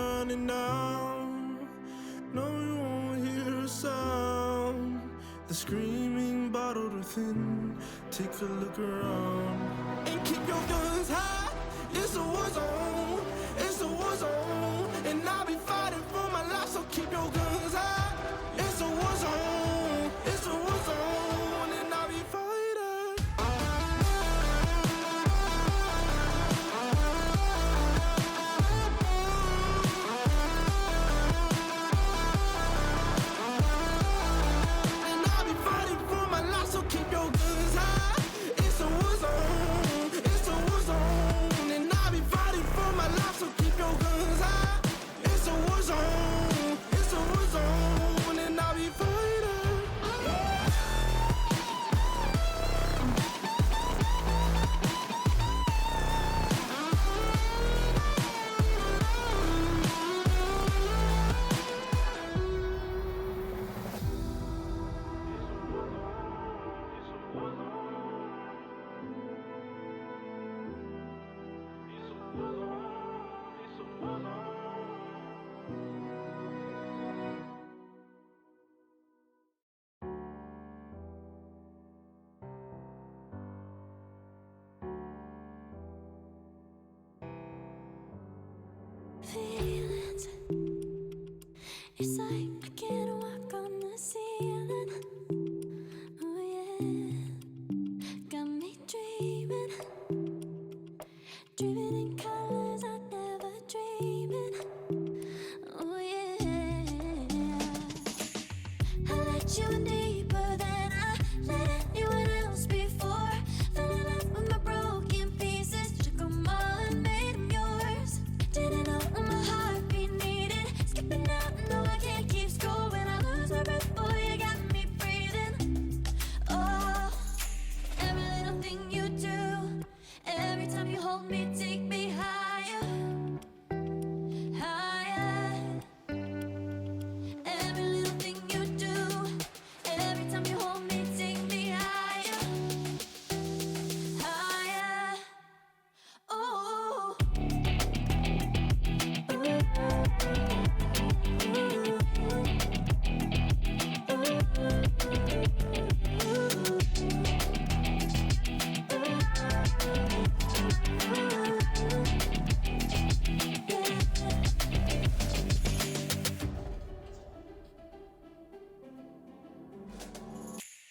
running now. No, you won't hear a sound. The screaming bottled within. Take a look around and keep your guns high. It's a war zone. It's a war zone, and I'll be fighting for my life. So keep your guns high. It's a war zone. It's a war zone, and I'll be fighting. Feelings, it's like I can't walk on the ceiling. Oh yeah, got me dreaming, dreaming in colors I never dreamed in. Oh yeah, I let you in deeper than I let anyone else before. Fell in love with my broken pieces, took 'em all and made 'em yours. Didn't know what my heartbeat needed. Skipping out, no, I can't keep score. When I lose my breath, boy, you got me breathing. Oh, every little thing you do, every time you hold me, take me higher, higher. Every little thing you do, every time you hold me, take me higher, higher. Oh.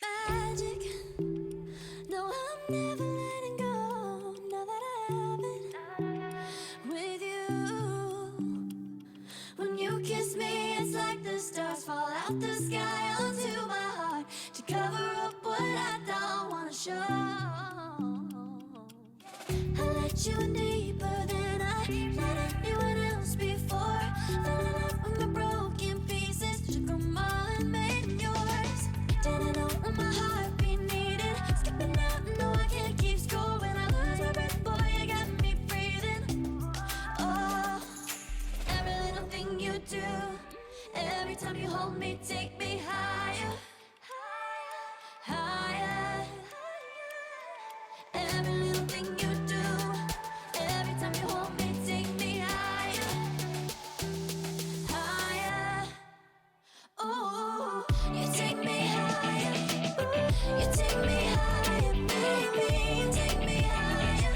Magic. No, I'm never letting go. Now that I have it with you. When you kiss me, it's like the stars fall out the sky onto my heart to cover up what I don't wanna show. I let you in deeper than I let anyone else before. Fell in love with my broken pieces, took 'em all and made 'em yours. Didn't know what my heartbeat needed. Skipping out, no, I can't keep score. When I lose my breath, boy, you got me breathing. Oh, every little thing you do, every time you hold me, take me higher, higher. Every little thing you do, every time you hold me, take me higher, higher. Oh, you take me higher, you take me higher, baby, you take me higher,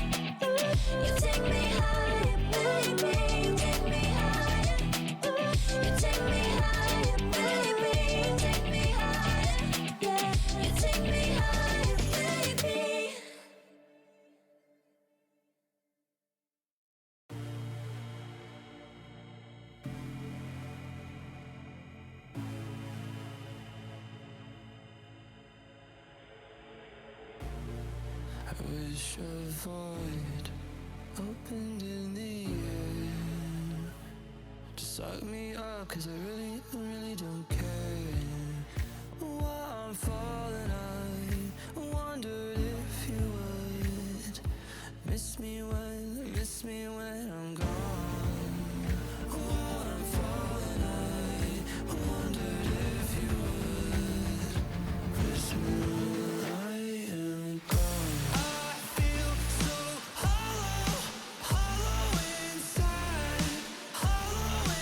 you take me higher, baby, you take me higher, you take me higher, baby, you take me higher, yeah, you take me higher, baby. I wish a void opened in the air to suck me up, 'cause I really don't care. While I'm falling, I wondered if you would miss me when I'm gone. While I'm falling, I wondered if you would miss me when I am gone. I feel so hollow, hollow inside, hollow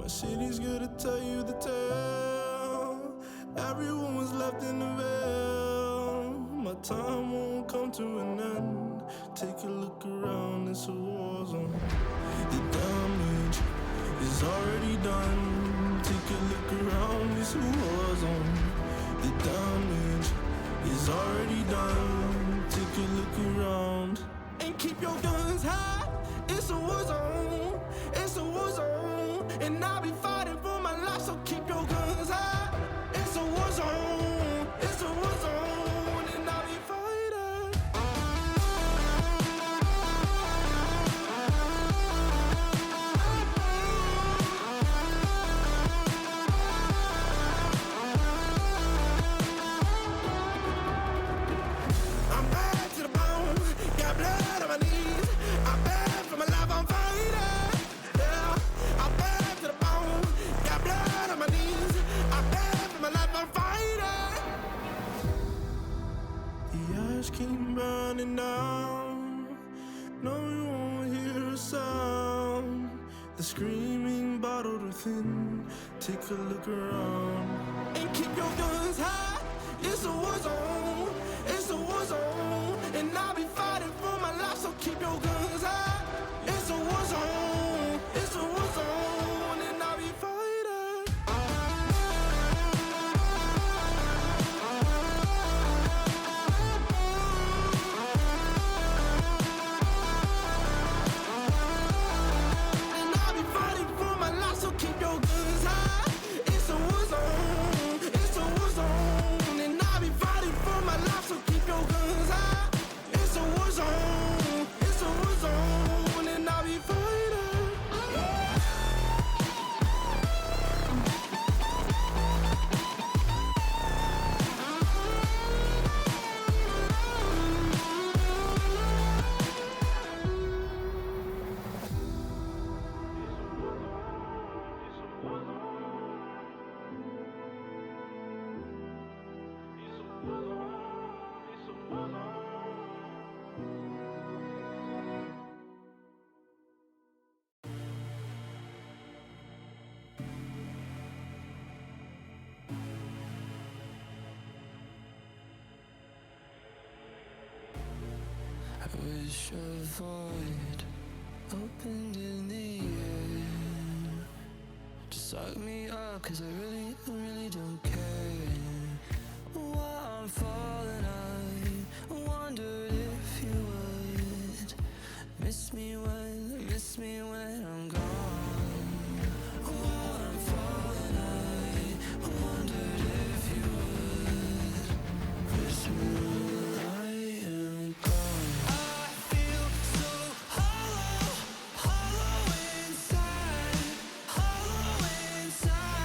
My city's gonna tell you the tale. Everyone was left in the veil. My time won't come to an end. Take a look around, it's a war zone. The damage is already done. Take a look around, it's a war zone. The damage is already done. Take a look around and keep your guns high. It's a war zone. It's a war zone, and I'll be fighting for my life. So keep your guns high. It's a war zone. It's a war zone, and I'll be fighting. I'm bad to the bone. Got blood on my knees. I'm bad for my life. I'm fighting. Yeah, I'm bad to the bone. Got blood on my knees. I'm bad for my life. I'm fighting. The ash keep burning down. No, you won't hear a sound. The screaming bottled within. Take a look around and keep your guns high. It's a war zone. It's a war zone, and I'll be fighting for my life. So keep your guns high. It's a war zone. It's a war zone, and I'll be fighting. And I'll be fighting for my life. So keep your guns high. It's a war zone. It's a war zone, and I'll be fighting for my life. So keep your guns high. It's a war zone. It's a war zone, and I'll be fighting. I wish a void opened in the air to suck me up, 'cause I really don't care. While I'm falling, I wondered if you would miss me when I'm gone. While I'm falling, I wondered if you would miss me when I am gone. I feel so hollow, hollow inside, hollow inside.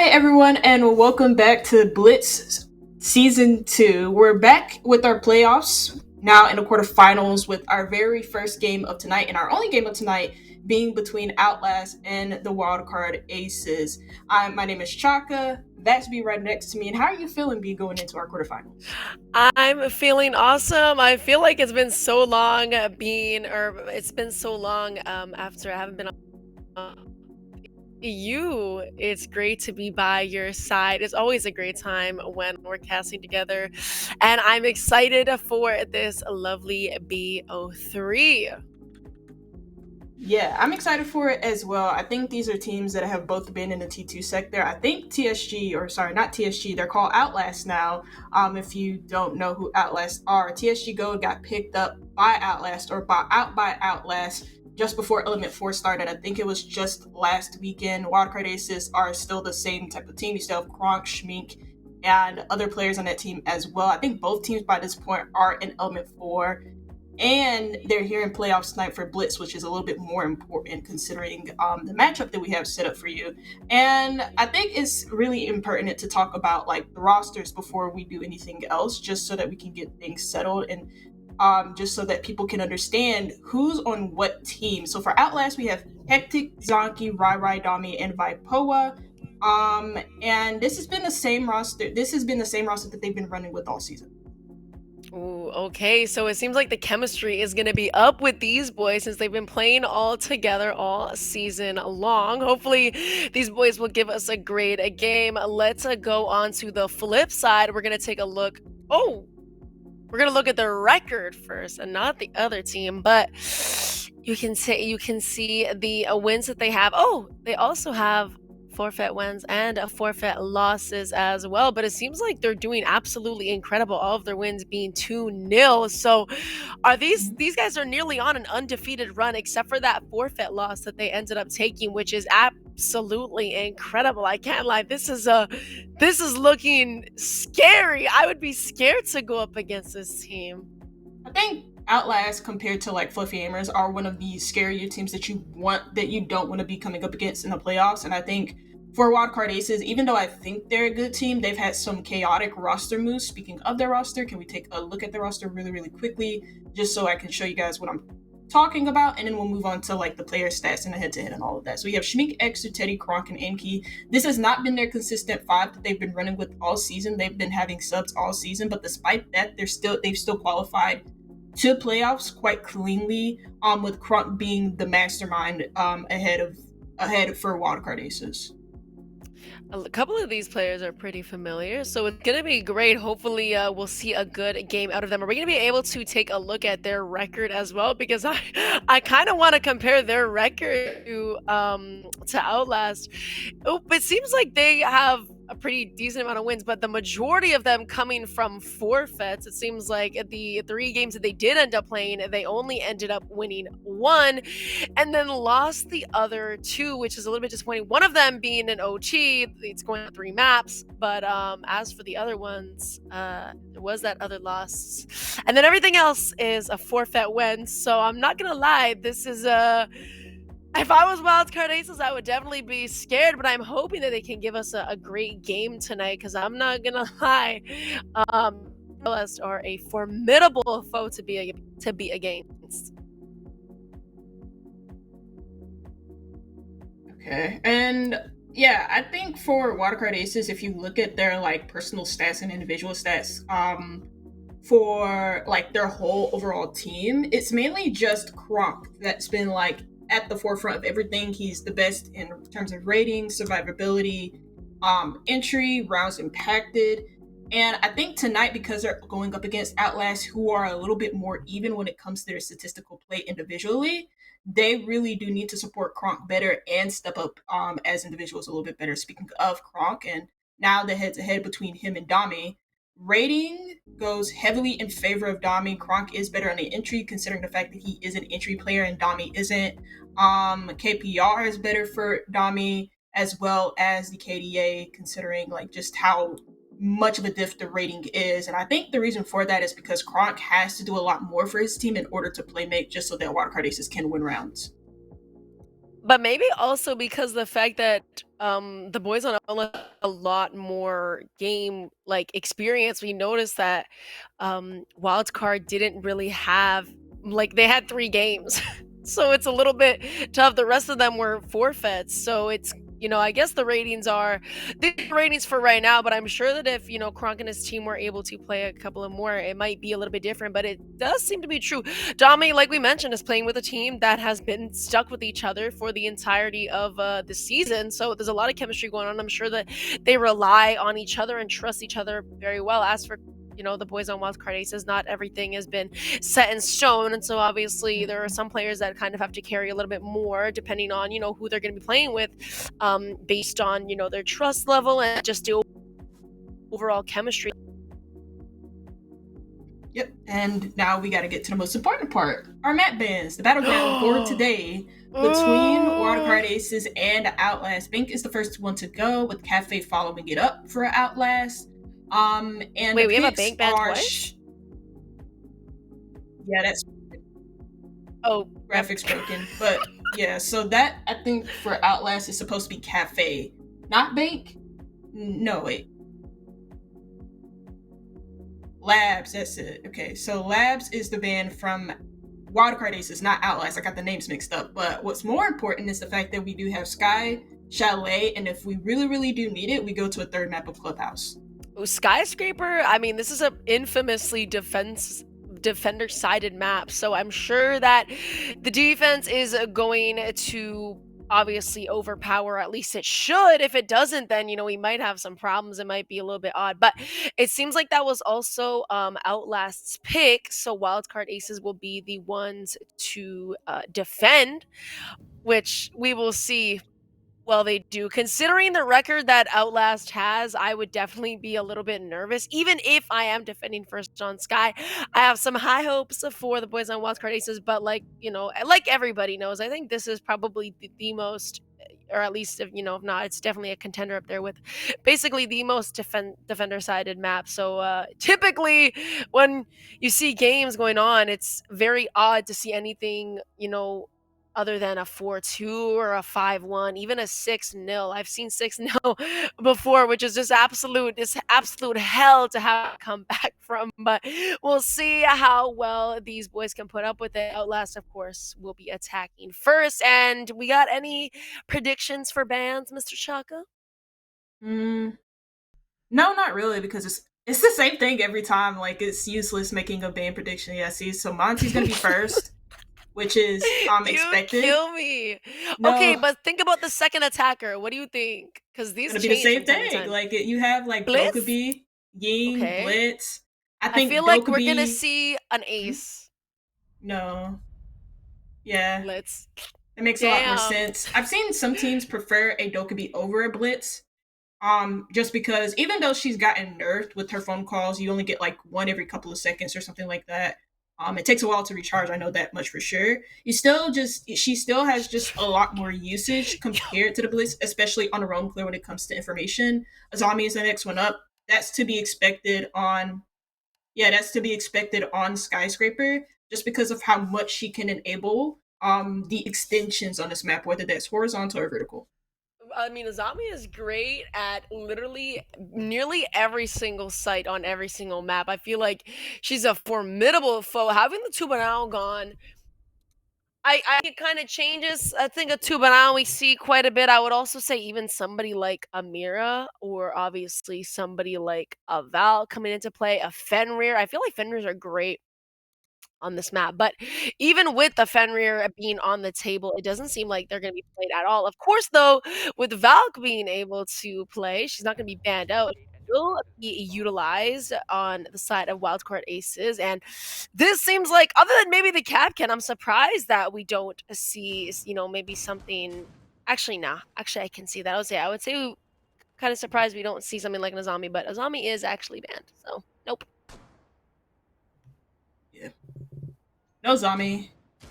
everyone, and welcome back to BLITZ Season 2. We're back with our playoffs, now in the quarterfinals, with our very first game of tonight, and our only game of tonight being between Outlast and the Wildcard Aces. My name is Chaka. That's B right next to me. And how are you feeling, B, going into our quarterfinals? I'm feeling awesome. I feel like it's been so long after I haven't been on you. It's great to be by your side. It's always a great time when we're casting together, and I'm excited for this lovely BO3. Yeah, I'm excited for it as well. I think these are teams that have both been in the T2 sector. I think TSG, or sorry, not TSG, they're called Outlast now. If you don't know who Outlast are, TSG Gold got picked up by Outlast or bought out by Outlast just before Element 4 started. I think it was just last weekend. Wildcard Aces are still the same type of team. You still have Kronk, Schmink, and other players on that team as well. I think both teams by this point are in Element 4. And they're here in playoffs tonight for BLITZ, which is a little bit more important considering the matchup that we have set up for you. And I think it's really impertinent to talk about like the rosters before we do anything else, just so that we can get things settled and just so that people can understand who's on what team. So for Outlast, we have Hectic, Zonky, Rai, Dami, and Vipoa. And this has been the same roster. This has been the same roster that they've been running with all season. Ooh, okay, so it seems like the chemistry is going to be up with these boys since they've been playing all together all season long. Hopefully, these boys will give us a great game. Let's go on to the flip side. We're going to take a look. Oh, we're going to look at the record first and not the other team, but you can see the wins that they have. Oh, they also have forfeit wins and forfeit losses as well, but it seems like they're doing absolutely incredible, all of their wins being 2-0. So are these guys are nearly on an undefeated run, except for that forfeit loss that they ended up taking, which is absolutely incredible. I can't lie, this is looking scary. I would be scared to go up against this team. I think Outlast, compared to like Fluffy Aimers, are one of the scarier teams that you don't want to be coming up against in the playoffs. And I think for Wildcard Aces, even though I think they're a good team, they've had some chaotic roster moves. Speaking of their roster, can we take a look at the roster really, really quickly, just so I can show you guys what I'm talking about, and then we'll move on to like the player stats and the head-to-head and all of that. So we have Schmink, Exu, Teddy, Kronk, and Enki. This has not been their consistent five that they've been running with all season. They've been having subs all season, but despite that, they've still qualified to playoffs quite cleanly, with Kronk being the mastermind ahead for Wildcard Aces. A couple of these players are pretty familiar, so it's going to be great. Hopefully, we'll see a good game out of them. Are we going to be able to take a look at their record as well? Because I kind of want to compare their record to Outlast. Oh, it seems like they have a pretty decent amount of wins, but the majority of them coming from forfeits. It seems like the 3 games that they did end up playing, they only ended up winning 1 and then lost the other 2, which is a little bit disappointing. One of them being an OT, it's going to 3 maps, but as for the other ones, there was that other loss. And then everything else is a forfeit win, so I'm not gonna lie, this is if I was Wildcard Aces, I would definitely be scared, but I'm hoping that they can give us a great game tonight, because I'm not gonna lie, Outlast are a formidable foe to be against. Okay, and yeah, I think for Wildcard Aces, if you look at their like personal stats and individual stats, for like their whole overall team, it's mainly just Kronk that's been like at the forefront of everything. He's the best in terms of rating, survivability, entry, rounds impacted. And I think tonight, because they're going up against Outlast, who are a little bit more even when it comes to their statistical play individually, they really do need to support Kronk better and step up as individuals a little bit better. Speaking of Kronk, and now the head-to-head between him and Dami, rating goes heavily in favor of Dami. Kronk is better on the entry, considering the fact that he is an entry player and Dami isn't. KPR is better for Dami, as well as the KDA, considering like just how much of a diff the rating is. And I think the reason for that is because Kronk has to do a lot more for his team in order to playmate, just so that Wildcard Aces can win rounds. But maybe also because the fact that the boys on a lot more game like experience. We noticed that Wildcard didn't really have like they had 3 games. So it's a little bit tough. The rest of them were forfeits. So it's I guess the ratings for right now, but I'm sure that if, Kronk and his team were able to play a couple of more, it might be a little bit different, but it does seem to be true. Dami, like we mentioned, is playing with a team that has been stuck with each other for the entirety of the season. So there's a lot of chemistry going on. I'm sure that they rely on each other and trust each other very well. As for the boys on Wildcard Aces, not everything has been set in stone, and so obviously there are some players that kind of have to carry a little bit more depending on who they're going to be playing with, based on their trust level and just the overall chemistry. Yep, and now we got to get to the most important part: our map bans. The battleground for today between Wildcard Aces and Outlast. Bink is the first one to go, with Cafe following it up for Outlast. And wait, we have a bank ban twice? Yeah, that's graphics broken. But yeah, so that I think for Outlast is supposed to be Cafe, not bank. No, wait. Labs, that's it. Okay, so Labs is the ban from Wildcard Aces, not Outlast. I got the names mixed up. But what's more important is the fact that we do have Sky, Chalet, and if we really, really do need it, we go to a third map of Clubhouse. Skyscraper, I mean, this is a infamously defender-sided map, so I'm sure that the defense is going to obviously overpower. At least it should. If it doesn't, then we might have some problems. It might be a little bit odd, but it seems like that was also Outlast's pick, so Wildcard Aces will be the ones to defend, which we will see. Well, they do. Considering the record that Outlast has, I would definitely be a little bit nervous. Even if I am defending first on Sky, I have some high hopes for the boys on Wildcard Aces. But like everybody knows, I think this is probably the most, or at least if not, it's definitely a contender up there with basically the most defender-sided map. So typically, when you see games going on, it's very odd to see anything other than a 4-2 or a 5-1, even a 6-0. I've seen 6-0 before, which is just absolute hell to have to come back from. But we'll see how well these boys can put up with it. Outlast, of course, will be attacking first. And we got any predictions for bans, Mr. Chaka? No, not really, because it's the same thing every time. Like, it's useless making a ban prediction. Yeah, see, so Monty's gonna be first. Which is expected. You kill me. No. Okay, but think about the second attacker. What do you think? Because these it's gonna be the same thing. Like you have like BLITZ? Dokkaebi, Ying, Okay. BLITZ. I feel like we're gonna see an ace. No. Yeah. BLITZ. It makes a lot more sense. I've seen some teams prefer a Dokkaebi over a BLITZ. Just because even though she's gotten nerfed with her phone calls, you only get like one every couple of seconds or something like that. It takes a while to recharge. I know that much for sure. She still has just a lot more usage compared to the BLITZ, especially on a roam clear when it comes to information. Azami is the next one up. That's to be expected on Skyscraper, just because of how much she can enable the extensions on this map, whether that's horizontal or vertical. I mean, Azami is great at literally nearly every single site on every single map. I feel like she's a formidable foe. Having the Tubarão gone, it kind of changes. I think a Tubarão we see quite a bit. I would also say even somebody like Amira, or obviously somebody like a Val coming into play, a Fenrir. I feel like Fenrirs are great on this map, but even with the Fenrir being on the table, it doesn't seem like they're going to be played at all. Of course, though, with Valk being able to play, she's not going to be banned out. Will be utilized on the side of Wildcard Aces, and this seems like, other than maybe the Capcan, I'm surprised that we don't see, maybe something. Actually, nah. Actually, I can see that. I would say kind of surprised we don't see something like an Azami, but Azami is actually banned, so nope. Yeah. No Zami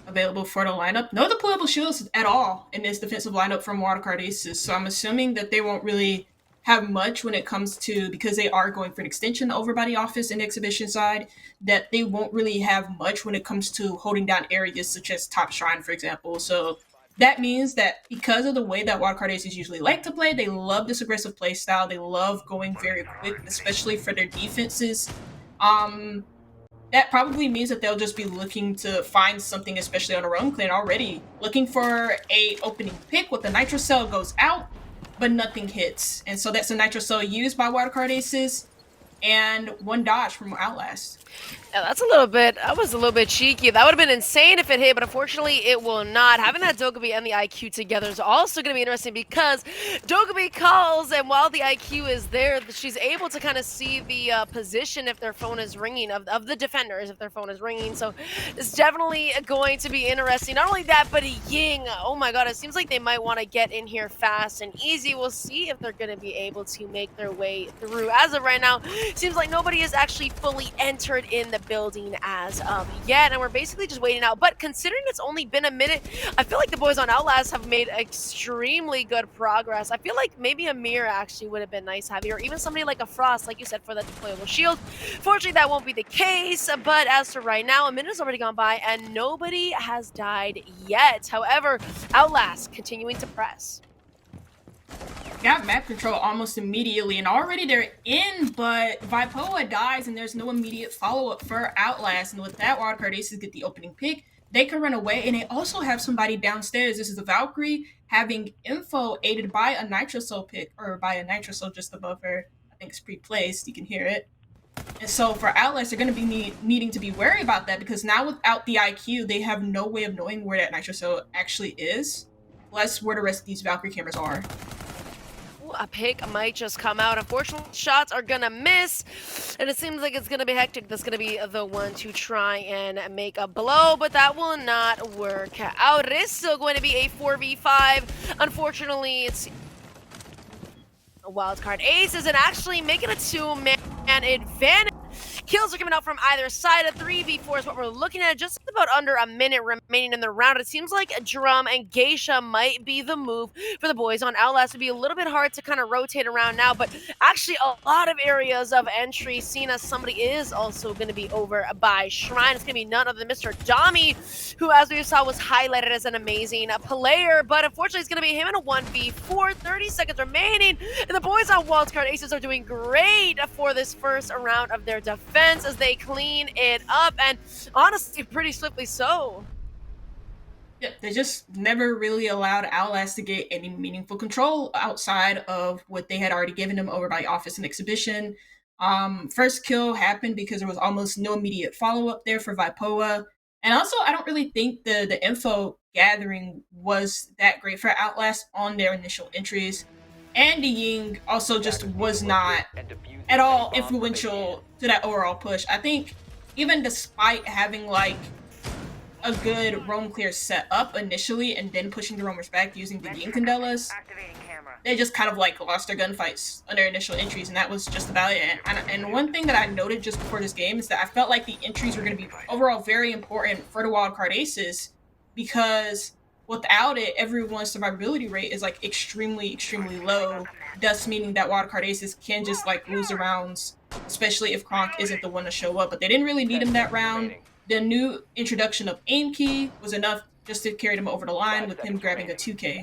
available for the lineup. No deployable shields at all in this defensive lineup from Wildcard Aces. So I'm assuming that they won't really have much when it comes to, because they are going for an extension overbody office in the exhibition side, that they won't really have much when it comes to holding down areas such as top shrine, for example. So that means that because of the way that Wildcard Aces usually like to play, they love this aggressive play style. They love going very quick, especially for their defenses. That probably means that they'll just be looking to find something, especially on their own clan already. Looking for a opening pick with the Nitro Cell goes out, but nothing hits. And so that's a Nitro Cell used by Wildcard Aces and one dodge from Outlast. Yeah, that was a little bit cheeky. That would have been insane if it hit, but unfortunately it will not. Having that Dokkaebi and the IQ together is also going to be interesting because Dokkaebi calls, and while the IQ is there, she's able to kind of see the position if their phone is ringing, of the defenders if their phone is ringing. So it's definitely going to be interesting. Not only that, but Ying, oh my god, it seems like they might want to get in here fast and easy. We'll see if they're going to be able to make their way through. As of right now, seems like nobody has actually fully entered in the building as of yet, and we're basically just waiting out. But considering it's only been a minute, I feel like the boys on Outlast have made extremely good progress. I feel like maybe a mirror actually would have been nice to have here, or even somebody like a Frost, like you said, for that deployable shield. Fortunately, that won't be the case, but as for right now, a minute has already gone by and nobody has died yet. However, Outlast continuing to press. Got map control almost immediately, and already they're in, but Vipoa dies, and there's no immediate follow-up for Outlast. And with that, Wildcard Aces get the opening pick. They can run away, and they also have somebody downstairs. This is the Valkyrie having info aided by a Nitro Soul pick, or by a Nitro Soul just above her. I think it's pre-placed. You can hear it. And so for Outlast, they're going to be needing to be wary about that, because now without the IQ, they have no way of knowing where that Nitro Soul actually is, plus where the rest of these Valkyrie cameras are. A pick might just come out. Unfortunately, shots are gonna miss, and it seems like it's gonna be Hectic that's gonna be the one to try and make a blow, but that will not work out. It is still going to be a 4v5. Unfortunately, it's a Wildcard Aces and actually making a 2-man advantage. Kills are coming out from either side. A 3v4 is what we're looking at. Just about under a minute remaining in the round. It seems like Drum and Geisha might be the move for the boys on Outlast. It'd be a little bit hard to kind of rotate around now, but actually a lot of areas of entry, seen as somebody is also going to be over by Shrine. It's going to be none other than Mr. Dami, who, as we saw, was highlighted as an amazing player, but unfortunately it's going to be him in a 1v4. 30 seconds remaining, and the boys on Wildcard Aces are doing great for this first round of their defense as they clean it up, and honestly pretty swiftly so. Yeah, they just never really allowed Outlast to get any meaningful control outside of what they had already given them over by Office and Exhibition. First kill happened because there was almost no immediate follow-up there for Vipoa, and also I don't really think the info gathering was that great for Outlast on their initial entries. And the Ying also just was not at all influential to that overall push. I think even despite having like a good roam clear set up initially and then pushing the roamers back using the Ying Candelas, they just kind of like lost their gunfights on their initial entries, and that was just about it. And one thing that I noted just before this game is that I felt like the entries were going to be overall very important for the Wildcard Aces, because without it, everyone's survivability rate is like extremely low, thus meaning that Wildcard Aces can just like lose the rounds, especially if Kronk isn't the one to show up. But they didn't really need him that round. The new introduction of Aim Key was enough just to carry them over the line, with him grabbing a 2K.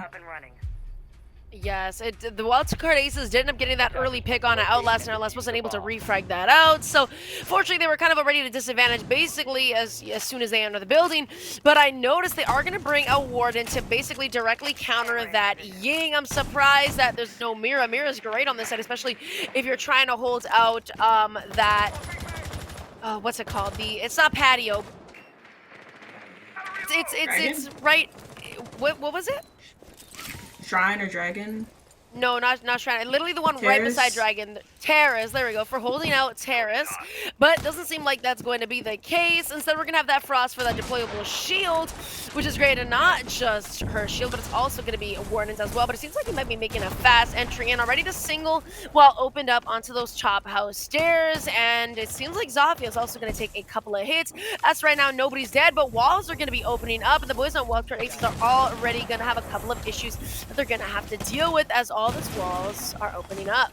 Yes, the Wildcard Aces did end up getting that early pick on Outlast, and Outlast wasn't able to refrag that out. So, fortunately, they were kind of already at a disadvantage basically as soon as they enter the building. But I noticed they are going to bring a Warden to basically directly counter that Ying. I'm surprised that there's no Mira. Mira's great on this side, especially if you're trying to hold out that, what's it called? It's not patio. It's right. What was it? Shrine or Dragon? No, not Shrine. Literally the one right beside Dragon. Terrace, there we go, for holding out Terrace. But doesn't seem like that's going to be the case. Instead, we're going to have that Frost for that deployable shield, which is great. And not just her shield, but it's also going to be Warden's as well. But it seems like he might be making a fast entry and already to single while opened up onto those Chop House stairs. And it seems like Zofia is also going to take a couple of hits. As right now, nobody's dead, but walls are going to be opening up. And the boys on Wildcard Aces are already going to have a couple of issues that they're going to have to deal with as all these walls are opening up.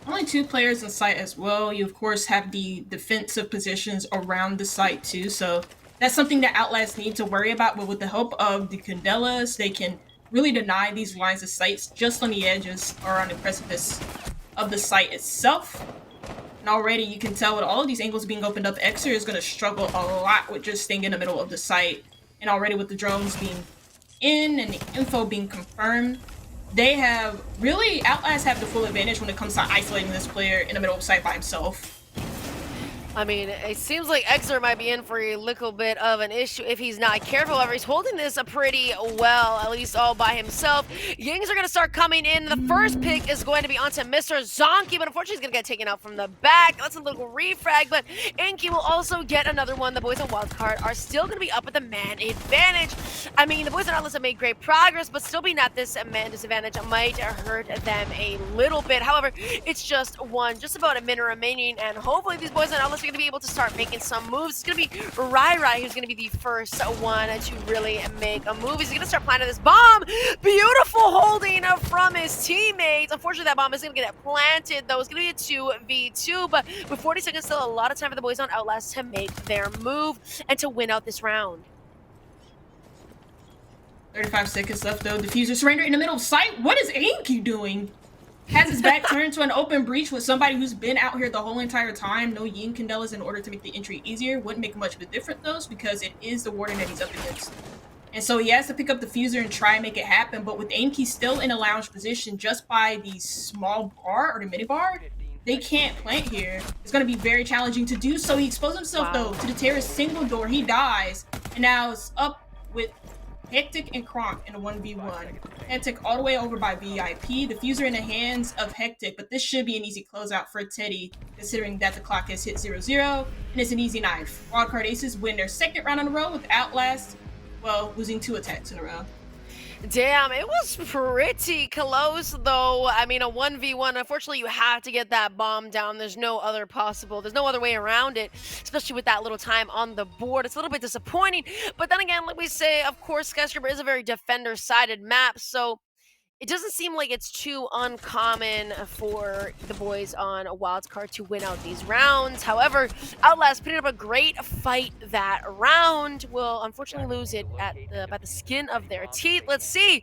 Only 2 players in sight as well. You, of course, have the defensive positions around the site, too. So that's something that Outlast need to worry about, but with the help of the Candelas, they can really deny these lines of sights just on the edges or on the precipice of the site itself. And already you can tell with all of these angles being opened up, Xer is going to struggle a lot with just staying in the middle of the site. And already with the drones being in and the info being confirmed, they have really, Outlast have the full advantage when it comes to isolating this player in the middle of the site by himself. I mean, it seems like Xer might be in for a little bit of an issue if he's not careful. However, he's holding this pretty well, at least all by himself. Yings are going to start coming in. The first pick is going to be onto Mr. Zonky, but unfortunately he's going to get taken out from the back. That's a little refrag, but Inky will also get another one. The boys on Wildcard are still going to be up with the man advantage. I mean, the boys on Outlast have made great progress, but still being at this man disadvantage might hurt them a little bit. However, it's just about a minute remaining, and hopefully these boys on Outlast are going to be able to start making some moves. It's going to be Rai who's going to be the first one to really make a move. He's going to start planting this bomb. Beautiful holding from his teammates. Unfortunately, that bomb is going to get planted, though. It's going to be a 2v2, but with 40 seconds still, a lot of time for the boys on Outlast to make their move and to win out this round. 35 seconds left, though. Diffuser surrender in the middle of sight. What is Inky doing? Has his back turned to an open breach with somebody who's been out here the whole entire time. No Yin Candelas in order to make the entry easier. Wouldn't make much of a difference, though, because it is the Warden that he's up against. And so he has to pick up the Fuser and try and make it happen. But with Inky still in a lounge position just by the small bar or the mini bar, they can't plant here. It's going to be very challenging to do so. He exposed himself, though, to the terrace single door. He dies. And now it's up with Hectic and Kronk in a 1v1. Hectic all the way over by VIP. Diffuser in the hands of Hectic, but this should be an easy closeout for Teddy, considering that the clock has hit 0-0, and it's an easy knife. Wildcard Aces win their second round in a row with Outlast, well, losing 2 attacks in a row. Damn, it was pretty close, though. I mean, a 1v1, unfortunately, you have to get that bomb down. There's no other way around it, especially with that little time on the board. It's a little bit disappointing, but then again, like we say, of course, Skyscraper is a very defender-sided map, so it doesn't seem like it's too uncommon for the boys on a Wildcard to win out these rounds. However, Outlast putting up a great fight that round will unfortunately lose it by the skin of their teeth. Let's see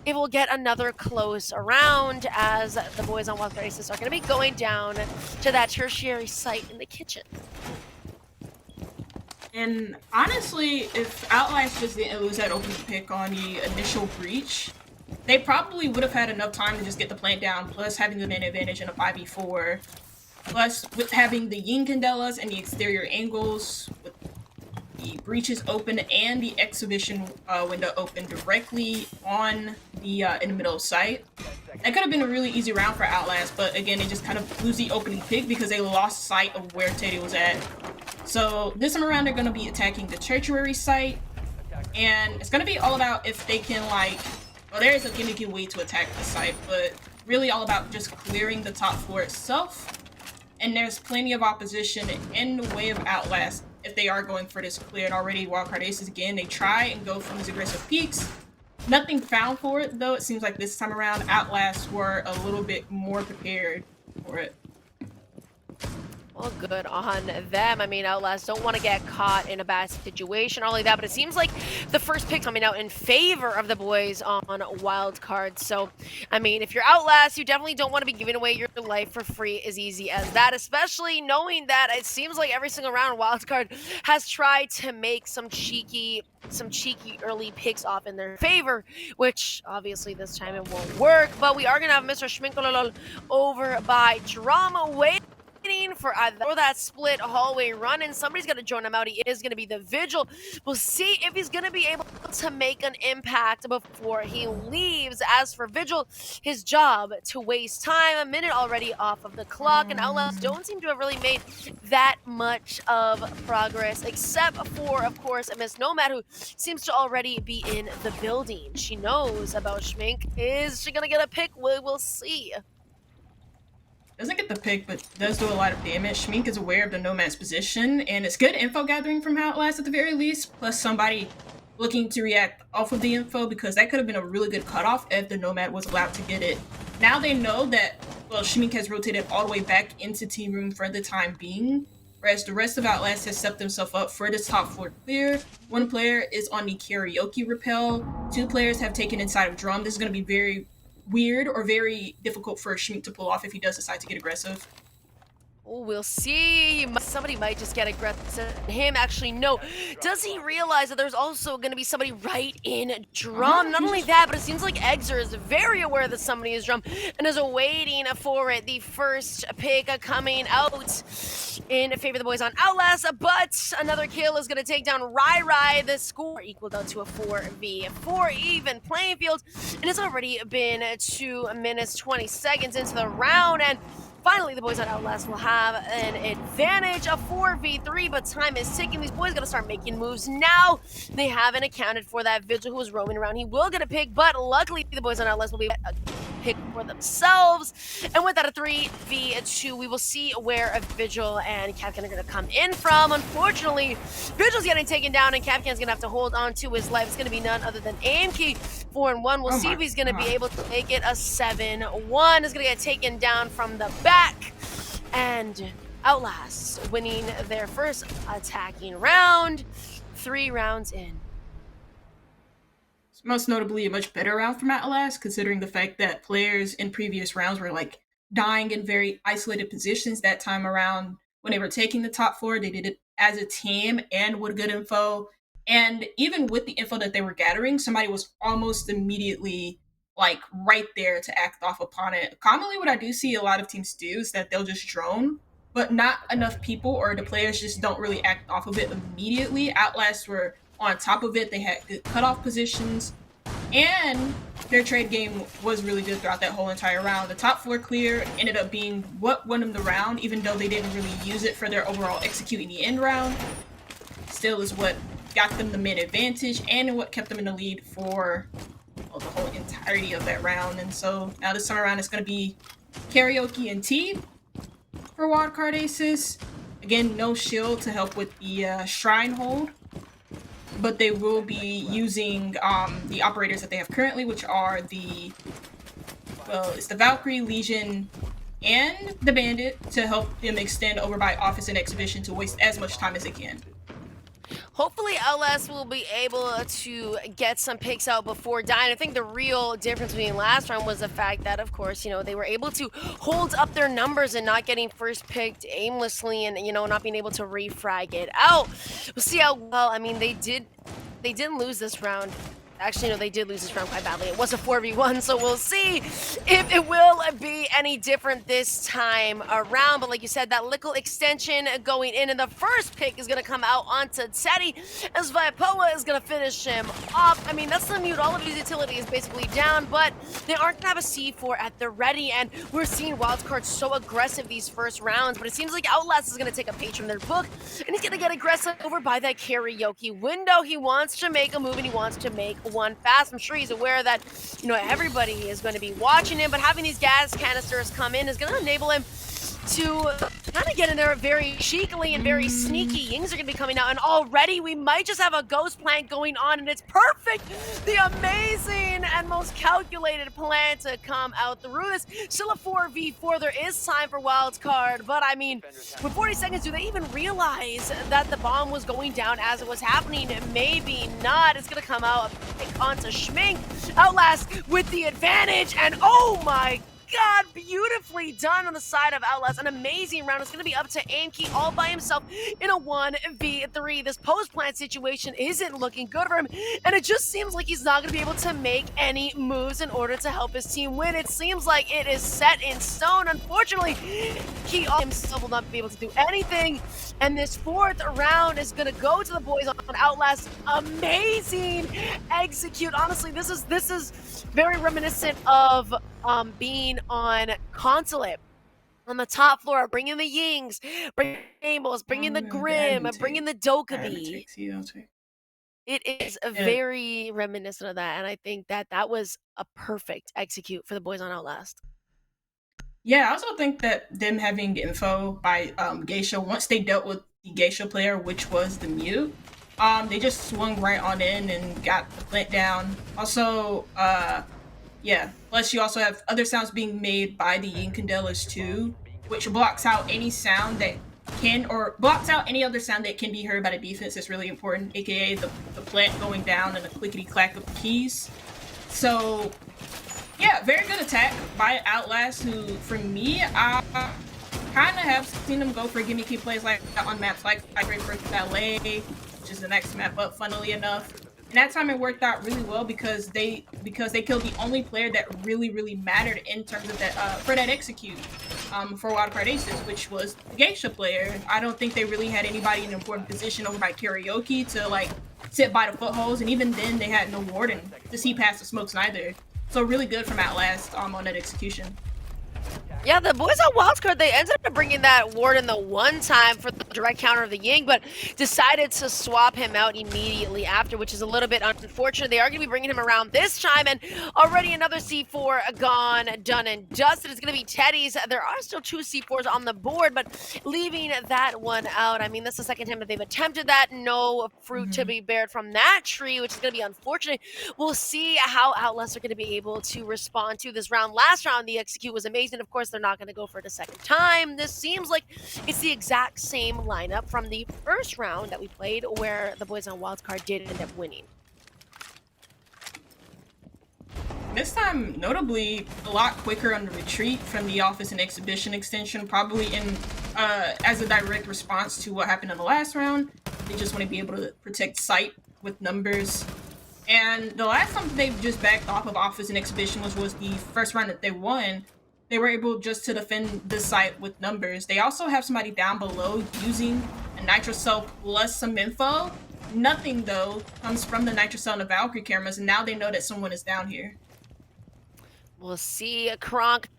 if we'll get another close round as the boys on Wildcard Aces are going to be going down to that tertiary site in the kitchen. And honestly, if Outlast just didn't lose that open pick on the initial breach, they probably would have had enough time to just get the plant down, plus having the man advantage in a 5v4, plus with having the Yin Candelas and the exterior angles, with the breaches open and the exhibition window open directly on the in the middle of sight. That could have been a really easy round for Outlast, but again, they just kind of lose the opening pick because they lost sight of where Teddy was at. So this time around, they're going to be attacking the tertiary site, and it's going to be all about if they can, like, well, there is a gimmicky way to attack the site, but really all about just clearing the top floor itself. And there's plenty of opposition in the way of Outlast if they are going for this clear. And already Wildcard Aces, again, they try and go for these aggressive peaks. Nothing found for it, though. It seems like this time around, Outlast were a little bit more prepared for it. Well, good on them. I mean, Outlast don't want to get caught in a bad situation, all like that, but it seems like the first pick coming out in favor of the boys on Wildcard. So, I mean, if you're Outlast, you definitely don't want to be giving away your life for free as easy as that, especially knowing that it seems like every single round Wildcard has tried to make some cheeky early picks off in their favor, which obviously this time it won't work. But we are going to have Mr. Schminkololol over by Drama waiting for either that split hallway run, and somebody's going to join him out. He is going to be the Vigil. We'll see if he's going to be able to make an impact before he leaves. As for Vigil, his job to waste time. A minute already off of the clock, and Outlast don't seem to have really made that much of progress, except for, of course, Miss Nomad, who seems to already be in the building. She knows about Schmink. Is she going to get a pick? We will see. Doesn't get the pick, but does do a lot of damage. Schmink is aware of the Nomad's position, and it's good info gathering from Outlast at the very least, plus somebody looking to react off of the info, because that could have been a really good cutoff if the Nomad was allowed to get it. Now they know that, well, Schmink has rotated all the way back into Team Room for the time being, whereas the rest of Outlast has set themselves up for the top 4 clear. 1 player is on the karaoke rappel. 2 players have taken inside of drum. This is going to be very weird or very difficult for Schmeek to pull off if he does decide to get aggressive. Oh, we'll see. Somebody might just get aggressive. Him, actually, no. Does he realize that there's also going to be somebody right in drum? Not only that, but it seems like Exer is very aware that somebody is drum and is waiting for it. The first pick coming out in favor of the boys on Outlast, but another kill is going to take down Rai. The score equaled out to a 4v4 even playing field, and it's already been 2 minutes 20 seconds into the round, and finally, the boys on Outlast will have an advantage of 4v3, but time is ticking. These boys got to start making moves now. They haven't accounted for that Vigil who was roaming around. He will get a pick, but luckily the boys on Outlast will be a pick for themselves. And with that, a 3v2, we will see where a Vigil and Capcan are going to come in from. Unfortunately, Vigil's getting taken down, and Capcan's going to have to hold on to his life. It's going to be none other than AimKey. 4-1. We'll see if he's going to be able to make it a 7-1. Is going to get taken down from the back. And Outlast winning their first attacking round. 3 rounds in. Most notably a much better round from Outlast, considering the fact that players in previous rounds were like dying in very isolated positions. That time around, when they were taking the top 4, they did it as a team and with good info. And even with the info that they were gathering, somebody was almost immediately like right there to act off upon it. Commonly what I do see a lot of teams do is that they'll just drone, but not enough people or the players just don't really act off of it immediately. Outlast were on top of it. They had good cutoff positions, and their trade game was really good throughout that whole entire round. The top 4 clear ended up being what won them the round, even though they didn't really use it for their overall execute in the end round. Still is what got them the main advantage and what kept them in the lead for the whole entirety of that round. And so now this time around it's going to be Karaoke and T for Wildcard Aces. Again, no shield to help with the Shrine hold, but they will be using the operators that they have currently, which are it's the Valkyrie, Legion, and the Bandit, to help them extend over by Office and Exhibition to waste as much time as they can. Hopefully Outlast will be able to get some picks out before dying. I think the real difference between last round was the fact that, of course, they were able to hold up their numbers and not getting first picked aimlessly and, not being able to refrag it out. We'll see how well, they didn't lose this round. Actually, no, they did lose this round quite badly. It was a 4v1, so we'll see if it will be any different this time around. But like you said, that Lickle extension going in, and the first pick is going to come out onto Teddy, as Viapoa is going to finish him off. That's the mute. All of his utility is basically down, but they aren't going to have a C4 at the ready, and we're seeing Wildcard so aggressive these first rounds, but it seems like Outlast is going to take a page from their book, and he's going to get aggressive over by that karaoke window. He wants to make a move, and he wants to make one fast. I'm sure he's aware that, everybody is going to be watching him, but having these gas canisters come in is going to enable him to kind of get in there very cheekily and very sneaky. Yings are going to be coming out, and already we might just have a ghost plant going on, and it's perfect. The amazing and most calculated plan to come out through this. Still a 4v4. There is time for Wildcard, but with 40 seconds, do they even realize that the bomb was going down as it was happening? Maybe not. It's going to come out onto Schmink. Outlast with the advantage, and oh my God, beautifully done on the side of Outlast. An amazing round. It's going to be up to AimKey all by himself in a 1v3. This post-plant situation isn't looking good for him, and it just seems like he's not going to be able to make any moves in order to help his team win. It seems like it is set in stone. Unfortunately, he himself will not be able to do anything, and this 4th round is going to go to the boys on Outlast. Amazing execute. Honestly, this is very reminiscent of being on Consulate on the top floor, bringing the Yings, bringing the Ambles, bringing the Grim, bringing the Dokkaebi. It is very reminiscent of that, and I think that was a perfect execute for the boys on Outlast. Yeah, I also think that them having info by Geisha, once they dealt with the Geisha player, which was the mute, they just swung right on in and got the plant down. Also, plus you also have other sounds being made by the Yin Candelas too, which blocks out any sound that can or blocks out any other sound that can be heard by the defense is really important, aka the plant going down and the clickety clack of the keys. So yeah, very good attack by Outlast, who for me, I kind of have seen them go for gimmicky plays like that on maps like Skyscraper Ballet, which is the next map up, funnily enough. And that time it worked out really well because they killed the only player that really mattered in terms of that for that execute for Wildcard Aces, which was the Geisha player. I don't think they really had anybody in an important position over by Karaoke to like sit by the footholes, and even then they had no warden to see past the smokes neither. So really good from Outlast on that execution. Yeah, the boys on Wildcard, they ended up bringing that Warden the one time for the direct counter of the Ying, but decided to swap him out immediately after, which is a little bit unfortunate. They are going to be bringing him around this time, and already another C4 gone, done and dusted. It's going to be Teddy's. There are still 2 C4s on the board, but leaving that one out. I mean, this is the second time that they've attempted that. No fruit to be bared from that tree, which is going to be unfortunate. We'll see how Outlast are going to be able to respond to this round. Last round, the execute was amazing. Of course, they're not going to go for it a second time. This seems like it's the exact same lineup from the first round that we played, where the boys on Wildcard did end up winning. This time, notably, a lot quicker on the retreat from the Office and Exhibition extension, probably in as a direct response to what happened in the last round. They just want to be able to protect site with numbers. And the last time they just backed off of Office and Exhibition was the first round that they won. They were able just to defend the site with numbers. They also have somebody down below using a Nitro Cell plus some info. Nothing, though, comes from the Nitro Cell and the Valkyrie cameras, and now they know that someone is down here. We'll see Kronk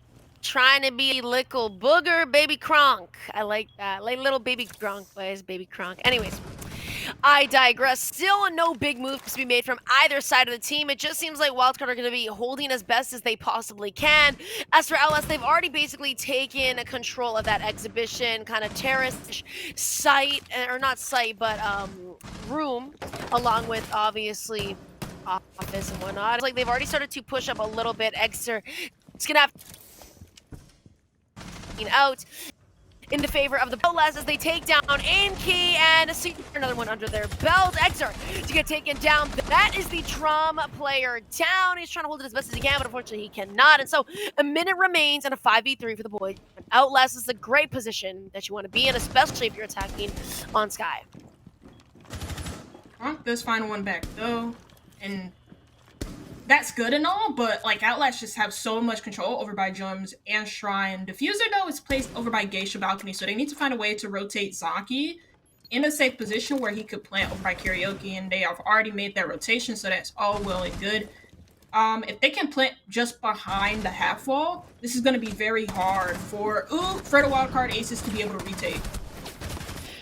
trying to be little booger, baby Kronk. I like that. Like little baby Kronk, boys, baby Kronk. Anyways, I digress. Still no big moves to be made from either side of the team. It just seems like Wildcard are going to be holding as best as they possibly can. As for Outlast, they've already basically taken control of that exhibition kind of terrace site, or not site, but room, along with obviously office and whatnot. It's like they've already started to push up a little bit. Exer, it's going to have out in the favor of the Outlast as they take down Aim Key and see another one under their belt. Exer to get taken down. That is the Drum player down. He's trying to hold it as best as he can, but unfortunately he cannot. And so a minute remains and a 5v3 for the boys. Outlast is a great position that you want to be in, especially if you're attacking on Sky. Does find one back though, and that's good and all, but like Outlast just have so much control over by Drums and Shrine. Diffuser though is placed over by Geisha Balcony, so they need to find a way to rotate Zaki in a safe position where he could plant over by Karaoke, and they have already made that rotation, so that's all well and good. If they can plant just behind the half wall, this is going to be very hard for the Wildcard Aces to be able to retake.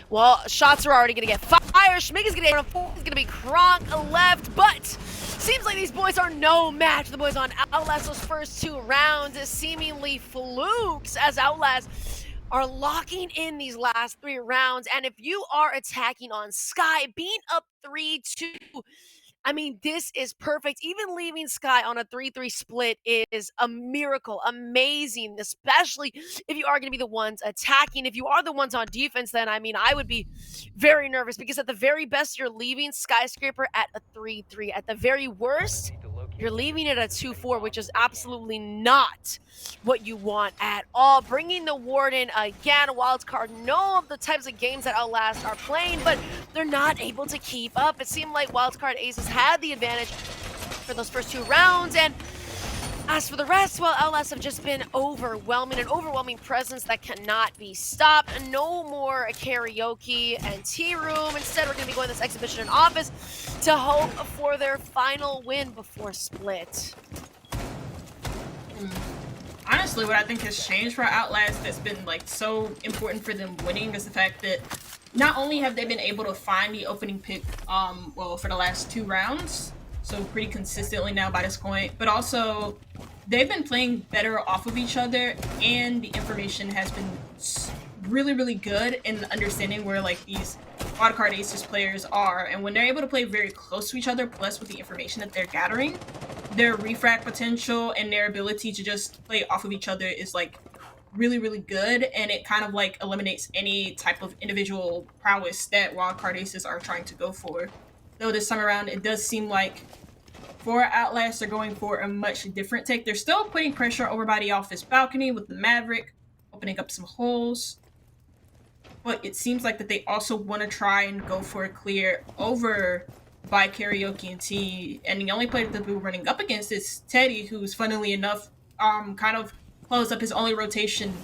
Well, shots are already going to get fired. Schmig is going to get going to be Kronk left, but seems like these boys are no match for the boys on Outlast. Those first 2 rounds is seemingly flukes as Outlast are locking in these last 3 rounds. And if you are attacking on Sky, being up 3-2, I mean, this is perfect. Even leaving Sky on a 3-3 split is a miracle, amazing, especially if you are going to be the ones attacking. If you are the ones on defense, then, I mean, I would be very nervous because at the very best, you're leaving Skyscraper at a 3-3. At the very worst, you're leaving it at 2-4, which is absolutely not what you want at all. Bringing the Warden again, Wildcard, know of the types of games that Outlast are playing, but they're not able to keep up. It seemed like Wildcard Aces had the advantage for those first 2 rounds, and as for the rest, well, Outlast have just been overwhelming, an overwhelming presence that cannot be stopped. No more Karaoke and Tea Room. Instead, we're going to be going this exhibition in office to hope for their final win before split. Honestly, what I think has changed for Outlast that's been like so important for them winning is the fact that not only have they been able to find the opening pick, for the last 2 rounds, so pretty consistently now by this point, but also they've been playing better off of each other, and the information has been really good in understanding where like these Wildcard Aces players are, and when they're able to play very close to each other, plus with the information that they're gathering, their refract potential and their ability to just play off of each other is like really, really good, and it kind of like eliminates any type of individual prowess that Wildcard Aces are trying to go for. Though this time around, it does seem like for Outlast, they're going for a much different take. They're still putting pressure over by the office balcony with the Maverick, opening up some holes. But it seems like that they also want to try and go for a clear over by Karaoke and T. And the only player that we're running up against is Teddy, who's funnily enough, kind of closed up his only rotation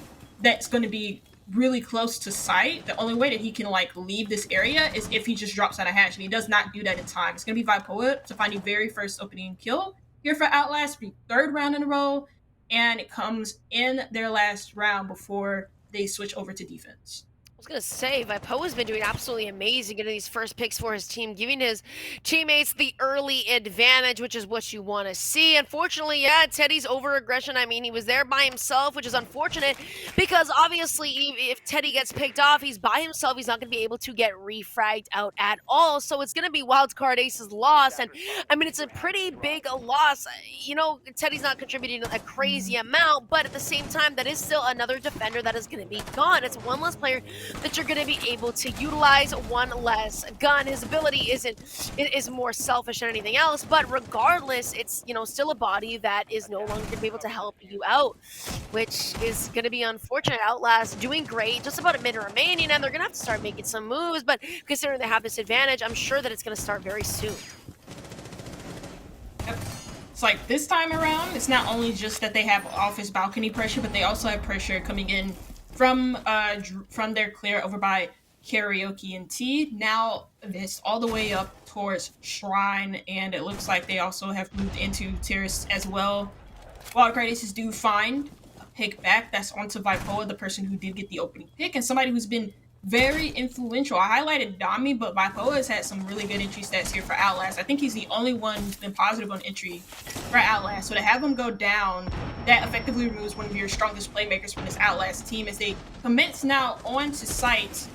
that's going to be really close to sight. The only way that he can like leave this area is if he just drops out a hatch, and he does not do that in time. It's going to be Vipoa to find the very first opening kill here for Outlast, for the third round in a row, and it comes in their last round before they switch over to defense. I was gonna say, Vipoa's been doing absolutely amazing getting these first picks for his team, giving his teammates the early advantage, which is what you want to see. Unfortunately, yeah, Teddy's over-aggression. I mean, he was there by himself, which is unfortunate because obviously if Teddy gets picked off, he's by himself. He's not going to be able to get refragged out at all. So it's going to be Wildcard Ace's loss. And I mean, it's a pretty big loss. You know, Teddy's not contributing a crazy amount, but at the same time, that is still another defender that is going to be gone. It's one less player that you're going to be able to utilize, one less gun. His ability is more selfish than anything else, but regardless, it's, you know, still a body that is no longer going to be able to help you out, which is going to be unfortunate. Outlast doing great, just about a minute remaining, and they're going to have to start making some moves, but considering they have this advantage, I'm sure that it's going to start very soon. Yep. It's like this time around, it's not only just that they have office balcony pressure, but they also have pressure coming in from their clear over by Karaoke and T. Now this all the way up towards Shrine, and it looks like they also have moved into Terrace as well. Wildcard Aces do find a pick back. That's onto Vipoa, the person who did get the opening pick, and somebody who's been very influential. I highlighted Dami, but Vipoa has had some really good entry stats here for Outlast. I think he's the only one who's been positive on entry for Outlast. So to have him go down, that effectively removes one of your strongest playmakers from this Outlast team as they commence now onto site.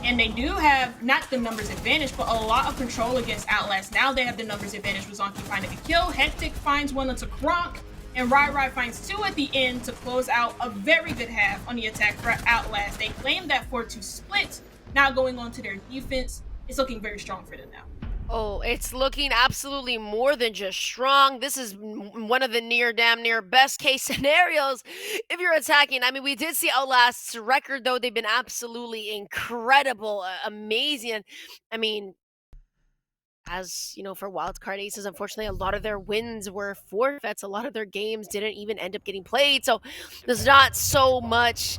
And they do have not the numbers advantage, but a lot of control against Outlast. Now they have the numbers advantage. Wazonki finding a kill. Hectic finds one onto Kronk. And Rai finds two at the end to close out a very good half on the attack for Outlast. They claim that 4-2 split. Now going on to their defense. It's looking very strong for them now. Oh, it's looking absolutely more than just strong. This is one of the damn near best case scenarios if you're attacking. I mean, we did see Outlast's record, though. They've been absolutely incredible, amazing. I mean, as you know, for Wildcard Aces, unfortunately, a lot of their wins were forfeits. A lot of their games didn't even end up getting played. So there's not so much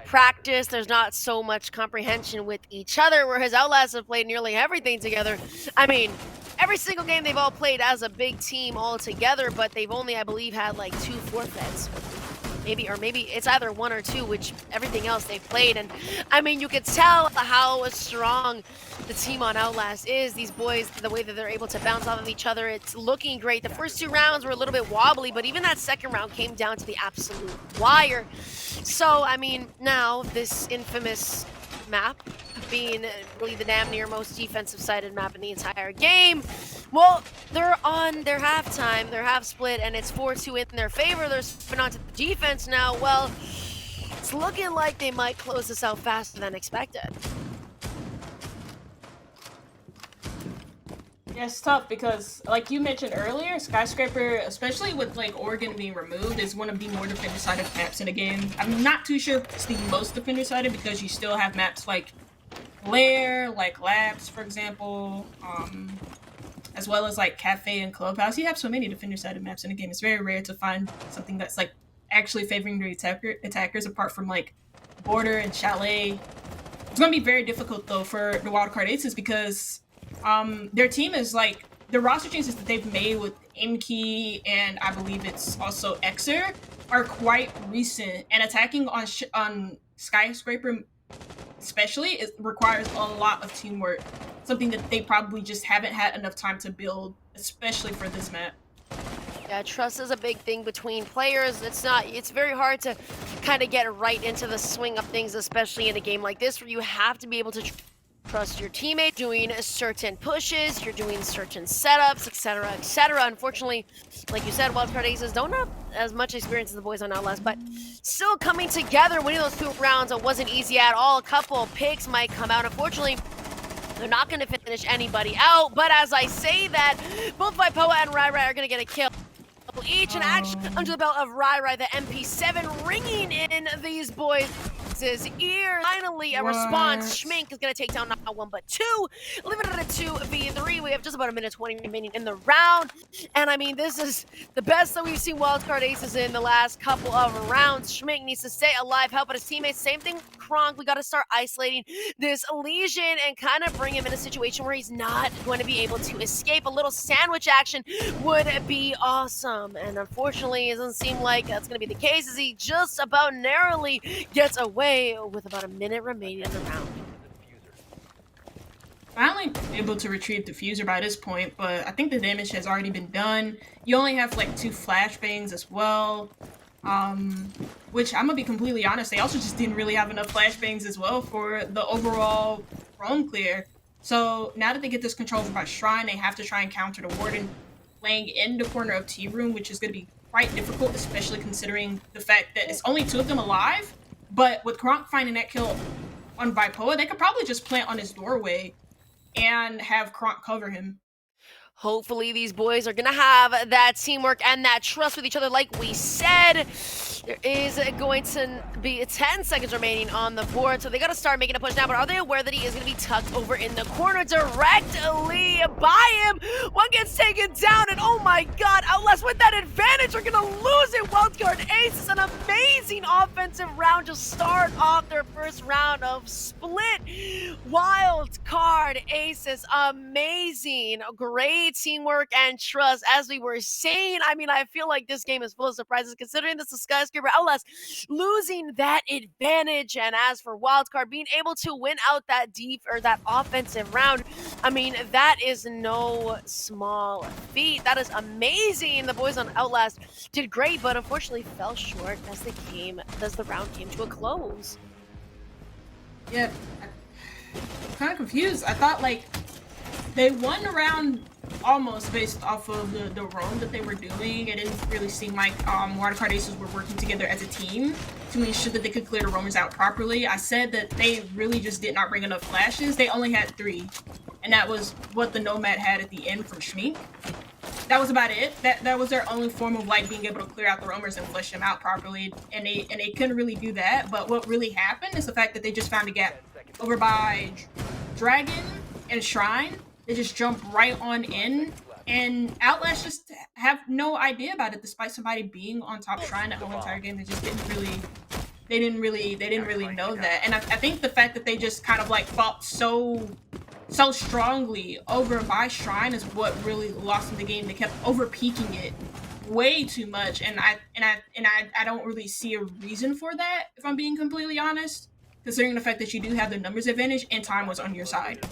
practice, there's not so much comprehension with each other, whereas Outlast have played nearly everything together. I mean, every single game they've all played as a big team all together, but they've only, I believe, had like 2 forfeits. Maybe it's either 1 or 2, which everything else they've played. And I mean, you could tell how strong the team on Outlast is. These boys, the way that they're able to bounce off of each other, it's looking great. The first 2 rounds were a little bit wobbly, but even that second round came down to the absolute wire. So, I mean, now this infamous map being really the damn near most defensive-sided map in the entire game. Well, they're on their halftime, their half split, and it's 4-2 in their favor. They're stepping onto the defense now. Well, it's looking like they might close this out faster than expected. Yeah, it's tough because, like you mentioned earlier, Skyscraper, especially with like Oregon being removed, is one of the more defender-sided maps in the game. I'm not too sure if it's the most defender-sided because you still have maps like Lair, like Labs, for example, as well as like Cafe and Clubhouse. You have so many defender-sided maps in the game. It's very rare to find something that's like actually favoring the attackers apart from like Border and Chalet. It's going to be very difficult though for the Wildcard Aces because their team is like, the roster changes that they've made with Imkey and I believe it's also Xer are quite recent, and attacking on Skyscraper especially, it requires a lot of teamwork, something that they probably just haven't had enough time to build, especially for this map. Yeah, trust is a big thing between players. It's very hard to kind of get right into the swing of things, especially in a game like this where you have to be able to trust your teammate, doing certain pushes, you're doing certain setups, etc., etc. Unfortunately, like you said, Wildcard Aces don't have as much experience as the boys on Outlast, but still coming together, winning those 2 rounds, it wasn't easy at all. A couple picks might come out. Unfortunately, they're not going to finish anybody out, but as I say that, both Vipoa and Rai are going to get a kill each, and actually under the belt of Rai, the MP7 ringing in these boys' ear. Finally, a response. Schmink is going to take down not 1 but 2, leaving it at a 2v3. We have just about a minute 20 remaining in the round, and I mean, this is the best that we've seen Wildcard Aces in the last couple of rounds. Schmink needs to stay alive, help out his teammates. Same thing, Kronk. We got to start isolating this Lesion and kind of bring him in a situation where he's not going to be able to escape. A little sandwich action would be awesome, and unfortunately, it doesn't seem like that's going to be the case, as he just about narrowly gets away with about a minute remaining in the round. Finally able to retrieve the fuser by this point, but I think the damage has already been done. You only have like 2 flashbangs as well, which I'm gonna be completely honest, they also just didn't really have enough flashbangs as well for the overall roam clear. So now that they get this control over by Shrine, they have to try and counter the Warden laying in the corner of T room, which is gonna be quite difficult, especially considering the fact that it's only 2 of them alive. But with Kronk finding that kill on Vipoa, they could probably just plant on his doorway and have Kronk cover him. Hopefully these boys are going to have that teamwork and that trust with each other like we said. There is going to be 10 seconds remaining on the board, so they got to start making a push now, but are they aware that he is going to be tucked over in the corner directly by him? One gets taken down, and oh my god, Outlast with that advantage are going to lose it. Wildcard Aces, an amazing offensive round to start off their first round of Split. Wildcard Aces, amazing, great teamwork and trust. As we were saying, I mean, I feel like this game is full of surprises considering this is Skyscraper. Outlast losing that advantage, and as for Wildcard being able to win out that that offensive round, I mean, that is no small feat. That is amazing. The boys on Outlast did great, but unfortunately fell short as the round came to a close. Yeah, I'm kind of confused. I thought like they won the round almost based off of the roam that they were doing. It didn't really seem like Wildcard Aces were working together as a team to ensure that they could clear the roamers out properly. I said that they really just did not bring enough flashes. They only had 3, and that was what the Nomad had at the end from Schmink. That was about it. That was their only form of like being able to clear out the roamers and flush them out properly, and they couldn't really do that. But what really happened is the fact that they just found a gap over by Dragon and Shrine. They just jump right on in, and Outlast just have no idea about it, despite somebody being on top Shrine the whole entire game. They just didn't really know that. And I think the fact that they just kind of like fought so strongly over by Shrine is what really lost them the game. They kept over peaking it way too much, and I don't really see a reason for that, if I'm being completely honest, considering the fact that you do have the numbers advantage and time was on your side.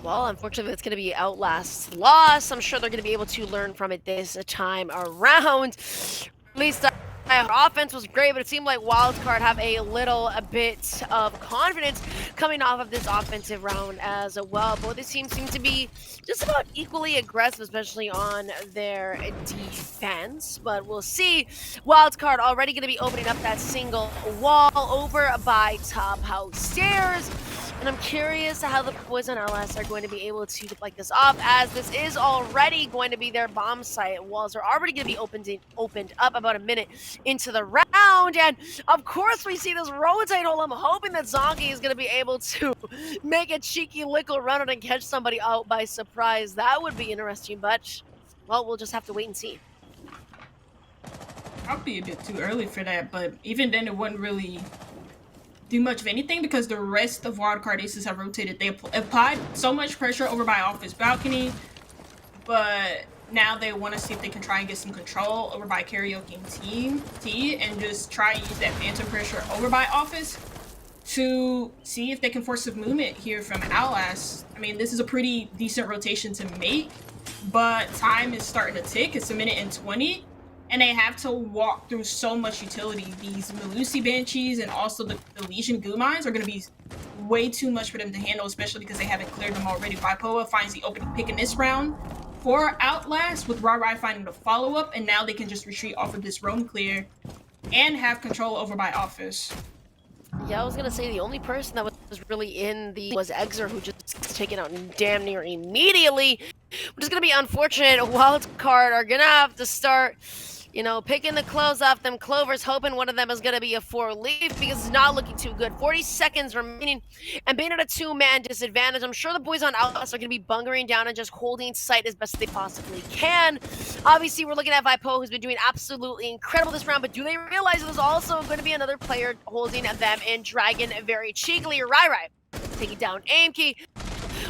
Well, unfortunately, it's going to be Outlast's loss. I'm sure they're going to be able to learn from it this time around. At least offense was great, but it seemed like Wildcard have a bit of confidence coming off of this offensive round as well. Both these teams seem to be just about equally aggressive, especially on their defense. But we'll see. Wildcard already going to be opening up that single wall over by Top House Stairs. And I'm curious how the boys on Outlast are going to be able to fight this off, as this is already going to be their bomb site. Walls are already going to be opened up about a minute into the round. And of course we see this rotate hole. I'm hoping that Zonky is going to be able to make a cheeky little run out and catch somebody out by surprise. That would be interesting, but well, we'll just have to wait and see. Probably a bit too early for that, but even then it wouldn't really do much of anything because the rest of Wildcard Aces have rotated. They applied so much pressure over by Office Balcony, but now they want to see if they can try and get some control over by Karaoke and T and just try and use that phantom pressure over by Office to see if they can force some movement here from Outlast. I mean, this is a pretty decent rotation to make, but time is starting to tick. It's 1:20. And they have to walk through so much utility. These Melusi Banshees and also the Legion Goo Mines are going to be way too much for them to handle, especially because they haven't cleared them already. Vipoa finds the opening pick in this round for Outlast, with Rai finding the follow-up, and now they can just retreat off of this roam clear and have control over by Office. Yeah, I was gonna say the only person that was really in the was Exer, who just taken out damn near immediately, which is gonna be unfortunate. Wildcard are gonna have to start, you know, picking the clothes off them Clovers, hoping one of them is gonna be a 4-leaf because it's not looking too good. 40 seconds remaining, and being at a 2-man disadvantage, I'm sure the boys on Outlast are gonna be bunkering down and just holding sight as best they possibly can. Obviously, we're looking at Vipo, who's been doing absolutely incredible this round, but do they realize there's also going to be another player holding them in Dragon very cheekily? Rai taking down Aimkey,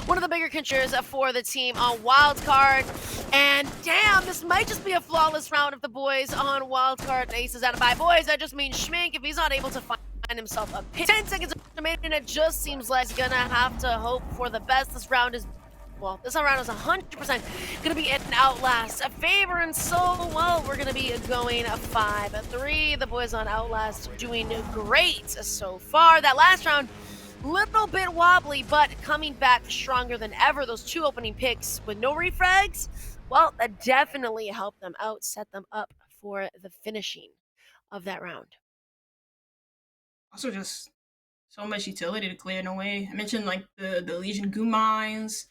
one of the bigger contributors for the team on Wildcard. And damn, this might just be a flawless round if the boys on Wildcard aces out of by boys. That just means Schmink, if he's not able to find himself a pick. 10 seconds remaining, and it just seems like he's gonna have to hope for the best. This round is, well, this round is 100% gonna be an Outlast a favor, and so, well, we're gonna be going 5-3. The boys on Outlast doing great so far. That last round, little bit wobbly, but coming back stronger than ever. Those 2 opening picks with no refrags, well, that definitely helped them out, set them up for the finishing of that round. Also, just so much utility to clear in a way. I mentioned like the Legion goo mines.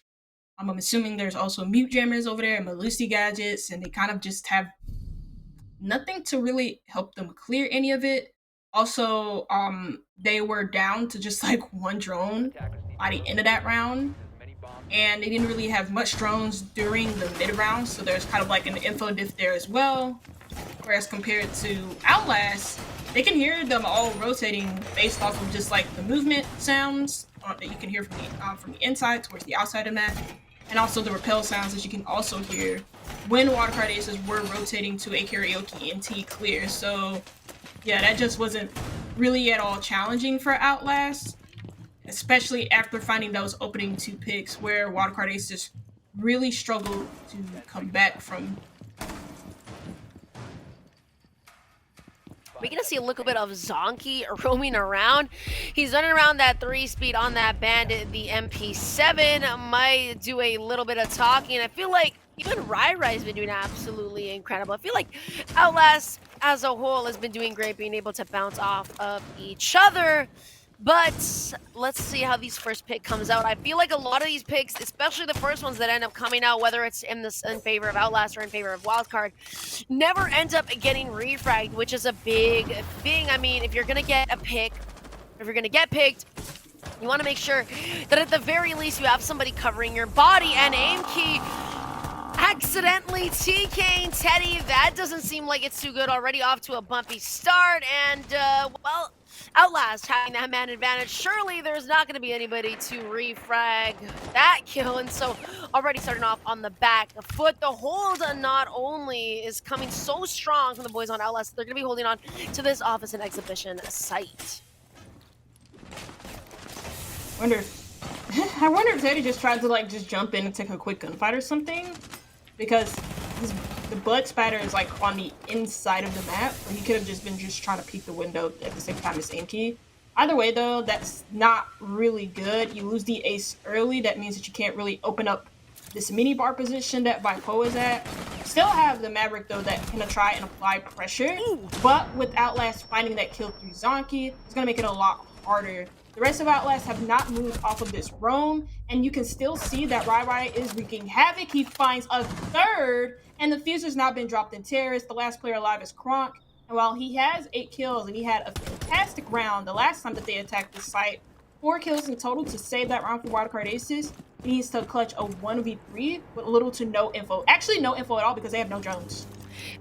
I'm assuming there's also mute jammers over there and Malusi gadgets, and they kind of just have nothing to really help them clear any of it. Also, they were down to just like 1 drone by the end of that round, and they didn't really have much drones during the mid round, so there's kind of like an info diff there as well. Whereas compared to Outlast, they can hear them all rotating based off of just like the movement sounds that you can hear from the inside towards the outside of the map, and also the repel sounds that you can also hear when Wildcard aces were rotating to a karaoke NT clear. So yeah, that just wasn't really at all challenging for Outlast, especially after finding those opening 2 picks where Wildcard aces really struggled to come back from. We're going to see a little bit of Zonky roaming around. He's running around that 3-speed on that Bandit. The MP7 might do a little bit of talking. I feel like even Rai's been doing absolutely incredible. I feel like Outlast as a whole has been doing great, being able to bounce off of each other. But let's see how these first pick comes out. I feel like a lot of these picks, especially the first ones that end up coming out, whether it's in favor of Outlast or in favor of Wildcard, never end up getting refragged, which is a big thing. I mean, if you're gonna get a pick, if you're gonna get picked, you want to make sure that at the very least you have somebody covering your body. And Aimkey accidentally TKing Teddy. That doesn't seem like it's too good. Already off to a bumpy start, and well, Outlast having that man advantage. Surely there's not going to be anybody to refrag that kill, and so already starting off on the back foot. The hold not only is coming so strong from the boys on Outlast, they're going to be holding on to this office and exhibition site. I wonder if Teddy just tried to like just jump in and take a quick gunfight or something, because the blood spatter is like on the inside of the map, or he could have just been trying to peek the window at the same time as Aimkey. Either way though, that's not really good. You lose the ace early, that means that you can't really open up this mini bar position that Vipo is at. Still have the Maverick though that can try and apply pressure, but with Outlast finding that kill through Zonky, it's gonna make it a lot harder. The rest of Outlast have not moved off of this roam, and you can still see that Rai is wreaking havoc. He finds a 3rd, and the fuse has not been dropped in Terrace. The last player alive is Kronk, and while he has 8 kills and he had a fantastic round the last time that they attacked the site, 4 kills in total to save that round for Wildcard Aces, he needs to clutch a 1v3 with little to no info. Actually, no info at all because they have no drones.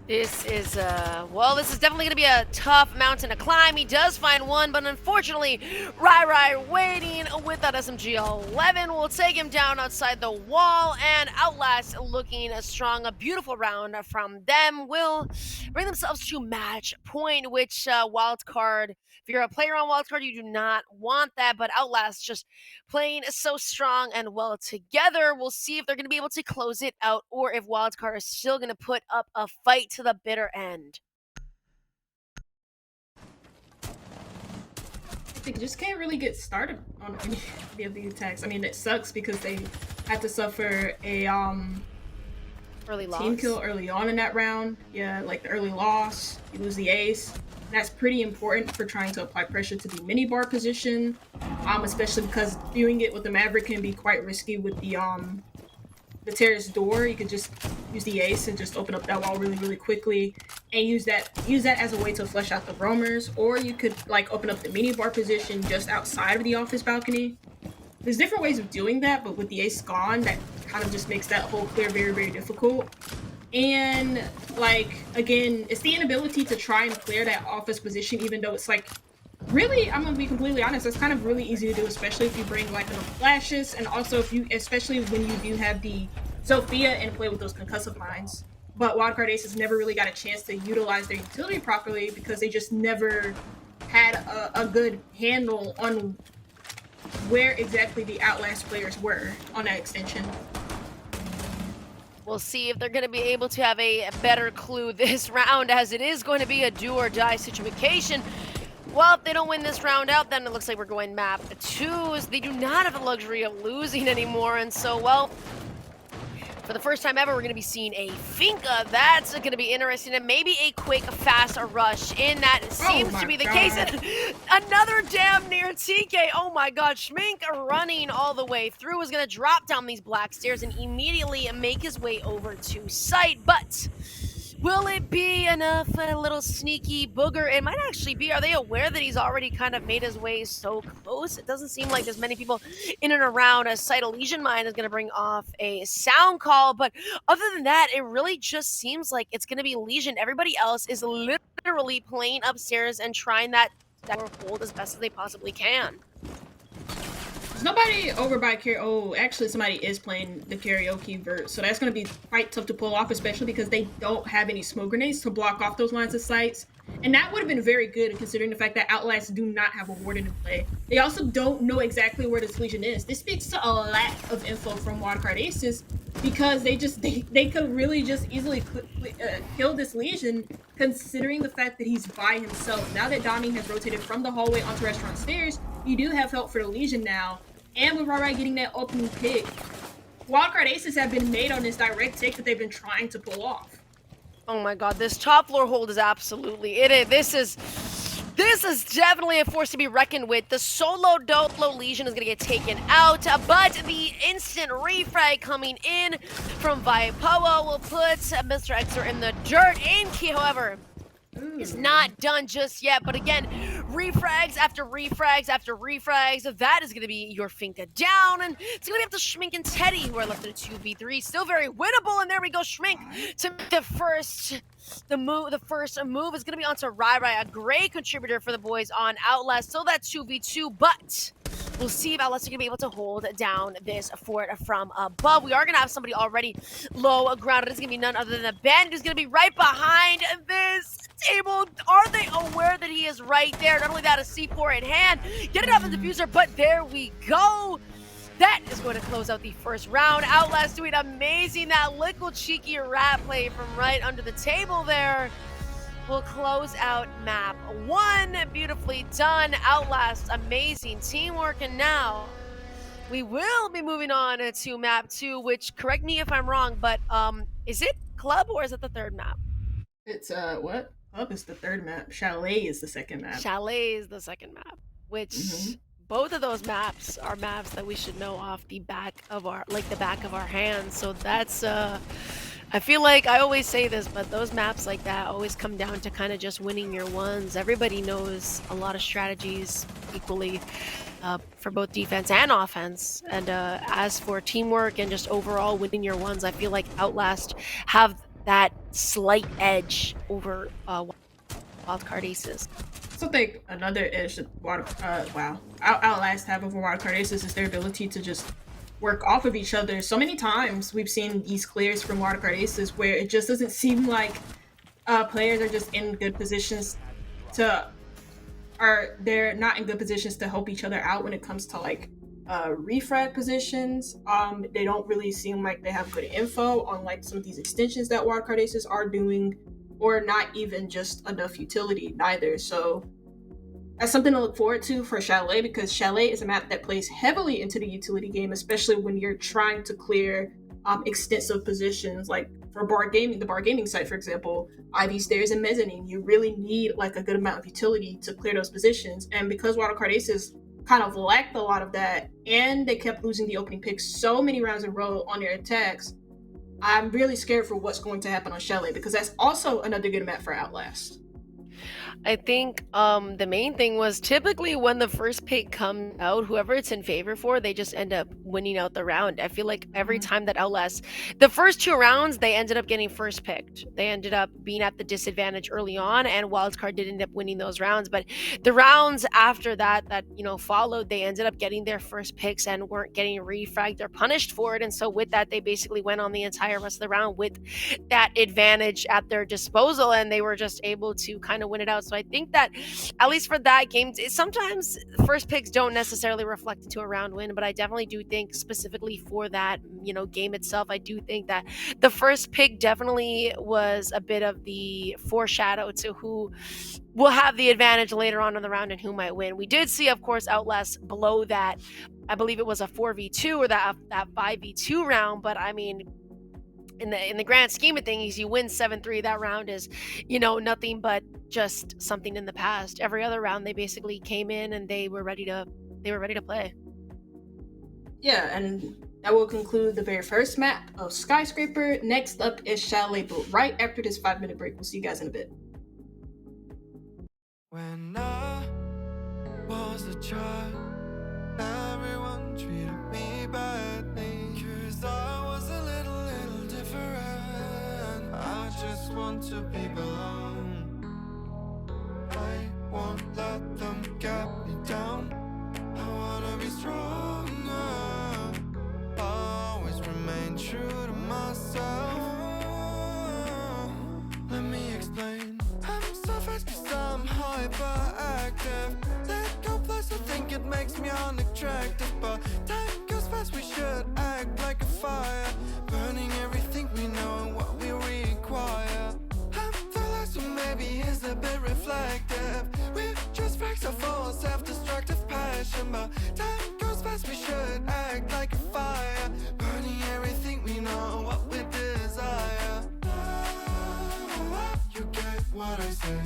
This is, well, this is definitely going to be a tough mountain to climb. He does find one, but unfortunately, Rai waiting with that SMG-11 will take him down outside the wall, and Outlast looking strong. A beautiful round from them will bring themselves to match point, which Wildcard, if you're a player on Wildcard, you do not want that, but Outlast just playing so strong and well together. We'll see if they're going to be able to close it out, or if Wildcard is still going to put up a fight to the bitter end. they just can't really get started on any of the attacks. I mean, it sucks because they had to suffer a Early team loss. kill early on in that round. Yeah, like the early loss, you lose the ace. That's pretty important for trying to apply pressure to the mini bar position, especially because doing it with the Maverick can be quite risky with the terrace door. You could just use the ace and just open up that wall really, really quickly, and use that as a way to flush out the roamers. Or you could like open up the mini bar position just outside of the office balcony. There's different ways of doing that, but with the ace gone, that kind of just makes that whole clear very, very difficult. And like again, it's the inability to try and clear that office position, even though it's like really, I'm gonna be completely honest, it's kind of really easy to do, especially if you bring like enough flashes, and also especially when you do have the Sophia in play with those concussive lines. But Wildcard Aces never really got a chance to utilize their utility properly because they just never had a good handle on where exactly the Outlast players were on that extension. We'll see if they're going to be able to have a better clue this round, as it is going to be a do or die situation. Well, if they don't win this round out, then it looks like we're going map 2. They do not have the luxury of losing anymore, and so, well, for the first time ever, we're going to be seeing a Finka. That's going to be interesting, and maybe a quick, fast rush in. That seems to be the case. And another damn near TK. Oh my god, Schmink running all the way through is going to drop down these black stairs and immediately make his way over to site. But will it be enough? A little sneaky booger. It might actually be. Are they aware that he's already kind of made his way so close? It doesn't seem like there's many people in and around. A Site Elysian Mine is going to bring off a sound call. But other than that, it really just seems like it's going to be Legion. Everybody else is literally playing upstairs and trying that hold as best as they possibly can. There's nobody over by karaoke. Oh, actually, somebody is playing the karaoke vert, so that's going to be quite tough to pull off, especially because they don't have any smoke grenades to block off those lines of sights. And that would have been very good, considering the fact that Outlast do not have a warden in play. They also don't know exactly where this Legion is. This speaks to a lack of info from Wildcard Aces, because they could really just easily kill this Legion, considering the fact that he's by himself. Now that Donnie has rotated from the hallway onto restaurant stairs, you do have help for the Legion now. And with Rai getting that opening pick, Wildcard Aces have been made on this direct take that they've been trying to pull off. Oh my god, this top floor hold is absolutely it. This is definitely a force to be reckoned with. The solo Dolo Legion is going to get taken out, but the instant refrag coming in from Vipoa will put Mr. Xer in the dirt. Inky, however, is not done just yet, but again, refrags after refrags after refrags. That is going to be your Finka down, and it's going to be up to Schmink and Teddy, who are left in a 2v3. Still very winnable, and there we go, Schmink to the first. The first move is going to be onto Rai, a great contributor for the boys on Outlast. Still that 2v2, but we'll see if Outlast are going to be able to hold down this fort from above. We are going to have somebody already low grounded. It's going to be none other than the Bandit, who's going to be right behind this table. Are they aware that he is right there? Not only that, a C4 in hand. Get it off the diffuser, but there we go. That is going to close out the first round. Outlast doing amazing. That little cheeky rat play from right under the table there will close out map 1. Beautifully done. Outlast, amazing teamwork. And now we will be moving on to map 2, which, correct me if I'm wrong, but is it Club or is it the third map? It's what? Club is the third map. Chalet is the second map. Chalet is the second map, which both of those maps are maps that we should know off the back of our hands. So that's I feel like I always say this, but those maps like that always come down to kind of just winning your ones. Everybody knows a lot of strategies equally for both defense and offense. And as for teamwork and just overall winning your ones, I feel like Outlast have that slight edge over Wildcard Aces. So I think another edge that Outlast have over Wildcard Aces is their ability to just work off of each other. So many times we've seen these clears from Wildcard Aces where it just doesn't seem like players are just in good positions they're not in good positions to help each other out when it comes to like refrag positions. They don't really seem like they have good info on like some of these extensions that Wildcard Aces are doing, or not even just enough utility neither. So That's something to look forward to for Chalet, because Chalet is a map that plays heavily into the utility game, especially when you're trying to clear extensive positions. Like for bar gaming, the bar gaming site, for example, Ivy Stairs and Mezzanine, you really need like a good amount of utility to clear those positions. And because Wildcard Aces kind of lacked a lot of that, and they kept losing the opening pick so many rounds in a row on their attacks, I'm really scared for what's going to happen on Chalet, because that's also another good map for Outlast. I think the main thing was typically when the first pick comes out, whoever it's in favor for, they just end up winning out the round. I feel like every time that Outlast, the first 2 rounds, they ended up getting first picked. They ended up being at the disadvantage early on, and Wildcard did end up winning those rounds. But the rounds after that, followed, they ended up getting their first picks and weren't getting refragged or punished for it. And so with that, they basically went on the entire rest of the round with that advantage at their disposal, and they were just able to kind of win it out. So I think that at least for that game, sometimes first picks don't necessarily reflect into a round win, but I definitely do think specifically for that, game itself, I do think that the first pick definitely was a bit of the foreshadow to who will have the advantage later on in the round and who might win. We did see, of course, Outlast below that. I believe it was a 4v2 or that 5v2 round, but I mean, in the grand scheme of things, you win 7-3. That round is, nothing but just something in the past. Every other round, they basically came in and they were ready to play. Yeah, and that will conclude the very first map of Skyscraper. Next up is Chalet, but right after this 5-minute break. We'll see you guys in a bit. When I was a child, everyone treated me badly, 'cause I was a little different. I just want to be belong. I won't let them get me down. I wanna be stronger, always remain true to myself. Let me explain. I'm so fast 'cause I'm hyperactive. Let go plus I think it makes me unattractive, but time goes fast, we should act like a fire, burning everything we know and what we require. I'm the last one, maybe is a bit reflective. We're just facts of all self-destructive passion, but time goes fast, we should act like a fire, burning everything we know and what we desire. You get what I say.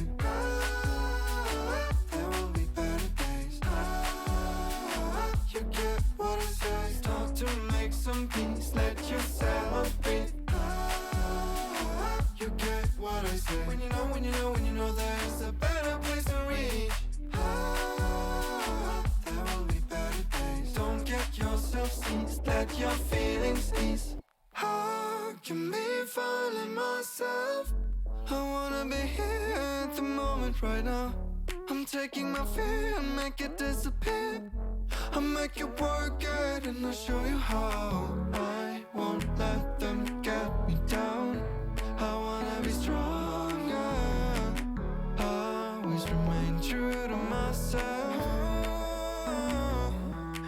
There will be better days. You get what I say. Start to make some peace, let yourself breathe. You get what I say. When you know there's a better place to reach. There will be better days. Don't get yourself seized, let your feelings ease. How can me finding myself? I wanna be here at the moment right now. I'm taking my fear and make it disappear. I'll make you work it and I'll show you how. I won't let them get me down. I wanna be stronger, always remain true to myself.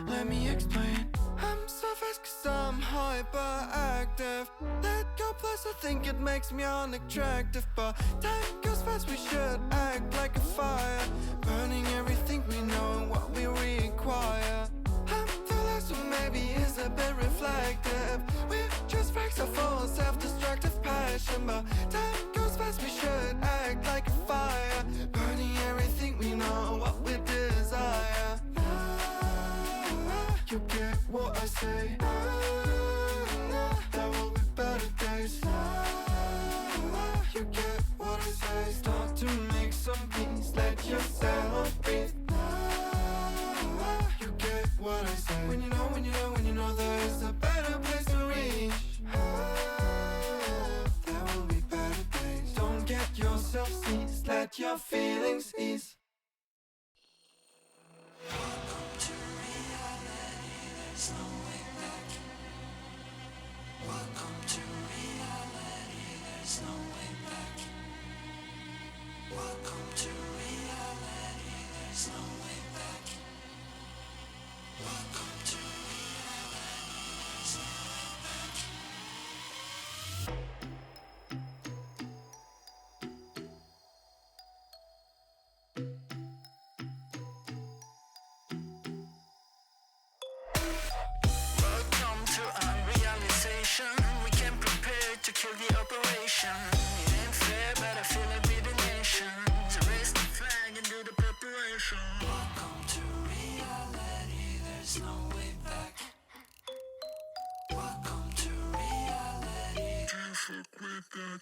Let me explain. I'm so fast 'cause I'm hyperactive. Let go plus I think it makes me unattractive, but time goes fast, we should act like a fire, burning everything we know and what we require. I'm the last one, maybe is a bit reflective. We're just facts of all self-destructive passion, but time goes fast, we should act like a fire, burning everything we know and what we desire. You get what I say. There will be better days. You get what I say. Start to make some peace, let yourself breathe. You get what I say. When you know there's a better place to reach. There will be better days. Don't get yourself seized, let your feelings ease. Welcome to reality, there's no way back. Welcome to reality, there's no way back. Welcome to reality, there's no way back. Welcome to reality, there's no way back. desperation. We came prepared to kill the operation. It ain't fair, but I feel like we're the nation. So raise the flag and do the preparation. Welcome to reality, there's no way back. Welcome to reality. Can't fuck with that.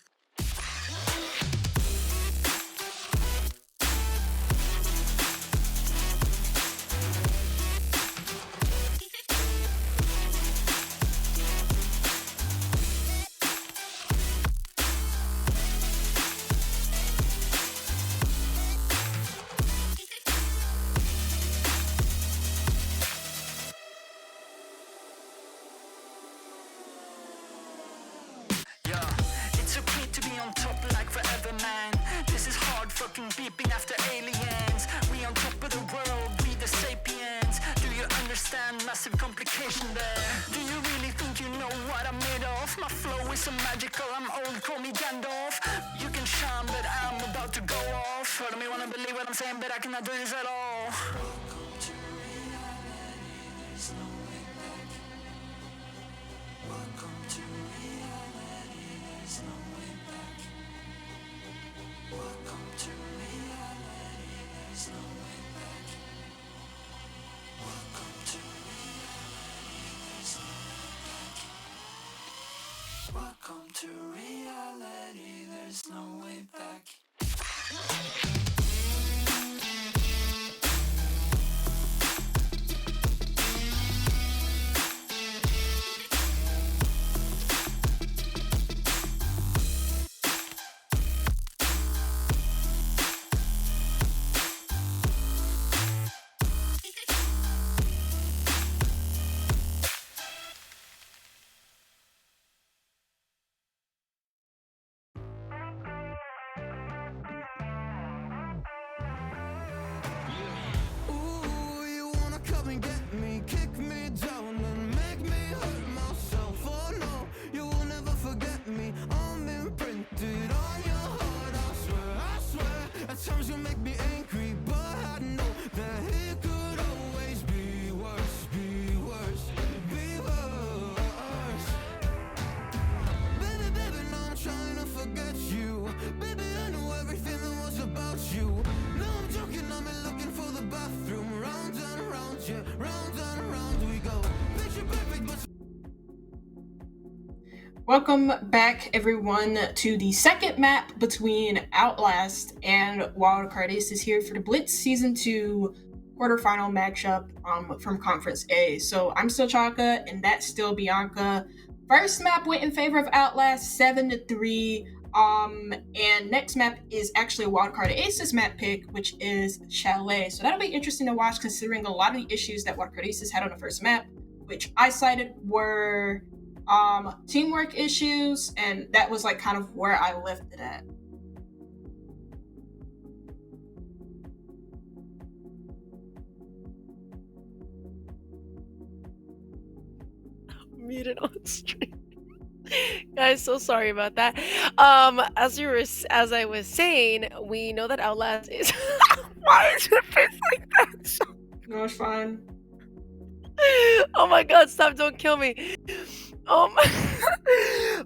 It's okay to be on top like forever, man. This is hard fucking beeping after aliens. We on top of the world, we the sapiens. Do you understand massive complication there? Do you really think you know what I'm made of? My flow is so magical, I'm old, call me Gandalf. You can shine, but I'm about to go off. I don't wanna believe what I'm saying, but I cannot do this at all. Welcome to reality, there's no way back. Welcome to reality, there's no way back. Welcome to reality, there's no way back. Welcome to reality, there's no way back. Welcome to reality, there's no way back. Ooh, you wanna come and get me, kick me down and make me hurt myself. Oh no, you will never forget me. I'm imprinted on your heart, I swear. At times you make me angry, but I know that it could always be worse, be worse, be worse. Baby, baby, now I'm trying to forget you. Baby, I know everything that was about you. No, I'm joking, I'm looking for the bathroom. Round and round, yeah, round and round we go. Picture perfect, but Welcome back, everyone, to the second map between Outlast and Wildcard. Ace is here for the BLITZ Season 2 quarterfinal matchup from Conference A. So I'm still Chaka, and that's still Bianca. First map went in favor of Outlast, 7-3. And next map is actually a Wildcard Aces map pick, which is Chalet. So that'll be interesting to watch, considering a lot of the issues that Wildcard Aces had on the first map, which I cited were teamwork issues, and that was like kind of where I left it at. Muted on stream. Guys, so sorry about that. As I was saying, we know that Outlast is. Why is your face like that? No, it's fine. Oh my god, stop, don't kill me.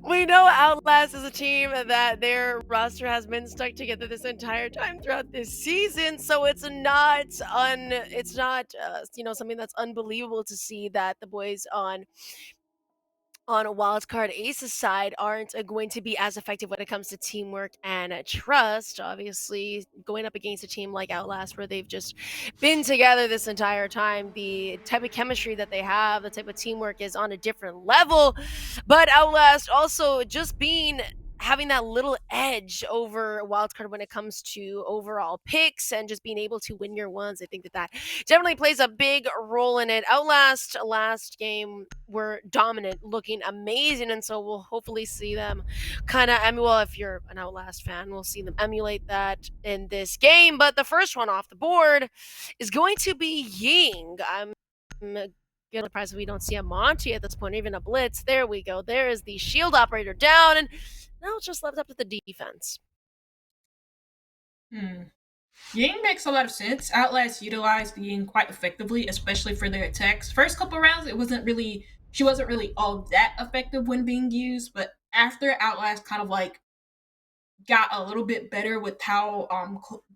We know Outlast is a team that their roster has been stuck together this entire time throughout this season, so it's not something that's unbelievable to see that the boys on Wildcard Ace's side aren't going to be as effective when it comes to teamwork and trust. Obviously, going up against a team like Outlast, where they've just been together this entire time, the type of chemistry that they have, the type of teamwork is on a different level. But Outlast also just having that little edge over Wildcard when it comes to overall picks and just being able to win your ones. I think that definitely plays a big role in it. Outlast last game were dominant, looking amazing, and so we'll hopefully see them kind of if you're an Outlast fan, we'll see them emulate that in this game. But the first one off the board is going to be Ying. I'm surprised we don't see a Monty at this point, even a Blitz. There we go. There is the shield operator down, and now it's just left up to the defense. Ying makes a lot of sense. Outlast utilized Ying quite effectively, especially for their attacks. First couple rounds, it wasn't really she wasn't really all that effective when being used. But after Outlast kind of like got a little bit better with how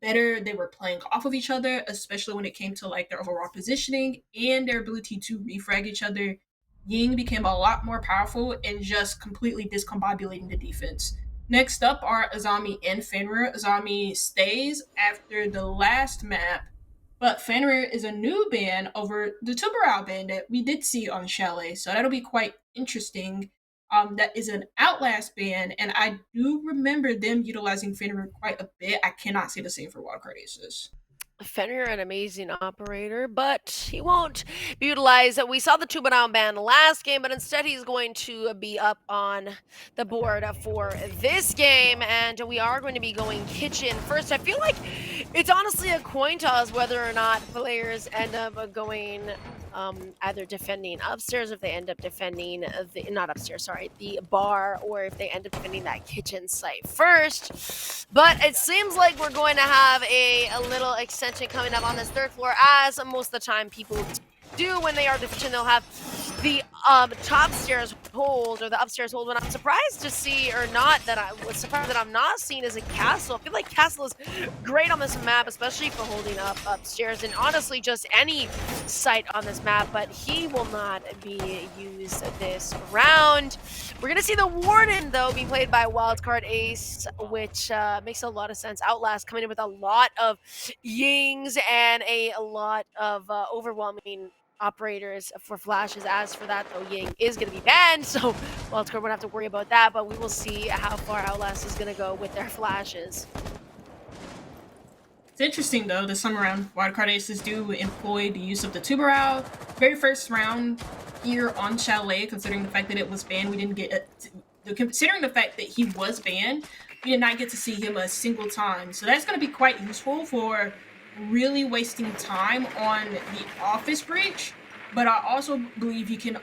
better they were playing off of each other, especially when it came to like their overall positioning and their ability to refrag each other. Ying became a lot more powerful and just completely discombobulating the defense. Next up are Azami and Fenrir. Azami stays after the last map, but Fenrir is a new ban over the Tubarão ban that we did see on Chalet, so that'll be quite interesting. That is an Outlast ban, and I do remember them utilizing Fenrir quite a bit. I cannot say the same for Wildcard Aces. Fenrir, an amazing operator, but he won't be utilized. We saw the two-down ban last game, but instead he's going to be up on the board for this game, and we are going to be going kitchen first. I feel like it's honestly a coin toss whether or not players end up going either defending upstairs, if they end up defending not upstairs, sorry, the bar, or if they end up defending that kitchen site first. But it seems like we're going to have a little extension coming up on this third floor, as most of the time people do when they are defending. They'll have the top stairs hold, or the upstairs hold. When I'm surprised to see, or not that I was surprised that I'm not seeing, is a castle. I feel like castle is great on this map, especially for holding up upstairs, and honestly just any site on this map, but he will not be used this round. We're gonna see the Warden though be played by Wildcard Ace, which makes a lot of sense. Outlast coming in with a lot of Yings and a lot of overwhelming operators for flashes. As for that though, Ying is going to be banned, so Wildcard won't have to worry about that, but we will see how far Outlast is going to go with their flashes. It's interesting though, this time around, Wildcard Aces do employ the use of the Tubarão. Very first round here on Chalet, considering the fact that it was banned, we didn't get considering the fact that he was banned, we did not get to see him a single time. So that's going to be quite useful for really wasting time on the office breach, but I also believe you can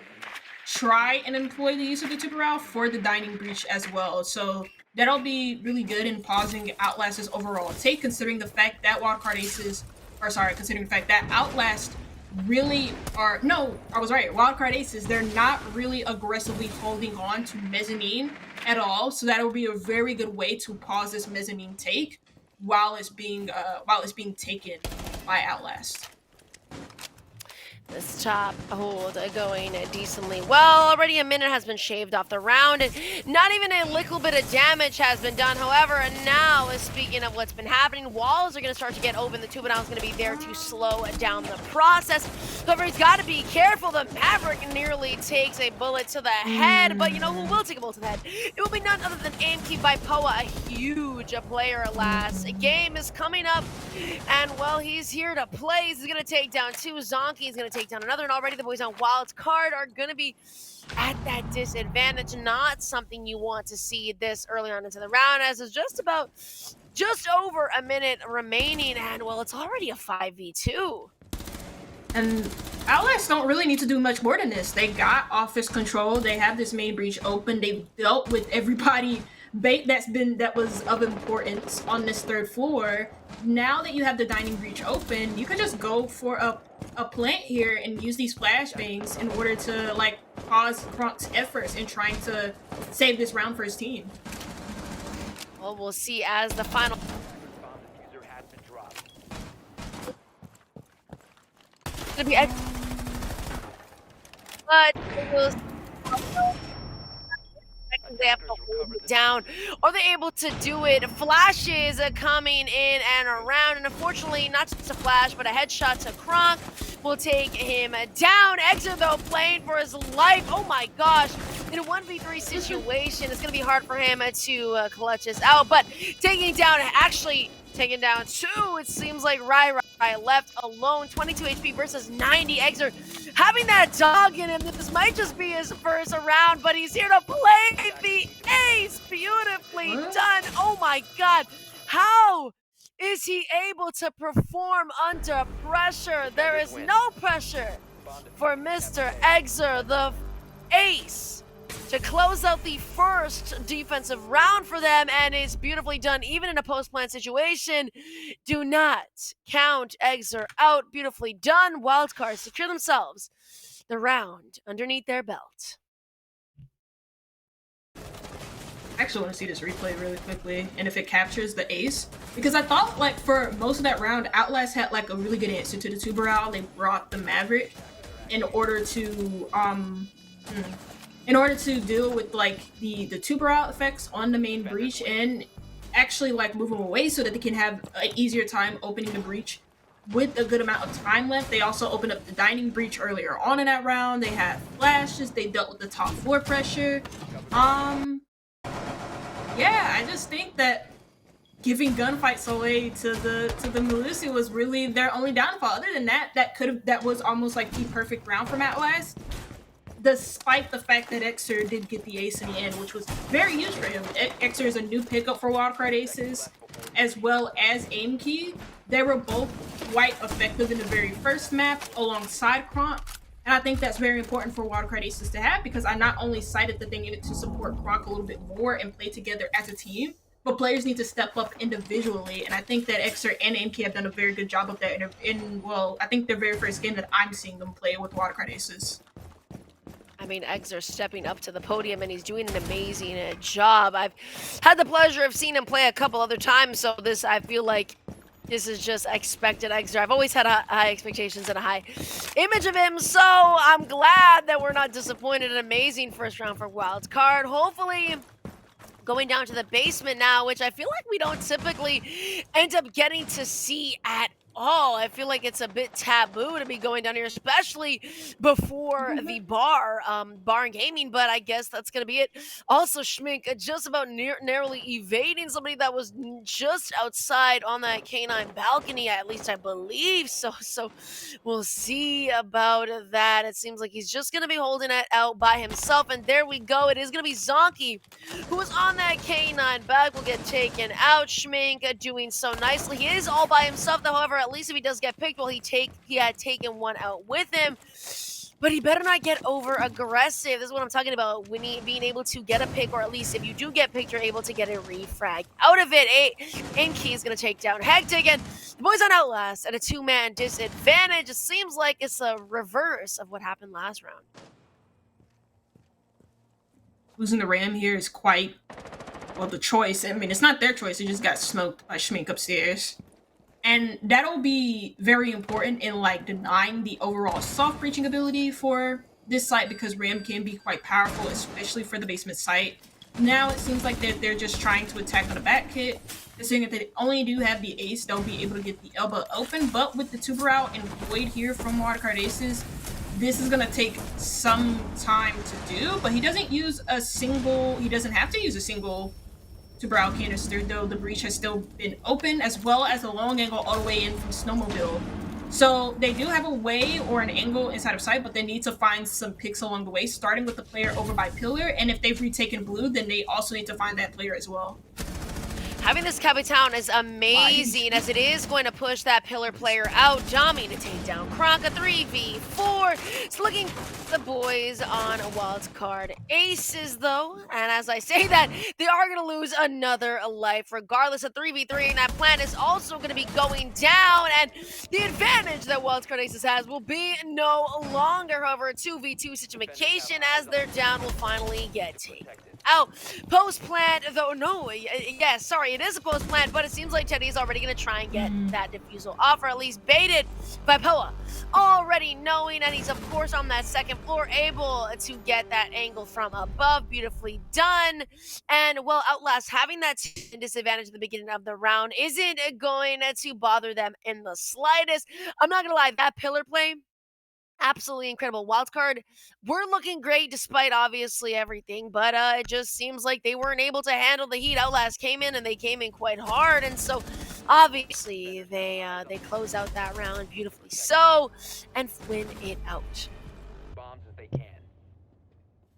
try and employ the use of the Tubarão for the dining breach as well. So that'll be really good in pausing Outlast's overall take, considering the fact that considering the fact that Outlast really are, no, I was right, Wildcard Aces, they're not really aggressively holding on to mezzanine at all. So that'll be a very good way to pause this mezzanine take while it's being taken by Outlast. This top hold going decently well. Already a minute has been shaved off the round, and not even a little bit of damage has been done. However, and now, speaking of what's been happening, walls are going to start to get open. The Tubarão is going to be there to slow down the process. However, he's got to be careful. The Maverick nearly takes a bullet to the head, but you know who will take a bullet to the head? It will be none other than Aim Keep by Poa, a huge player. Last game is coming up, and well, he's here to play. He's going to take down two. Zonky is going to take down another, and already the boys on Wildcard are going to be at that disadvantage. Not something you want to see this early on into the round, as it's just over a minute remaining, and well, it's already a 5v2. And Outlast don't really need to do much more than this. They got office control. They have this main breach open. They've dealt with everybody that was of importance on this third floor. Now that you have the dining breach open, you can just go for a plant here and use these flashbangs in order to like pause Kronk's efforts in trying to save this round for his team. Well, we'll see as the final. Gonna be, but we'll they have to hold it down. Are they able to do it? Flashes coming in and around, and unfortunately, not just a flash, but a headshot to Kronk will take him down. Exer, though, playing for his life. Oh my gosh. In a 1v3 situation, it's going to be hard for him to clutch this out, but taking down two, it seems like Rai left alone. 22 HP versus 90. Exer having that dog in him. This might just be his first round, but he's here to play the ace. Beautifully done. Oh my god. How is he able to perform under pressure? There is no pressure for Mr. Exer, the ace, to close out the first defensive round for them, and it's beautifully done even in a post-plan situation. Do not count Exer out. Beautifully done. Wildcard secure themselves the round underneath their belt. I actually want to see this replay really quickly, and if it captures the ace, because I thought like for most of that round, Outlast had like a really good answer to the Tuberal. They brought the Maverick in order to deal with like the Tuberal effects on the main breach and actually like move them away so that they can have an easier time opening the breach with a good amount of time left. They also opened up the dining breach earlier on in that round. They had flashes. They dealt with the top floor pressure. Yeah, I just think that giving gunfights away to the Melusi was really their only downfall. Other than that, that was almost like the perfect round from Outlast. Despite the fact that Exer did get the ace in the end, which was very huge for him. Exer is a new pickup for Wildcard aces, as well as Aim Key. They were both quite effective in the very first map alongside Kronk. And I think that's very important for Wildcard aces to have, because I not only cited that they needed to support Kronk a little bit more and play together as a team, but players need to step up individually. And I think that Exer and AMK have done a very good job of that well, I think the very first game that I'm seeing them play with Wildcard aces. I mean, Exer stepping up to the podium, and he's doing an amazing job. I've had the pleasure of seeing him play a couple other times, so I feel like this is just expected Exer. I've always had high expectations and a high image of him, so I'm glad that we're not disappointed. An amazing first round for Wildcard. Hopefully, going down to the basement now, which I feel like we don't typically end up getting to see at all. I feel like it's a bit taboo to be going down here, especially before the bar and gaming, but I guess that's gonna be it. Also, Schmink just about narrowly evading somebody that was just outside on that K9 balcony, at least I believe. So we'll see about that. It seems like he's just gonna be holding it out by himself, and there we go. It is gonna be Zonky who was on that K9 back, will get taken out. Schmink doing so nicely. He is all by himself, though. However, at least if he does get picked, well, he had taken one out with him. But he better not get over aggressive. This is what I'm talking about. Being able to get a pick, or at least if you do get picked, you're able to get a refrag out of it. Inky is going to take down Hectic, and the boys on Outlast at a 2-man disadvantage. It seems like it's a reverse of what happened last round. Losing the Ram here is quite, well, the choice. I mean, it's not their choice. They just got smoked by Schmink upstairs. And that'll be very important in like denying the overall soft breaching ability for this site, because Ram can be quite powerful, especially for the basement site. Now it seems like they're just trying to attack on the back hit. Considering that they only do have the ace, they'll be able to get the elbow open. But with the tuber out and Void here from Wildcard aces, this is gonna take some time to do. But he doesn't have to use a single Tuber canister, though the breach has still been open, as well as a long angle all the way in from Snowmobile. So they do have a way or an angle inside of sight, but they need to find some picks along the way, starting with the player over by Pillar. And if they've retaken blue, then they also need to find that player as well. Having this Capitan is amazing, as it is going to push that Pillar player out. Jami to take down Kronk, a 3v4. It's looking the boys on Wildcard aces, though. And as I say that, they are going to lose another life, regardless of 3v3. And that plan is also going to be going down. And the advantage that Wildcard aces has will be no longer. However, a 2v2 situation, as they're down, will finally get taken out. Post-plant, though, no, yes, sorry, it is a post-plant, but it seems like Teddy's already going to try and get that defusal off, or at least baited by Poa. Already knowing, and he's, of course, on that second floor, able to get that angle from above. Beautifully done. And, well, Outlast having that disadvantage at the beginning of the round isn't going to bother them in the slightest. I'm not going to lie, that Pillar play, absolutely incredible. Wildcard, we're looking great despite obviously everything, but it just seems like they weren't able to handle the heat. Outlast came in, and they came in quite hard, and so obviously they close out that round beautifully so and win it out. Bombs as they can.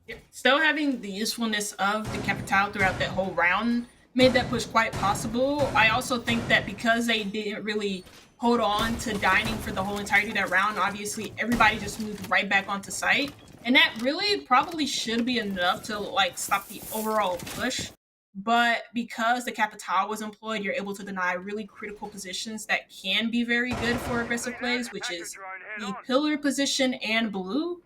Yeah. Still having the usefulness of the Capital throughout that whole round made that push quite possible. I also think that because they didn't really hold on to dining for the whole entirety of that round, obviously everybody just moved right back onto site, and that really probably should be enough to like stop the overall push. But because the Capital was employed, you're able to deny really critical positions that can be very good for aggressive plays, which is the Pillar position and blue.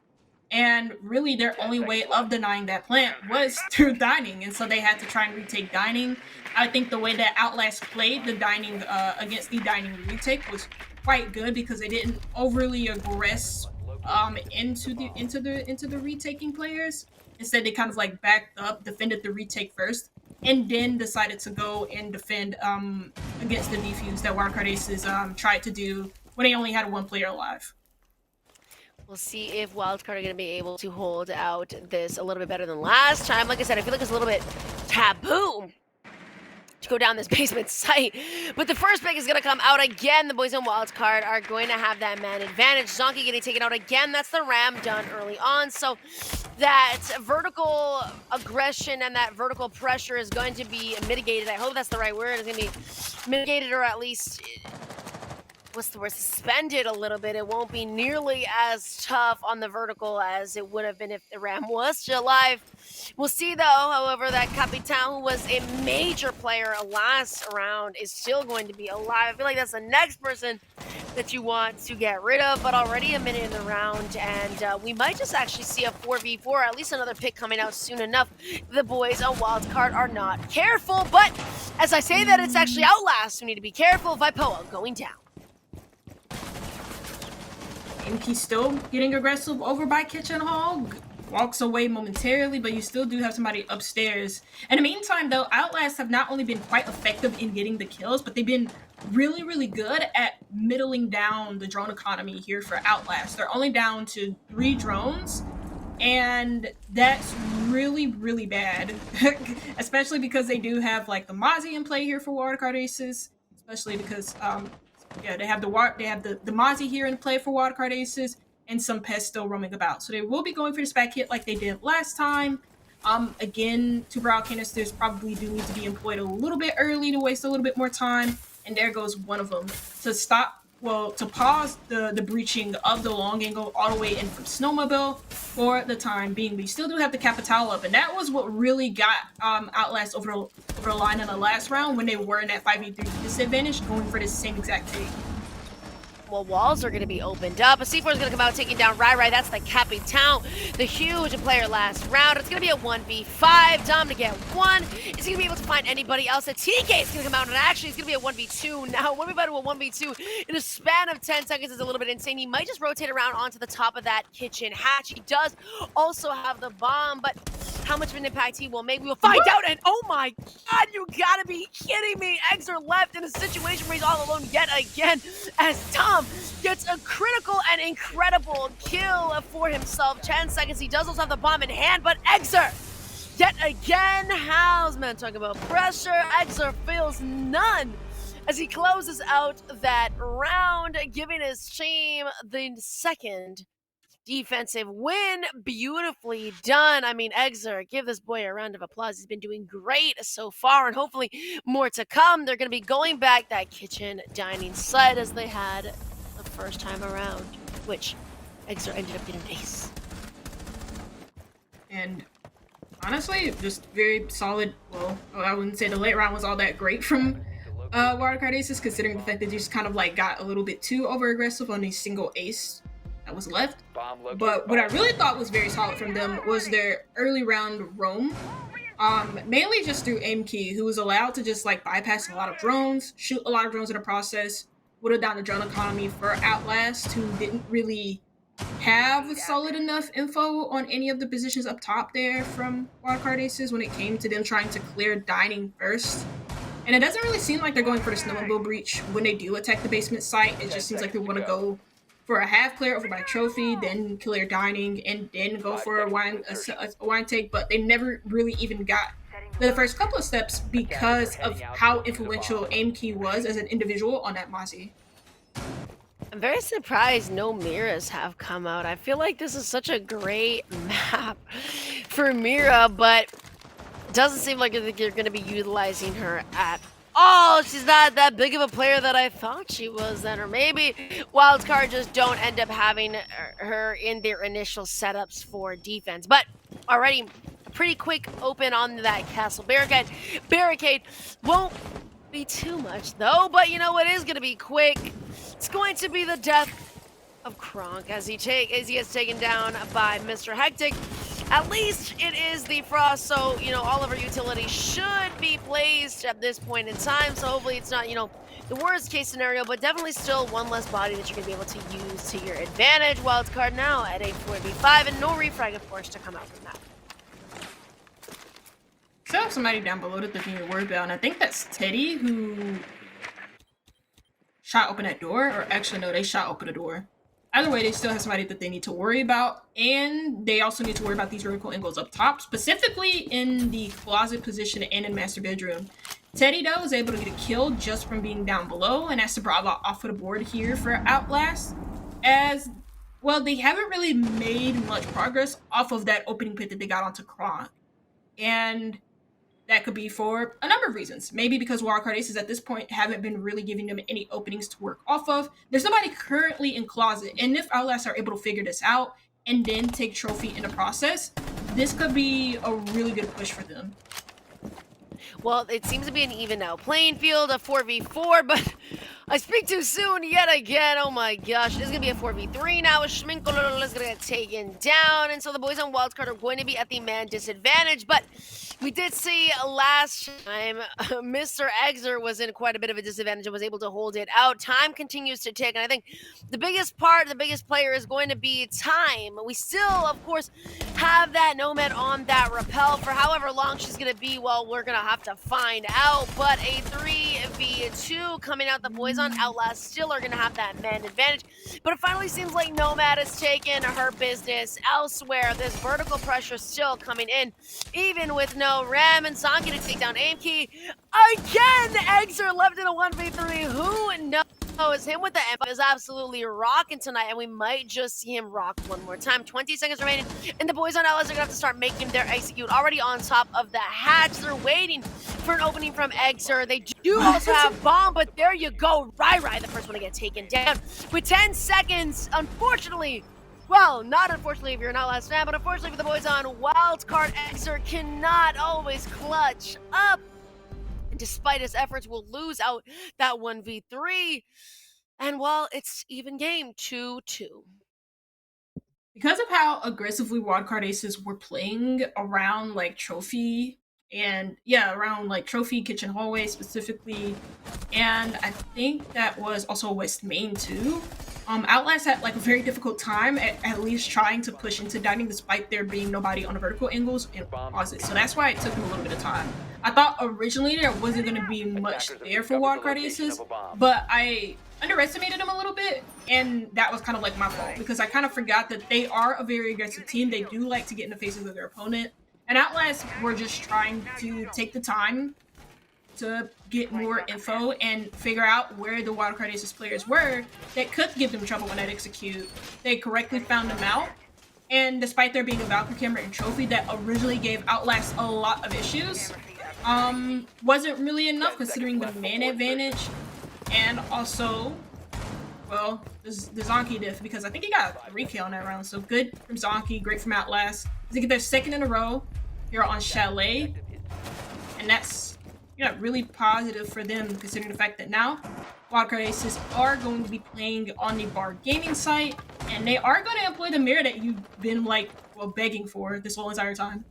And really, their only way of denying that plant was through dining, and so they had to try and retake dining. I think the way that Outlast played the dining against the dining retake was quite good because they didn't overly aggress into the retaking players. Instead, they kind of like backed up, defended the retake first, and then decided to go and defend against the defuse that Wildcard Aces tried to do when they only had one player alive. We'll see if Wildcard are going to be able to hold out this a little bit better than last time. Like I said, I feel like it's a little bit taboo to go down this basement site. But the first pick is going to come out again. The boys on Wildcard are going to have that man advantage. Zonky getting taken out again. That's the Ram done early on. So that vertical aggression and that vertical pressure is going to be mitigated. I hope that's the right word. It's going to be mitigated, or at least, what's the word, suspended a little bit. It won't be nearly as tough on the vertical as it would have been if the Ram was still alive. We'll see, though, however, that Capitan, who was a major player last round, is still going to be alive. I feel like that's the next person that you want to get rid of, but already a minute in the round, and we might just actually see a 4v4, or at least another pick coming out soon enough. The boys on Wildcard are not careful, but as I say that, it's actually Outlast who need to be careful. Vipoa going down. And he's still getting aggressive over by Kitchen Hall. Walks away momentarily, but you still do have somebody upstairs. In the meantime, though, Outlast have not only been quite effective in getting the kills, but they've been really, really good at middling down the drone economy here for Outlast. They're only down to 3 drones, and that's really, really bad. Especially because they do have, like, the Mozzie in play here for Wildcard Aces. Especially because, yeah, they have the Mozzie here in play for Wildcard Aces, and some pests still roaming about. So they will be going for this back hit like they did last time. Again, 2 brow canisters probably do need to be employed a little bit early to waste a little bit more time. And there goes one of them to stop, well, to pause the breaching of the long angle all the way in from Snowmobile for the time being. But you still do have the Capital up, and that was what really got Outlast over the line in the last round when they were in that 5v3 disadvantage, going for this same exact thing. Well, walls are going to be opened up. A C4 is going to come out taking down Rai. That's the Capitan, the huge player last round. It's going to be a 1v5. Dom to get 1. Is he going to be able to find anybody else? A TK is going to come out, and actually it's going to be a 1v2. Now, 1v5 to a 1v2 in a span of 10 seconds is a little bit insane. He might just rotate around onto the top of that kitchen hatch. He does also have the bomb, but how much of an impact he will make, we will find out. And oh my god, you gotta be kidding me. Eggs are left in a situation where he's all alone yet again, as Tom gets a critical and incredible kill for himself. 10 seconds. He does also have the bomb in hand, but Exer, yet again, how's man talking about pressure? Exer feels none as he closes out that round, giving his team the second defensive win. Beautifully done. I mean, Exer, give this boy a round of applause. He's been doing great so far, and hopefully more to come. They're going to be going back that kitchen dining site as they had the first time around, which Exer ended up getting an ace. And honestly, just very solid. Well, I wouldn't say the late round was all that great from Wildcard Aces, considering the fact that they just kind of like got a little bit too over aggressive on a single ace that was left. But what I really thought was very solid from them was their early round roam. Mainly just through Aimkey, who was allowed to just like bypass a lot of drones, shoot a lot of drones in the process, whittle down the drone economy for Outlast, who didn't really have solid enough info on any of the positions up top there from Wildcard Aces when it came to them trying to clear dining first. And it doesn't really seem like they're going for the snowmobile breach when they do attack the basement site. It just seems like they want to go for a half clear over by trophy, then clear dining, and then go for a wine take, but they never really even got the first couple of steps because of how influential Aimkey was as an individual on that Mozzie. I'm very surprised no Miras have come out. I feel like this is such a great map for Mira, but it doesn't seem like you're going to be utilizing her at all. She's not that big of a player that I thought she was then, or maybe Wildcard just don't end up having her in their initial setups for defense. But already a pretty quick open on that castle barricade. Barricade won't be too much though, but you know what is going to be quick? It's going to be the death of Kronk as he gets taken down by Mr. Hectic. At least it is the Frost, so, you know, all of our utilities should be placed at this point in time, so hopefully it's not, you know, the worst case scenario, but definitely still one less body that you're going to be able to use to your advantage. Wildcard now at a 4v5, and no refrag, of course, to come out from that. Still have somebody down below that they need to worry about, and I think that's Teddy who shot open that door, or actually no, they shot open the door. Either way, they still have somebody that they need to worry about, and they also need to worry about these vertical angles up top, specifically in the closet position and in master bedroom. Teddy, though, was able to get a kill just from being down below, and that's the Bravo off of the board here for Outlast. As, well, they haven't really made much progress off of that opening pit that they got onto Kronk. And that could be for a number of reasons. Maybe because Wildcard Aces at this point haven't been really giving them any openings to work off of. There's nobody currently in closet, and if Outlast are able to figure this out and then take trophy in the process, this could be a really good push for them. Well, it seems to be an even now playing field, a 4v4, but I speak too soon yet again. Oh my gosh, this is going to be a 4v3 now. Schminkololo is going to get taken down, and so the boys on Wildcard are going to be at the man disadvantage, but we did see last time Mr. Exer was in quite a bit of a disadvantage and was able to hold it out. Time continues to tick, and I think the biggest player is going to be time. We still, of course, have that Nomad on that rappel for however long she's going to be. Well, we're going to have to find out, but a 3v2 coming out. The boys on Outlast still are going to have that man advantage, but it finally seems like Nomad has taken her business elsewhere. This vertical pressure still coming in, even with no Ram and Zonky to take down Aimkey. Again, Exer left in a 1v3. Who knows? Him with the M is absolutely rocking tonight, and we might just see him rock one more time. 20 seconds remaining, and the boys on Outlast are going to have to start making their execute. Already on top of the hatch. They're waiting for an opening from Exer. They do also have bomb, but there you go. Rai, the first one to get taken down. With 10 seconds, unfortunately, well, not unfortunately if you're an Outlast fan, but unfortunately for the boys on Wildcard, Exer cannot always clutch up. And despite his efforts, will lose out that 1v3. And well, it's even game 2-2. Because of how aggressively Wildcard Aces were playing around like Trophy and around like Trophy Kitchen Hallway specifically, and I think that was also West Main too. Outlast had like a very difficult time at least trying to push into dining despite there being nobody on the vertical angles and closet. So that's why it took them a little bit of time. I thought originally there wasn't going to be much there for Wildcard Aces, but I underestimated them a little bit, and that was kind of like my fault because I kind of forgot that they are a very aggressive team. They do like to get in the faces of their opponent, and Outlast were just trying to take the time to get more info and figure out where the Wildcard Aces players were that could give them trouble when they execute. They correctly found them out, and despite there being a Valkyrie camera and Trophy that originally gave Outlast a lot of issues, wasn't really enough considering the man advantage, and also, well, the Zonky diff, because I think he got a 3K on that round, so good from Zonky, great from Outlast. They get their second in a row here on Chalet, and that's really positive for them considering the fact that now Wildcard Aces are going to be playing on the Bar Gaming site, and they are going to employ the mirror that you've been begging for this whole entire time.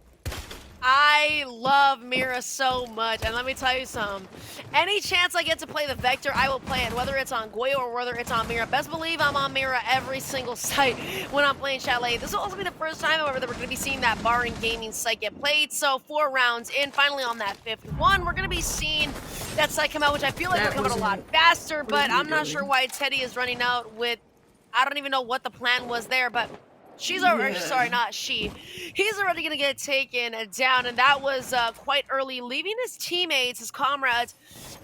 I love Mira so much, and let me tell you something. Any chance I get to play the Vector, I will play it, whether it's on Goyo or whether it's on Mira. Best believe I'm on Mira every single site when I'm playing Chalet. This will also be the first time, however, that we're going to be seeing that Bar and Gaming site get played. So 4 rounds in, finally on that 5th one, we're going to be seeing that site come out, which I feel like we're coming a lot faster, but I'm not sure why Teddy is running out with, I don't even know what the plan was there, but she's already, sorry, not she. He's already going to get taken down, and that was quite early, leaving his teammates, his comrades,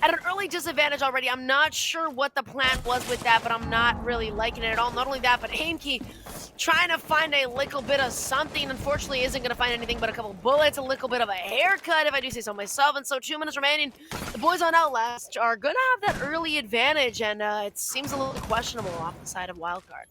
at an early disadvantage already. I'm not sure what the plan was with that, but I'm not really liking it at all. Not only that, but Aimkey trying to find a little bit of something. Unfortunately, isn't going to find anything but a couple bullets, a little bit of a haircut, if I do say so myself. And so 2 minutes remaining. The boys on Outlast are going to have that early advantage, and it seems a little questionable off the side of Wildcard.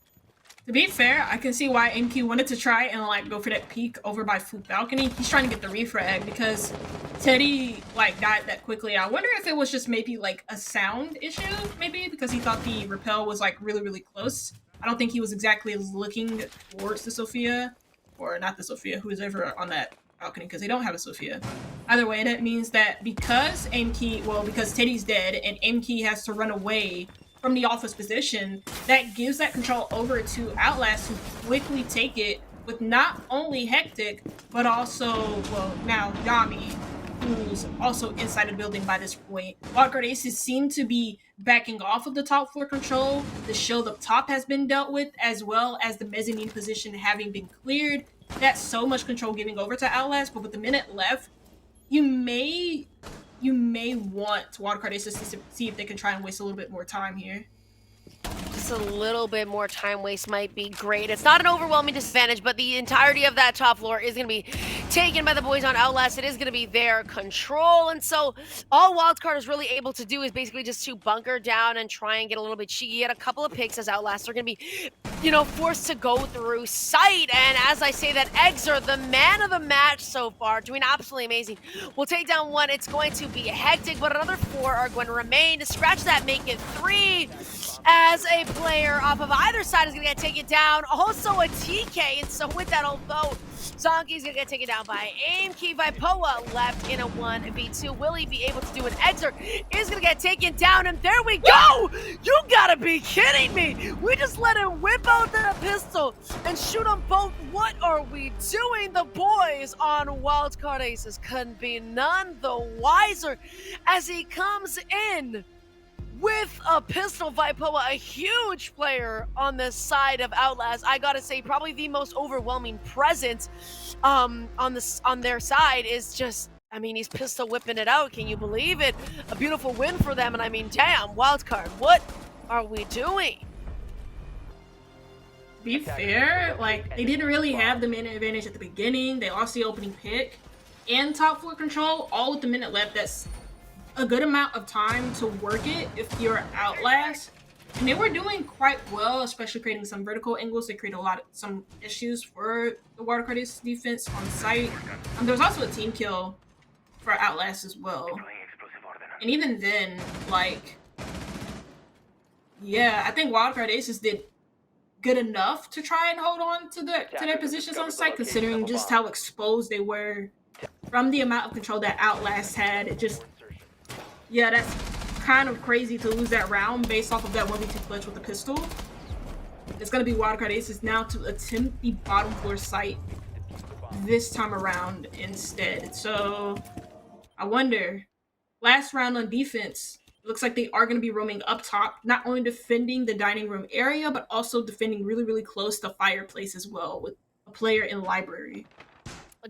To be fair, I can see why Aimkey wanted to try and go for that peek over by Food Balcony. He's trying to get the refrag because Teddy died that quickly. I wonder if it was just maybe a sound issue, maybe because he thought the rappel was really, really close. I don't think he was exactly looking towards the Sophia, or not the Sophia, who is ever on that balcony, because they don't have a Sophia. Either way, that means that because Teddy's dead and Aimkey has to run away from the office position, that gives that control over to Outlast, who quickly take it with not only Hectic, but also, now Yami, who's also inside the building by this point. Wildcard Aces seem to be backing off of the top floor control. The shield up top has been dealt with, as well as the mezzanine position having been cleared. That's so much control giving over to Outlast, but with the minute left, you may want Wildcard Aces to see if they can try and waste a little bit more time here. Just a little bit more time waste might be great. It's not an overwhelming disadvantage, but the entirety of that top floor is going to be taken by the boys on Outlast. It is going to be their control, and so all Wildcard is really able to do is basically just to bunker down and try and get a little bit cheeky at a couple of picks, as Outlast are going to be, forced to go through sight. And as I say that, Eggs are the man of the match so far, doing absolutely amazing. We'll take down one. It's going to be Hectic, but another 4 are going to remain to scratch that, make it 3. As a player off of either side is going to get taken down. Also a TK, and so with that, although Zonky's going to get taken down by Aimkey, Vipoa left in a 1v2. Will he be able to do an Exer? Is going to get taken down, and there we go! You gotta be kidding me! We just let him whip out the pistol and shoot them both. What are we doing? The boys on Wildcard Aces couldn't be none the wiser as he comes in with a pistol. Vipoa, a huge player on the side of Outlast. I gotta say, probably the most overwhelming presence on their side is just, he's pistol whipping it out. Can you believe it? A beautiful win for them, and damn, Wildcard, what are we doing? To be fair, they didn't really have the minute advantage at the beginning. They lost the opening pick and top floor control, all with the minute left. That's a good amount of time to work it if you're Outlast. And they were doing quite well, especially creating some vertical angles. They created some issues for the Wildcard Aces defense on site. There was also a team kill for Outlast as well. And even then, I think Wildcard Aces did good enough to try and hold on to their positions on site, considering just how exposed they were from the amount of control that Outlast had. That's kind of crazy to lose that round based off of that 1v2 clutch with the pistol. It's going to be Wildcard Aces now to attempt the bottom floor site this time around instead. So I wonder, last round on defense, looks like they are going to be roaming up top, not only defending the dining room area, but also defending really, really close to fireplace as well with a player in library.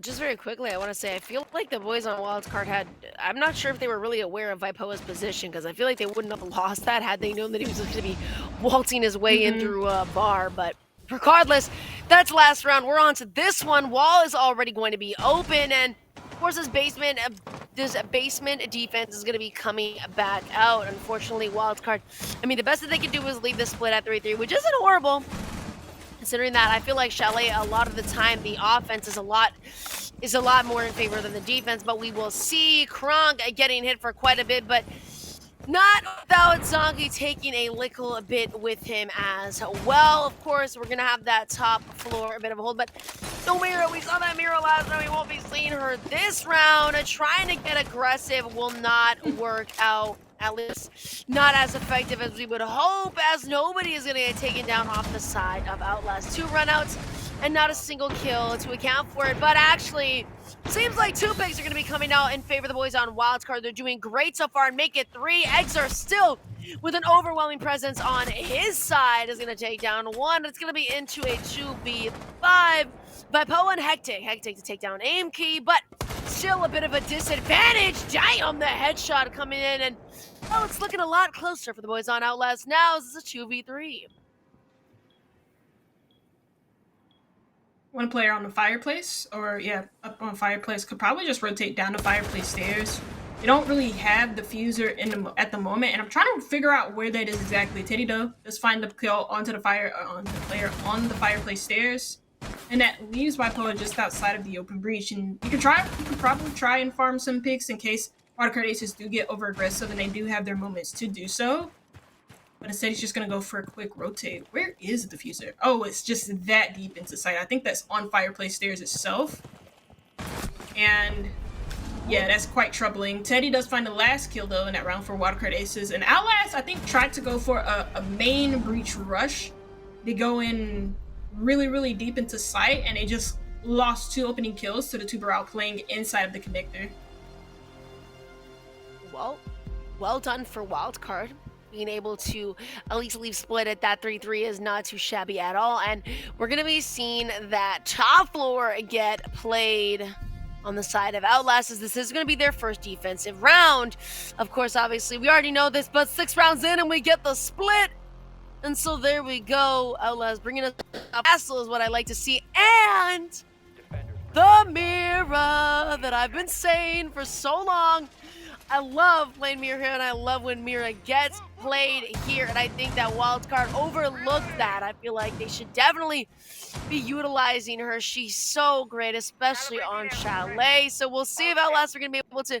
Just very quickly, I want to say, I feel like the boys on Wildcard I'm not sure if they were really aware of Vipoa's position, because I feel like they wouldn't have lost that had they known that he was going to be waltzing his way in through a bar. But regardless, that's last round. We're on to this one. Wall is already going to be open, and of course this basement defense is going to be coming back out. Unfortunately, Wildcard, the best that they can do is leave the split at 3-3, which isn't horrible. Considering that, I feel like Chalet, a lot of the time, the offense is a lot more in favor than the defense, but we will see Kronk getting hit for quite a bit, but not without Zonky taking a little bit with him as well. Of course, we're going to have that top floor a bit of a hold, but no Mira. We saw that Mira last round. We won't be seeing her this round. Trying to get aggressive will not work out. At least not as effective as we would hope, as nobody is going to get taken down off the side of Outlast. 2 runouts and not a single kill to account for it, but actually seems like 2 picks are going to be coming out in favor of the boys on Wildcard. They're doing great so far and make it 3. Eggs are still with an overwhelming presence on his side, is going to take down 1. It's going to be into a 2v5. Vipoa and Hectic to take down Aimkey, but still a bit of a disadvantage. Damn, the headshot coming in, and it's looking a lot closer for the boys on Outlast now. This is a 2v3. One player on the fireplace, up on fireplace, could probably just rotate down the fireplace stairs. They don't really have the fuser at the moment, and I'm trying to figure out where that is exactly. Teddy does find the kill on the player on the fireplace stairs. And that leaves Vipoa just outside of the open breach. And you could probably try and farm some picks in case Wildcard Aces do get over aggressive, and they do have their moments to do so. But instead, he's just gonna go for a quick rotate. Where is the diffuser? Oh, it's just that deep into sight. I think that's on Fireplace Stairs itself. And yeah, that's quite troubling. Teddy does find the last kill though in that round for Wildcard Aces. And Outlast, I think, tried to go for a main breach rush. They go in really, really deep into sight, and they just lost 2 opening kills to the Tuber outplaying inside of the connector. Well done for Wildcard. Being able to at least leave split at that 3-3 is not too shabby at all. And we're going to be seeing that top floor get played on the side of Outlast, as this is going to be their first defensive round. Of course, obviously, we already know this, but 6 rounds in and we get the split. And so there we go. Outlast bringing us a castle is what I like to see. And the mirror that I've been saying for so long. I love playing Mirror here, and I love when Mira gets played here, and I think that Wildcard overlooked that. I feel like they should definitely be utilizing her. She's so great, especially on Chalet. So we'll see if Outlast are going to be able to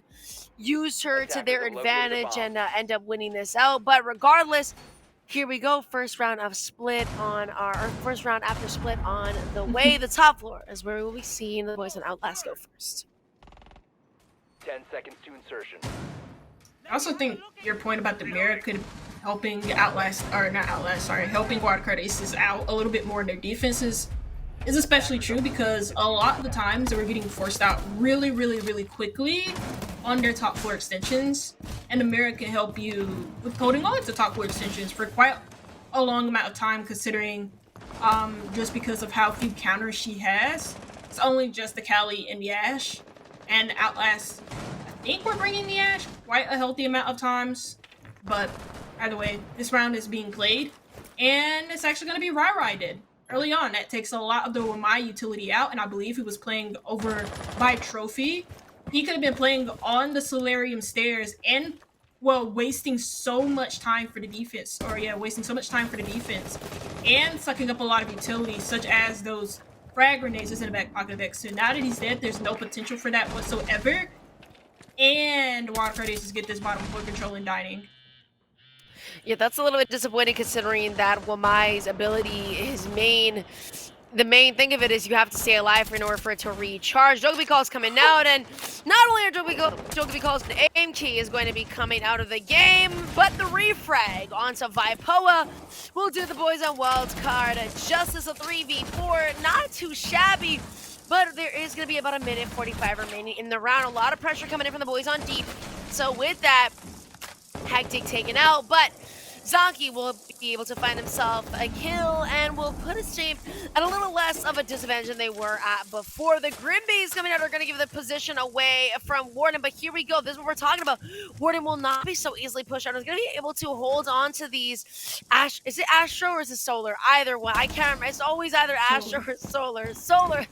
use her to their advantage and end up winning this out. But regardless, here we go. First round of split on our first round after split on the way. The top floor is where we will be seeing the boys on Outlast go first. 10 seconds to insertion. I also think your point about the mirror could helping helping Wildcard Aces out a little bit more in their defenses is especially true because a lot of the times they were getting forced out really, really, really quickly on their top floor extensions, and the mirror can help you with holding on to top floor extensions for quite a long amount of time, considering just because of how few counters she has. It's only just the Kali and the Ashe. And Outlast, I think we're bringing the Ashe quite a healthy amount of times. But either way, this round is being played. And it's actually going to be Rai did early on. That takes a lot of the Wamai utility out. And I believe he was playing over by Trophy. He could have been playing on the Solarium stairs and, well, wasting so much time for the defense. Wasting so much time for the defense. And sucking up a lot of utility, such as those frag grenades is in the back pocket of X. So now that he's dead, there's no potential for that whatsoever. And Wildcard Aces get this bottom floor control and dining. Yeah, that's a little bit disappointing considering that Wamai's ability, the main thing of it is you have to stay alive in order for it to recharge. Jogaby Call's coming out, and not only are Jogaby Call's aim key is going to be coming out of the game, but the refrag onto Vipoa will do the boys on Wildcard. Just as a 3v4, not too shabby, but there is going to be about 1:45 remaining in the round. A lot of pressure coming in from the boys on deep. So with that, Hectic taken out, but Zonky will be able to find himself a kill and will put his team at a little less of a disadvantage than they were at before. The Grimbees coming out are going to give the position away from Warden, but here we go. This is what we're talking about. Warden will not be so easily pushed out. He's going to be able to hold on to these. Is it Astro or is it Solar? Either one. I can't remember. It's always either Astro or Solar. Solar.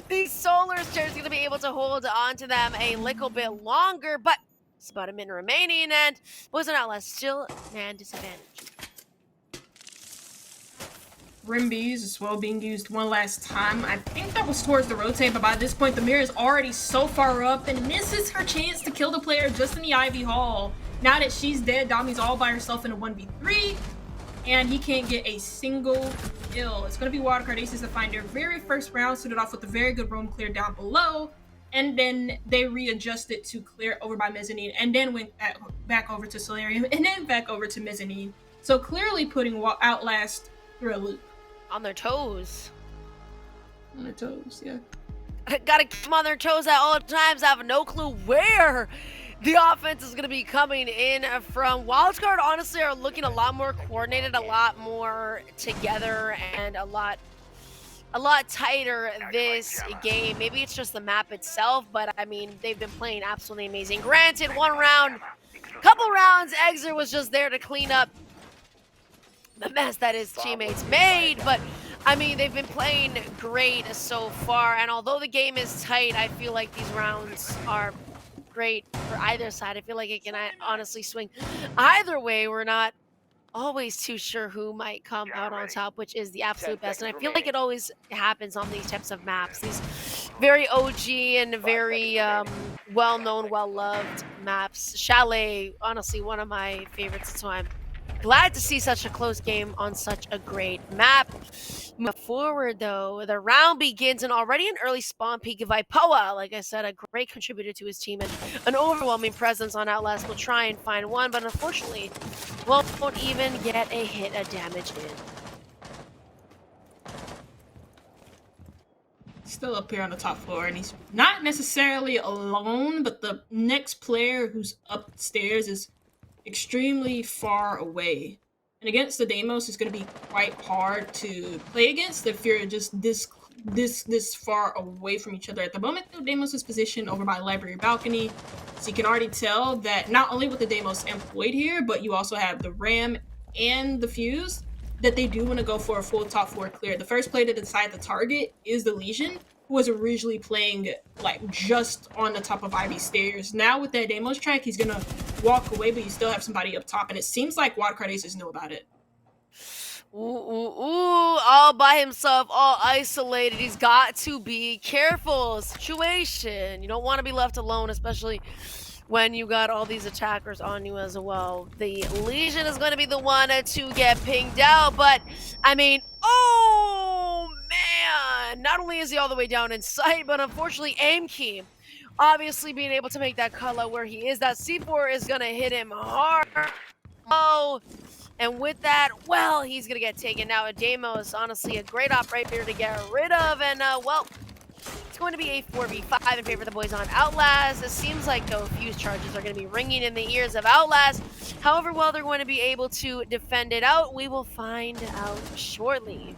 These Solar stairs are going to be able to hold on to them a little bit longer, but it's about 1 minute remaining, and boys on Outlast still man disadvantage. Grimbees as well being used one last time. I think that was towards the rotate, but by this point the mirror is already so far up and misses her chance to kill the player just in the Ivy Hall. Now that she's dead, Dami's all by herself in a 1v3, and he can't get a single kill. It's going to be Wildcard Aces to find their very first round, suited off with a very good roam clear down below. And then they readjusted to clear over by Mezzanine, and then went back over to Solarium, and then back over to Mezzanine. So clearly putting Outlast through a loop. On their toes. On their toes, yeah. Gotta keep them on their toes at all times. I have no clue where the offense is going to be coming in from. Wildcard honestly are looking a lot more coordinated, a lot more together, and a lot tighter this game. Maybe it's just the map itself, but I mean, they've been playing absolutely amazing. Granted, couple rounds, Exer was just there to clean up the mess that his teammates made, but I mean, they've been playing great so far, and although the game is tight, I feel like these rounds are great for either side. I feel like it can honestly swing either way. We're not always too sure who might come out on top, which is the absolute best. And I feel like it always happens on these types of maps, these very OG and very well-known, well-loved maps. Chalet, honestly, one of my favorites. That's why I'm Glad to see such a close game on such a great map. Move forward though, the round begins and already an early spawn peak of Ipoa. Like I said, a great contributor to his team and an overwhelming presence on Outlast. Will try and find one, but unfortunately won't even get a hit of damage in. Still up here on the top floor, and he's not necessarily alone, but the next player who's upstairs is extremely far away. And against the Deimos, it's going to be quite hard to play against if you're just this far away from each other. At the moment, the Deimos is positioned over by library balcony, so you can already tell that not only with the Deimos employed here, but you also have the Ram and the Fuse, that they do want to go for a full top floor clear. The first player to decide the target is the Legion, who was originally playing like just on the top of Ivy stairs. Now with that Deimos track, he's gonna walk away, but you still have somebody up top, and it seems like Wildcard Aces know about it. All by himself, all isolated. He's got to be careful. Situation. You don't want to be left alone, especially when you got all these attackers on you as well. The Legion is going to be the one to get pinged out, but I mean, oh man! Not only is he all the way down in sight, but unfortunately aim key. Obviously being able to make that cut out where he is, that C4 is going to hit him hard. Oh, and with that, well, he's going to get taken out. Deimos, honestly, a great operator to get rid of, and well, it's going to be a 4v5 in favor of the boys on Outlast. It seems like no fuse charges are going to be ringing in the ears of Outlast. However well they're going to be able to defend it out, we will find out shortly.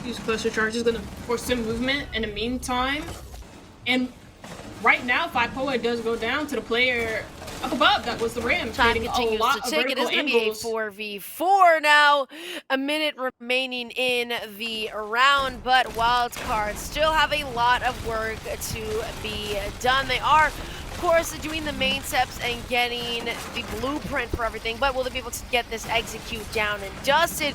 Use cluster charge is going to force some movement in the meantime. And right now, if Ipoa does go down to the player up above, that was the Ram. Time continues to tick. It is going to be a 4v4 now. A minute remaining in the round, but Wildcard still have a lot of work to be done. They are, of course, doing the main steps and getting the blueprint for everything, but will they be able to get this execute down and dusted?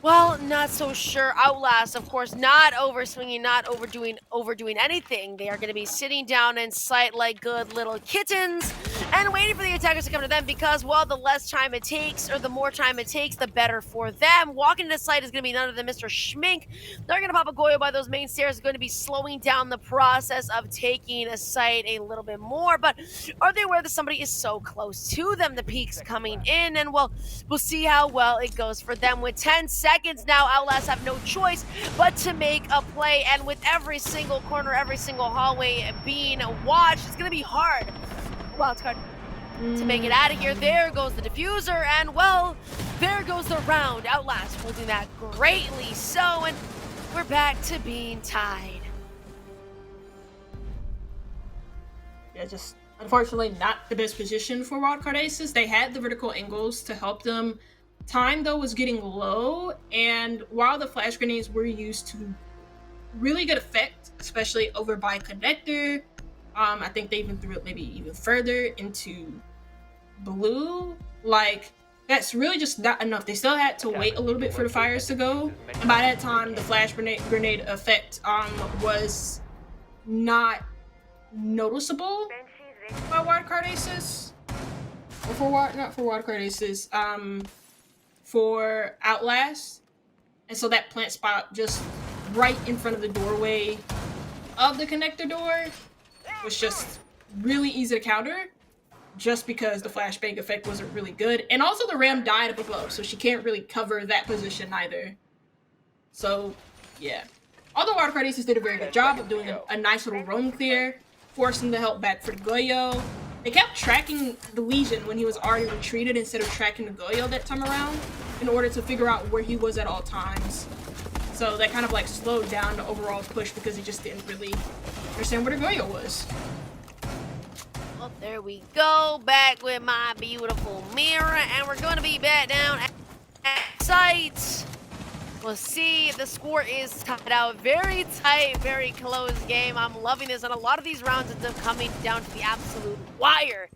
Well, not so sure. Outlast, of course, not overswinging, not overdoing anything. They are going to be sitting down in sight like good little kittens and waiting for the attackers to come to them because, well, the less time it takes or the more time it takes, the better for them. Walking into sight is going to be none other than Mr. Schmink. They're going to pop a Goyo by those main stairs, going to be slowing down the process of taking a sight a little bit more. But are they aware that somebody is so close to them? The peak's coming in, and well, we'll see how well it goes for them. With 10 seconds now, Outlast have no choice but to make a play, and with every single corner, every single hallway being watched, it's going to be hard. Wildcard to make it out of here. There goes the diffuser, and well, there goes the round. Outlast holding that greatly so, and we're back to being tied. Yeah, just unfortunately not the best position for Wildcard Aces. They had the vertical angles to help them. Time, though, was getting low, and while the flash grenades were used to really good effect, especially over by connector, I think they even threw it maybe even further into blue. Like, that's really just not enough. They still had to wait a little bit for the fires to go. And by that time, the flash grenade effect was not noticeable by Wildcard Aces. Or not for Wildcard Aces. For Outlast. And so that plant spot just right in front of the doorway of the connector door was just really easy to counter just because the flashbang effect wasn't really good. And also the Ram died up above, so she can't really cover that position either. So, yeah. Although Wildcard Aces did a very good job of doing a nice little roam clear, forcing the help back for the Goyo. They kept tracking the Legion when he was already retreated instead of tracking the Goyo that time around in order to figure out where he was at all times. So that kind of like slowed down the overall push because he just didn't really understand where the Goyo was. Well, there we go. Back with my beautiful mirror, and we're going to be back down at sight. We'll see. The score is tied out. Very tight, very close game. I'm loving this, and a lot of these rounds end up coming down to the absolute wire.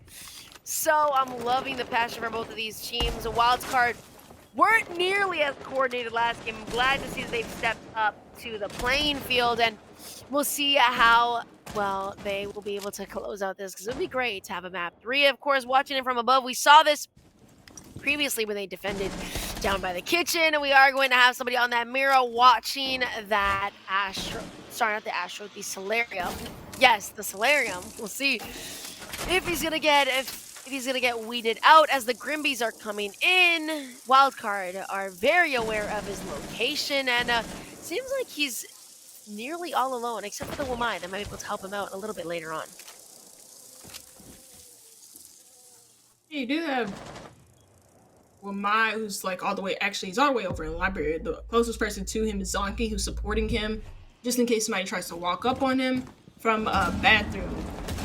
So I'm loving the passion for both of these teams. A Wildcard weren't nearly as coordinated last game. I'm glad to see that they've stepped up to the playing field, and we'll see how well they will be able to close out this, because it would be great to have a map 3. Of course, watching it from above, we saw this previously when they defended down by the kitchen, and we are going to have somebody on that mirror watching that Astro. Sorry, not the Astro, the Solarium. Yes, the Solarium. We'll see if he's gonna get weeded out as the Grimbies are coming in. Wildcard are very aware of his location, and seems like he's nearly all alone, except for the Wamai that might be able to help him out a little bit later on. You do have Wamai, who's like all the way, actually he's all the way over in the library. The closest person to him is Zonky, who's supporting him, just in case somebody tries to walk up on him from a bathroom.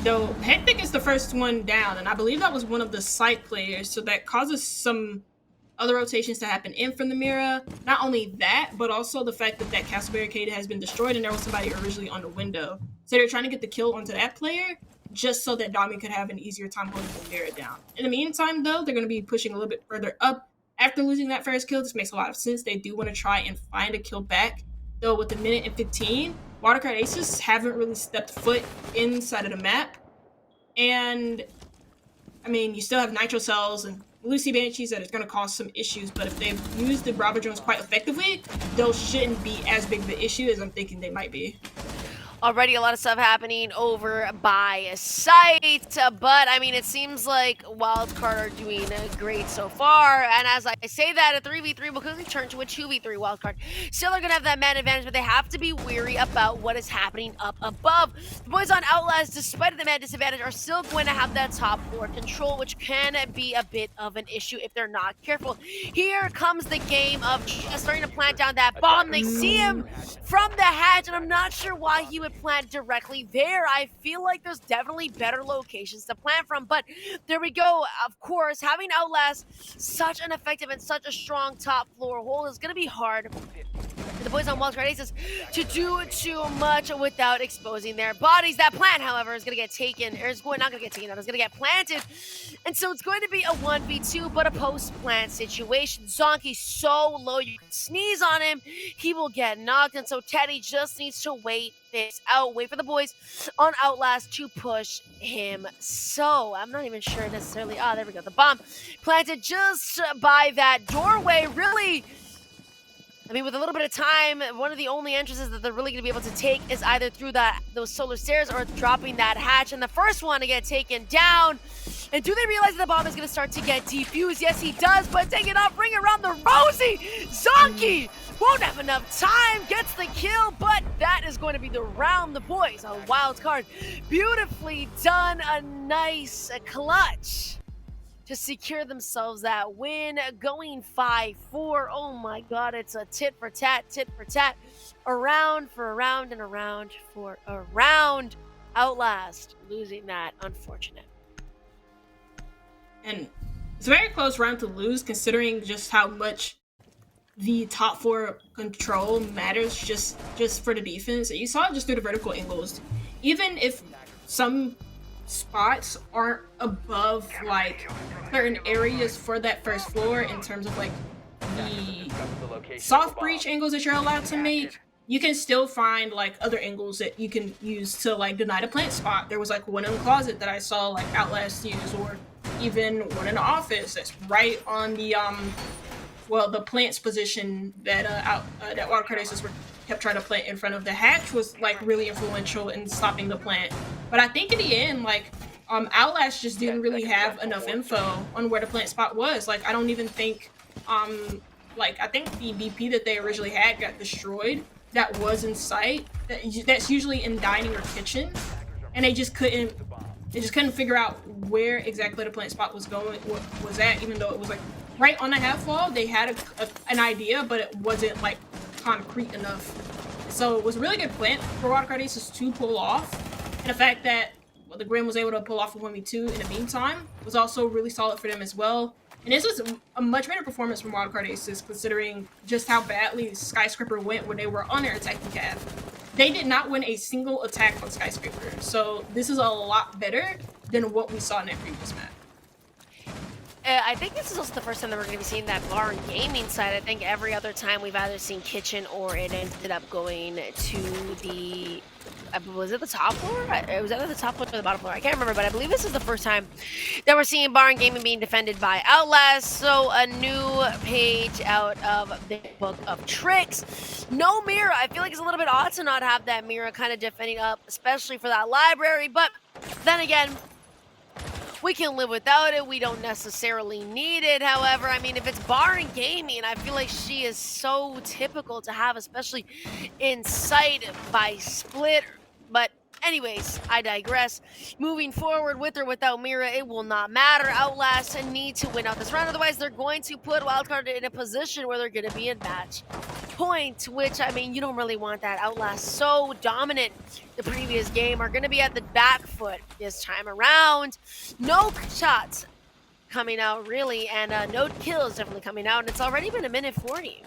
Though Hectic is the first one down, and I believe that was one of the site players, so that causes some other rotations to happen in from the mirror. Not only that, but also the fact that that castle barricade has been destroyed and there was somebody originally on the window. So they're trying to get the kill onto that player, just so that Dami could have an easier time holding the mirror down. In the meantime, though, they're going to be pushing a little bit further up. After losing that first kill, this makes a lot of sense. They do want to try and find a kill back. Though with a minute and 15, Wildcard Aces haven't really stepped foot inside of the map. And, I mean, you still have Nitro Cells and Lucy Banshees that is going to cause some issues, but if they've used the Bravo drones quite effectively, those shouldn't be as big of an issue as I'm thinking they might be. Already a lot of stuff happening over by site, but I mean, it seems like Wildcard are doing great so far. And as I say that, a 3v3 will quickly turn to a 2v3 Wildcard. Still are going to have that man advantage, but they have to be wary about what is happening up above. The boys on Outlast, despite the man disadvantage, are still going to have that top floor control, which can be a bit of an issue if they're not careful. Here comes the game of starting to plant down that bomb. They see him from the hatch, and I'm not sure why he would plant directly there. I feel like there's definitely better locations to plant from, but there we go. Of course, having Outlast such an effective and such a strong top floor hold is going to be hard for the boys on Wildcard Aces to do too much without exposing their bodies. That plant, however, is going to get taken, or is not going to get taken out, it's going to get planted. And so it's going to be a 1v2, but a post-plant situation. Zonky's so low, you can sneeze on him, he will get knocked. And so Teddy just needs to wait this out, wait for the boys on Outlast to push him. So I'm not even sure necessarily. Ah, there we go. The bomb planted just by that doorway. Really, I mean, with a little bit of time, one of the only entrances that they're really going to be able to take is either through those solar stairs or dropping that hatch. And the first one to get taken down. And do they realize that the bomb is going to start to get defused? Yes, he does, but take it off, bring it around the Rosie. Zonky won't have enough time, gets the kill, but that is going to be the round. The boys on Wildcard, beautifully done, a nice clutch to secure themselves that win, going 5-4. Oh my God, it's a tit for tat, around for a round and around for a round. Outlast losing that, unfortunate. And it's a very close round to lose, considering just how much the top four control matters just for the defense. You saw it just through the vertical angles. Even if some spots aren't above like certain areas for that first floor in terms of like the soft breach angles that you're allowed to make, you can still find like other angles that you can use to like deny the plant spot. There was like one in the closet that I saw like Outlast use, or even one in the office that's right on the the plant's position that that Wildcard Aces kept trying to plant in front of. The hatch was like really influential in stopping the plant. But I think in the end, like Outlast just didn't really have enough info on where the plant spot was. Like I don't even think I think the BP that they originally had got destroyed. That was in sight. That's usually in dining or kitchen, and they just couldn't figure out where exactly the plant spot was at, even though it was like right on the half wall. They had an idea, but it wasn't like concrete enough. So it was a really good plant for Wildcard Aces to pull off. And the fact that the Grim was able to pull off a 1v2 in the meantime was also really solid for them as well. And this was a much better performance from Wildcard Aces, considering just how badly Skyscraper went when they were on their attacking cab. They did not win a single attack on Skyscraper, so this is a lot better than what we saw in that previous map. I think this is also the first time that we're going to be seeing that bar and gaming side. I think every other time we've either seen kitchen or it ended up going to the... was it the top floor? It was either the top floor or the bottom floor. I can't remember, but I believe this is the first time that we're seeing bar and gaming being defended by Outlast. So a new page out of the book of tricks. No mirror. I feel like it's a little bit odd to not have that mirror kind of defending up, especially for that library. But then again, we can live without it. We don't necessarily need it. However, I mean, if it's bar and gaming, I feel like she is so typical to have, especially in sight by split. But anyways, I digress. Moving forward, with or without Mira, it will not matter. Outlast need to win out this round. Otherwise, they're going to put Wildcard in a position where they're going to be in match point, which, I mean, you don't really want that. Outlast so dominant the previous game are going to be at the back foot this time around. No shots coming out, really, and no kills definitely coming out, and it's already been a minute 40.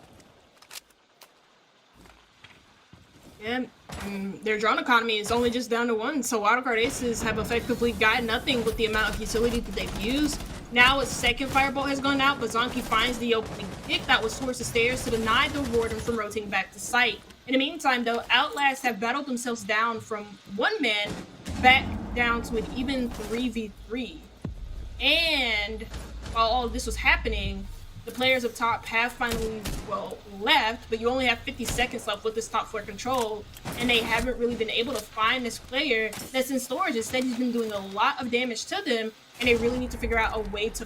Yeah, their drone economy is only just down to 1, so Wildcard Aces have effectively got nothing with the amount of utility that they've used. Now a second firebolt has gone out, but Zonky finds the opening pick that was towards the stairs to deny the warden from rotating back to site. In the meantime, though, Outlast have battled themselves down from 1 man back down to an even 3v3. And while all of this was happening, the players up top have finally, well, left, but you only have 50 seconds left with this top floor control, and they haven't really been able to find this player that's in storage. Instead, he's been doing a lot of damage to them, and they really need to figure out a way to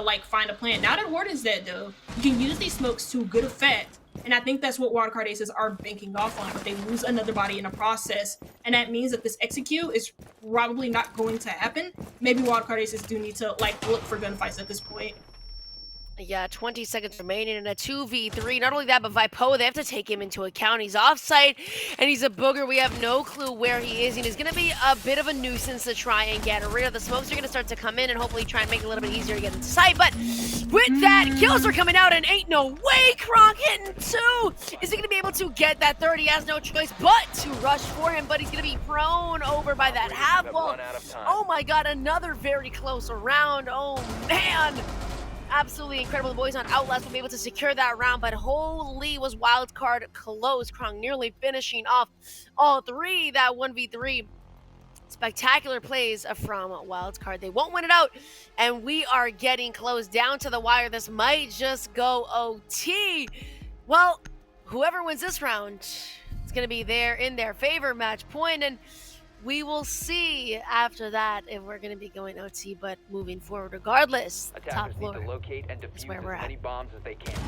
like find a plan. Now that Warden's dead, though, you can use these smokes to good effect, and I think that's what Wildcard Aces are banking off on, but they lose another body in the process, and that means that this execute is probably not going to happen. Maybe Wildcard Aces do need to like look for gunfights at this point. Yeah, 20 seconds remaining in a 2v3. Not only that, but Vipo, they have to take him into account. He's offsite, and he's a booger. We have no clue where he is, and he's going to be a bit of a nuisance to try and get rid of. The smokes are going to start to come in and hopefully try and make it a little bit easier to get into sight. But with that, kills are coming out, and ain't no way Kronk hitting 2. Is he going to be able to get that 30? He has no choice but to rush for him, but he's going to be prone over by that half wall. Oh my god, another very close round. Oh man. Absolutely incredible. The boys on Outlast will be able to secure that round, but holy was Wildcard close. Krong nearly finishing off all 3. That 1v3. Spectacular plays from Wildcard. They won't win it out, and we are getting close down to the wire. This might just go OT. Well, whoever wins this round, it's going to be there in their favor, match point, and we will see after that if we're going to be going OT, but moving forward regardless, the top floor need to locate and defuse is where we're as at. many bombs as they can.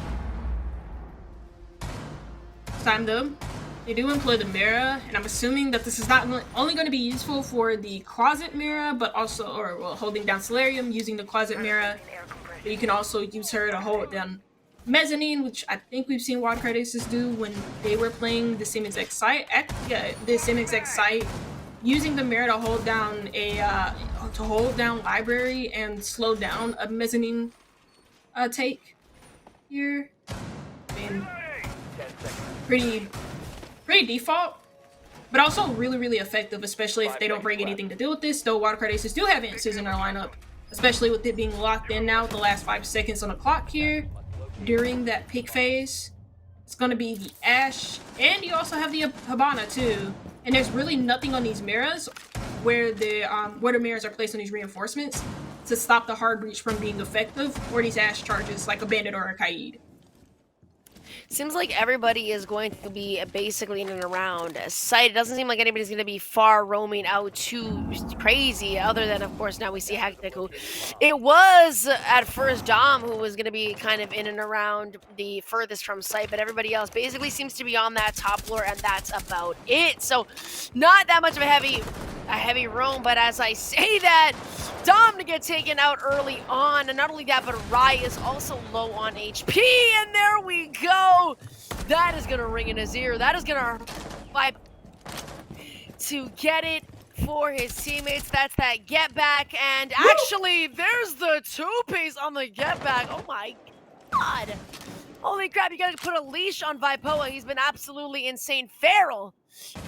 Time though, they do employ the mirror, and I'm assuming that this is not only going to be useful for the closet mirror, but also, or well, holding down Solarium using the closet mirror. But you can also use her to hold down Mezzanine, which I think we've seen Wildcard Aces do when they were playing the same exact site. Using the mirror to hold down library and slow down a mezzanine take here. I mean, pretty default, but also really effective, especially if they don't bring anything to do with this. Though Wildcard Aces do have answers in their lineup, especially with it being locked in now with the last 5 seconds on the clock here during that peak phase. It's going to be the Ash, and you also have the Habana too. And there's really nothing on these mirrors where the mirrors are placed on these reinforcements to stop the hard breach from being effective, or these Ash charges like a Bandit or a Kaid. Seems like everybody is going to be basically in and around site. It doesn't seem like anybody's going to be far roaming out too crazy, other than, of course, now we see Hectic, who it was at first Dom who was going to be kind of in and around the furthest from site, but everybody else basically seems to be on that top floor, and that's about it. So not that much of a heavy roam, but as I say that, Dom to get taken out early on, and not only that, but Rai is also low on HP, and there we go. That is gonna ring in his ear. That is gonna fight to get it for his teammates. That's that get back, and actually, there's the 2-piece on the get back. Oh my god. Holy crap, you gotta put a leash on Vipoa. He's been absolutely insane. Feral,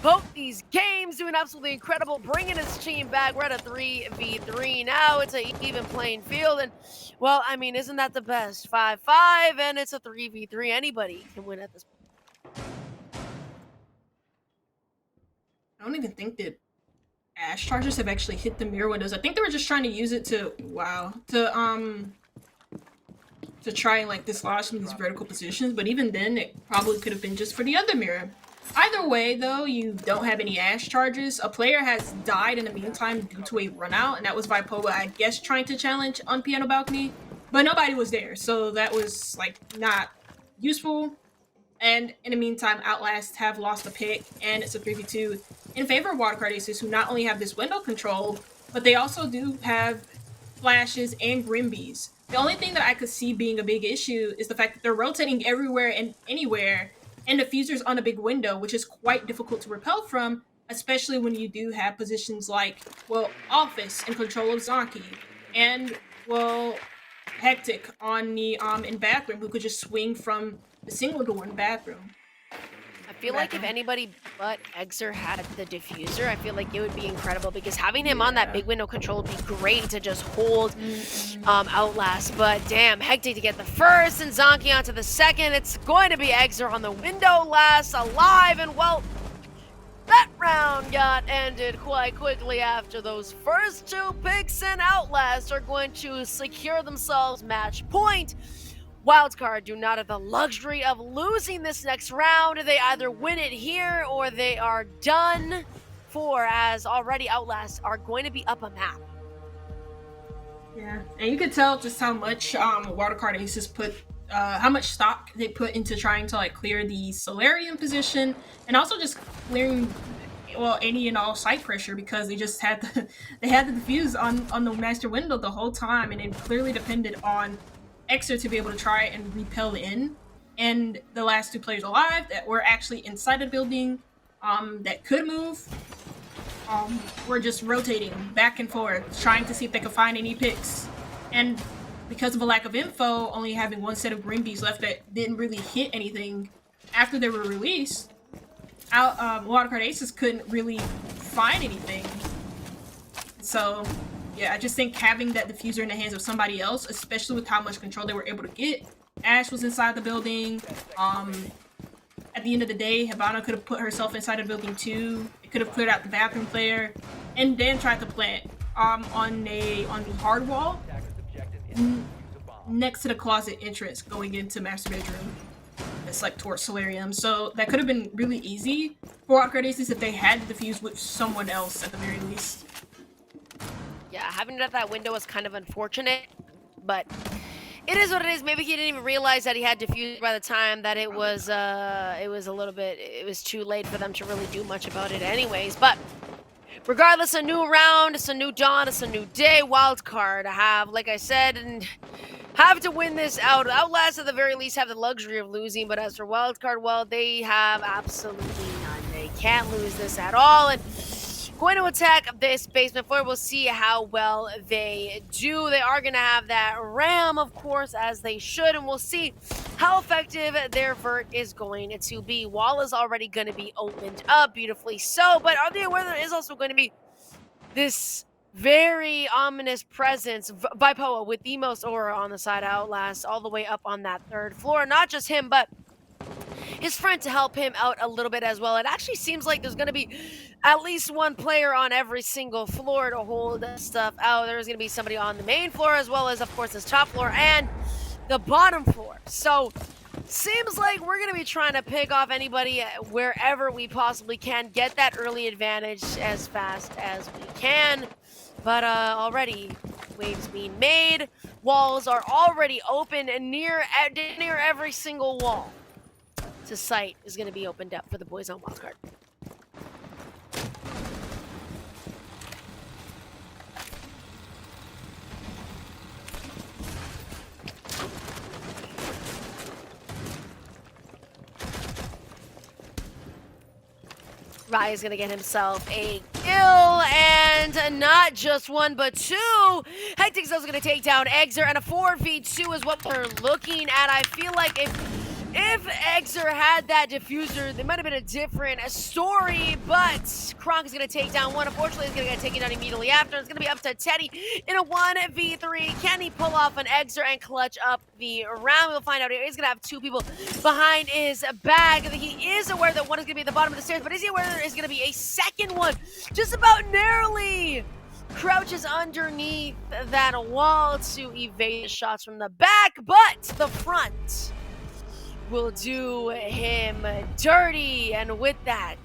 both these games doing absolutely incredible, bringing his team back. We're at a 3v3 now. It's an even playing field, and well, I mean, isn't that the best? 5-5, and it's a 3v3. Anybody can win at this point. I don't even think that Ash charges have actually hit the mirror windows. I think they were just trying to use it to try and like dislodge some of these vertical positions, but even then it probably could have been just for the other mirror. Either way though, you don't have any Ash charges. A player has died in the meantime due to a run out, and that was Vipoa, I guess, trying to challenge on Piano Balcony, but nobody was there, so that was like not useful. And in the meantime, Outlast have lost a pick, and it's a 3v2 in favor of Wildcard Aces, who not only have this window control, but they also do have flashes and Grimbies. The only thing that I could see being a big issue is the fact that they're rotating everywhere and anywhere, and the fuser's on a big window, which is quite difficult to repel from, especially when you do have positions like, well, Office in control of Zonky, and, well, Hectic on the in bathroom, who could just swing from the single door in bathroom. I feel like if anybody but Exer had the diffuser, I feel like it would be incredible, because having him on that big window control would be great to just hold Outlast. But damn, Hectic to get the first and Zonky onto the second. It's going to be Exer on the window last, alive, and well, that round got ended quite quickly after those first two picks, and Outlast are going to secure themselves match point. Wildcard do not have the luxury of losing this next round. They either win it here or they are done for, as already Outlast are going to be up a map. Yeah, and you could tell just how much Wildcard Aces put, how much stock they put into trying to like clear the Solarium position, and also just clearing, well, any and all site pressure, because they just had the defuse on the master window the whole time, and it clearly depended on Exer to be able to try and repel in, and the last two players alive that were actually inside the building that could move were just rotating back and forth, trying to see if they could find any picks. And because of a lack of info, only having one set of Grimbies left that didn't really hit anything after they were released, Wildcard Aces couldn't really find anything. So yeah, I just think having that diffuser in the hands of somebody else, especially with how much control they were able to get. Ash was inside the building. At the end of the day, Habana could have put herself inside the building too. It could have cleared out the bathroom player, and then tried to plant on the hard wall next to the closet entrance going into master bedroom. It's like towards Solarium. So that could have been really easy for Wildcard Aces if they had to defuse with someone else at the very least. Yeah, having it at that window was kind of unfortunate, but it is what it is. Maybe he didn't even realize that he had diffused by the time that it was too late for them to really do much about it anyways. But regardless, a new round, it's a new dawn, it's a new day. Wildcard have, like I said, and have to win this out. Outlast at the very least have the luxury of losing, but as for Wildcard, well, they have absolutely none. They can't lose this at all, and going to attack this basement floor. We'll see how well they do. They are going to have that ram, of course, as they should, and we'll see how effective their vert is going to be. Wall is already going to be opened up, beautifully so, but are they aware there is also going to be this very ominous presence, Vipoa, with the most aura on the side of Outlast, all the way up on that third floor? Not just him, but his friend to help him out a little bit as well. It actually seems like there's going to be at least one player on every single floor to hold stuff out. There's going to be somebody on the main floor, as well as, of course, this top floor and the bottom floor. So seems like we're going to be trying to pick off anybody wherever we possibly can, get that early advantage as fast as we can. But already waves being made. Walls are already open, and near every single wall to site is going to be opened up for the boys on Wildcard. Rai is going to get himself a kill, and not just one, but two. Hectic's also going to take down Exer, and a 4v2 is what we're looking at. I feel like if If Exer had that diffuser, there might have been a different story, but Kronk is going to take down one. Unfortunately, he's going to get taken down immediately after. It's going to be up to Teddy in a 1v3. Can he pull off an Exer and clutch up the round? We'll find out here. He's going to have two people behind his bag. He is aware that one is going to be at the bottom of the stairs, but is he aware there is going to be a second one? Just about narrowly crouches underneath that wall to evade the shots from the back, but the front will do him dirty. And with that,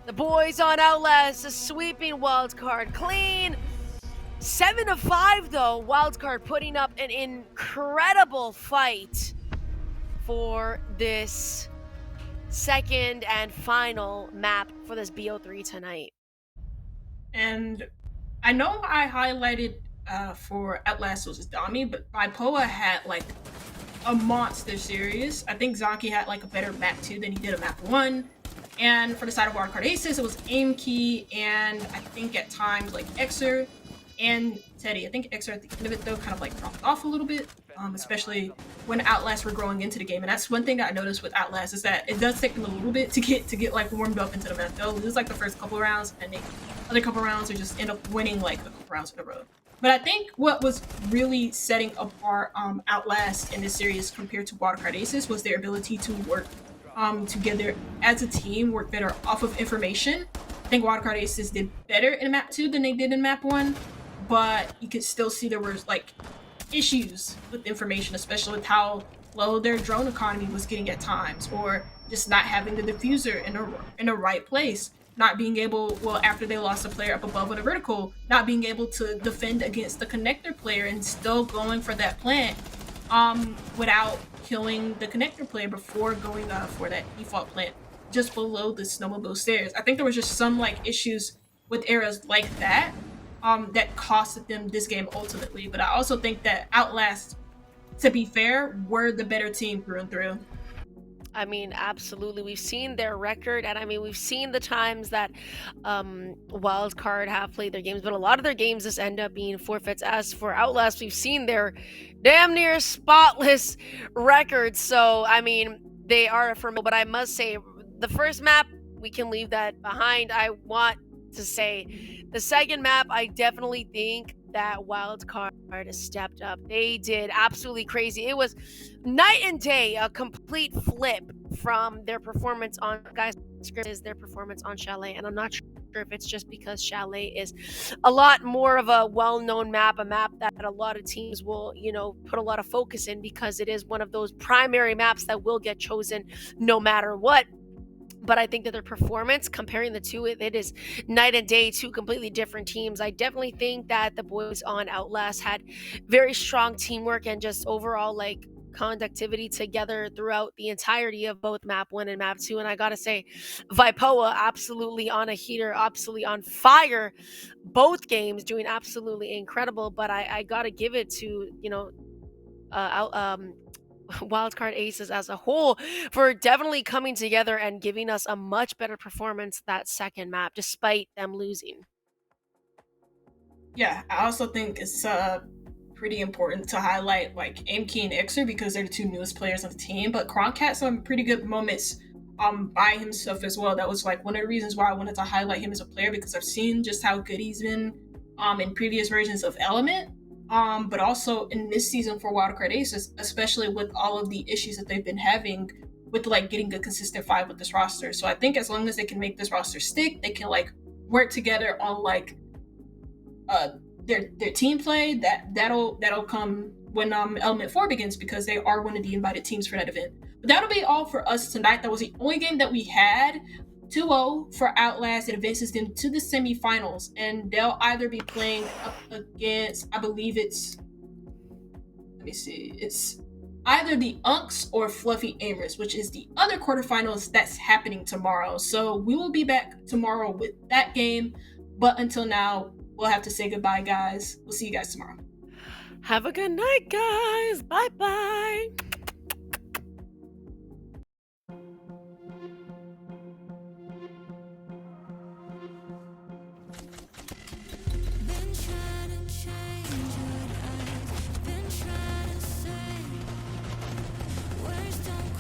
the boys on Outlast sweeping Wildcard clean. 7-5 though. Wildcard putting up an incredible fight for this second and final map for this BO3 tonight. And I know I highlighted for Outlast was Dami, but Bipoa had like a monster series. I think Zaki had like a better map 2 than he did a map 1. And for the side of Wildcard Aces, it was Aim Key and I think at times like Exer and Teddy. I think Exer at the end of it though kind of like dropped off a little bit, especially when Outlast were growing into the game. And that's one thing that I noticed with Outlast is that it does take them a little bit to get like warmed up into the map. They'll lose like the first couple of rounds and the other couple rounds they just end up winning like a couple rounds in a row. But I think what was really setting apart Outlast in this series compared to Wildcard Aces was their ability to work together as a team, work better off of information. I think Wildcard Aces did better in map 2 than they did in map 1, but you could still see there was like issues with information, especially with how low their drone economy was getting at times, or just not having the diffuser in the right place. Not being able, well, after they lost a player up above with a vertical, not being able to defend against the connector player and still going for that plant without killing the connector player before going for that default plant just below the snowmobile stairs. I think there was just some like issues with eras like that that costed them this game ultimately. But I also think that Outlast, to be fair, were the better team through and through. I mean, absolutely. We've seen their record, and I mean, we've seen the times that Wildcard have played their games, but a lot of their games just end up being forfeits. As for Outlast, we've seen their damn near spotless record. So, I mean, they are formidable, but I must say, the first map, we can leave that behind. I want to say the second map, I definitely think that Wildcard stepped up. They did absolutely crazy. It was night and day, a complete flip from their performance on Skyscraper, their performance on Chalet. And I'm not sure if it's just because Chalet is a lot more of a well-known map, a map that a lot of teams will, you know, put a lot of focus in because it is one of those primary maps that will get chosen no matter what. But I think that their performance, comparing the two, it is night and day, two completely different teams. I definitely think that the boys on Outlast had very strong teamwork and just overall like conductivity together throughout the entirety of both map 1 and map 2. And I gotta say, Vipoa absolutely on a heater, absolutely on fire, both games doing absolutely incredible. But I gotta give it to, you know, Wildcard Aces as a whole for definitely coming together and giving us a much better performance that second map despite them losing. Yeah, I also think it's pretty important to highlight like Aimkey and Exer because they're the two newest players of the team, but Kronk had some pretty good moments by himself as well. That was like one of the reasons why I wanted to highlight him as a player, because I've seen just how good he's been in previous versions of Element. But also in this season for Wildcard Aces, especially with all of the issues that they've been having with like getting a consistent 5 with this roster. So I think as long as they can make this roster stick, they can like work together on like their team play. That'll come when Element 4 begins, because they are one of the invited teams for that event. But that'll be all for us tonight. That was the only game that we had. 2-0 for Outlast. It advances them to the semifinals, and they'll either be playing up against, I believe it's either the Unks or Fluffy Amers, which is the other quarterfinals that's happening tomorrow. So we will be back tomorrow with that game, but until now, we'll have to say goodbye, guys. We'll see you guys tomorrow. Have a good night, guys. Bye-bye. Been trying to change what I've been trying to say. Words don't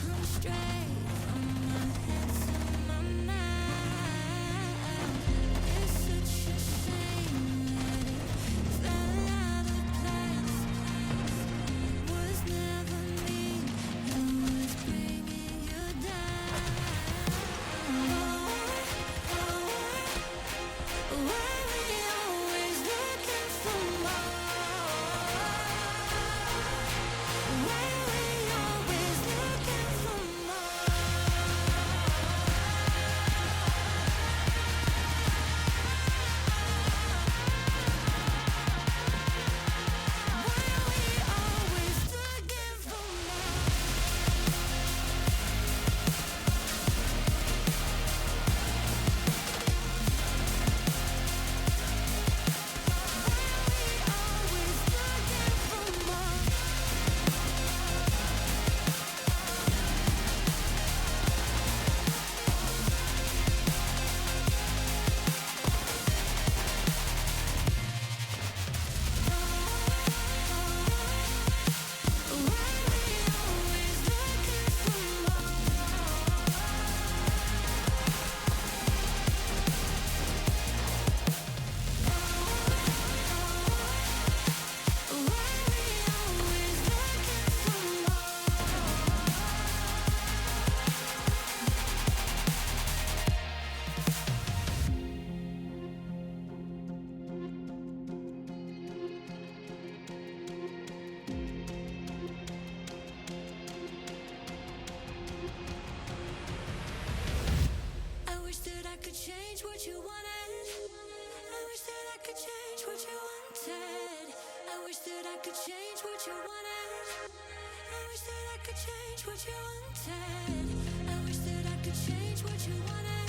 change what you wanted. I wish that I could change what you wanted.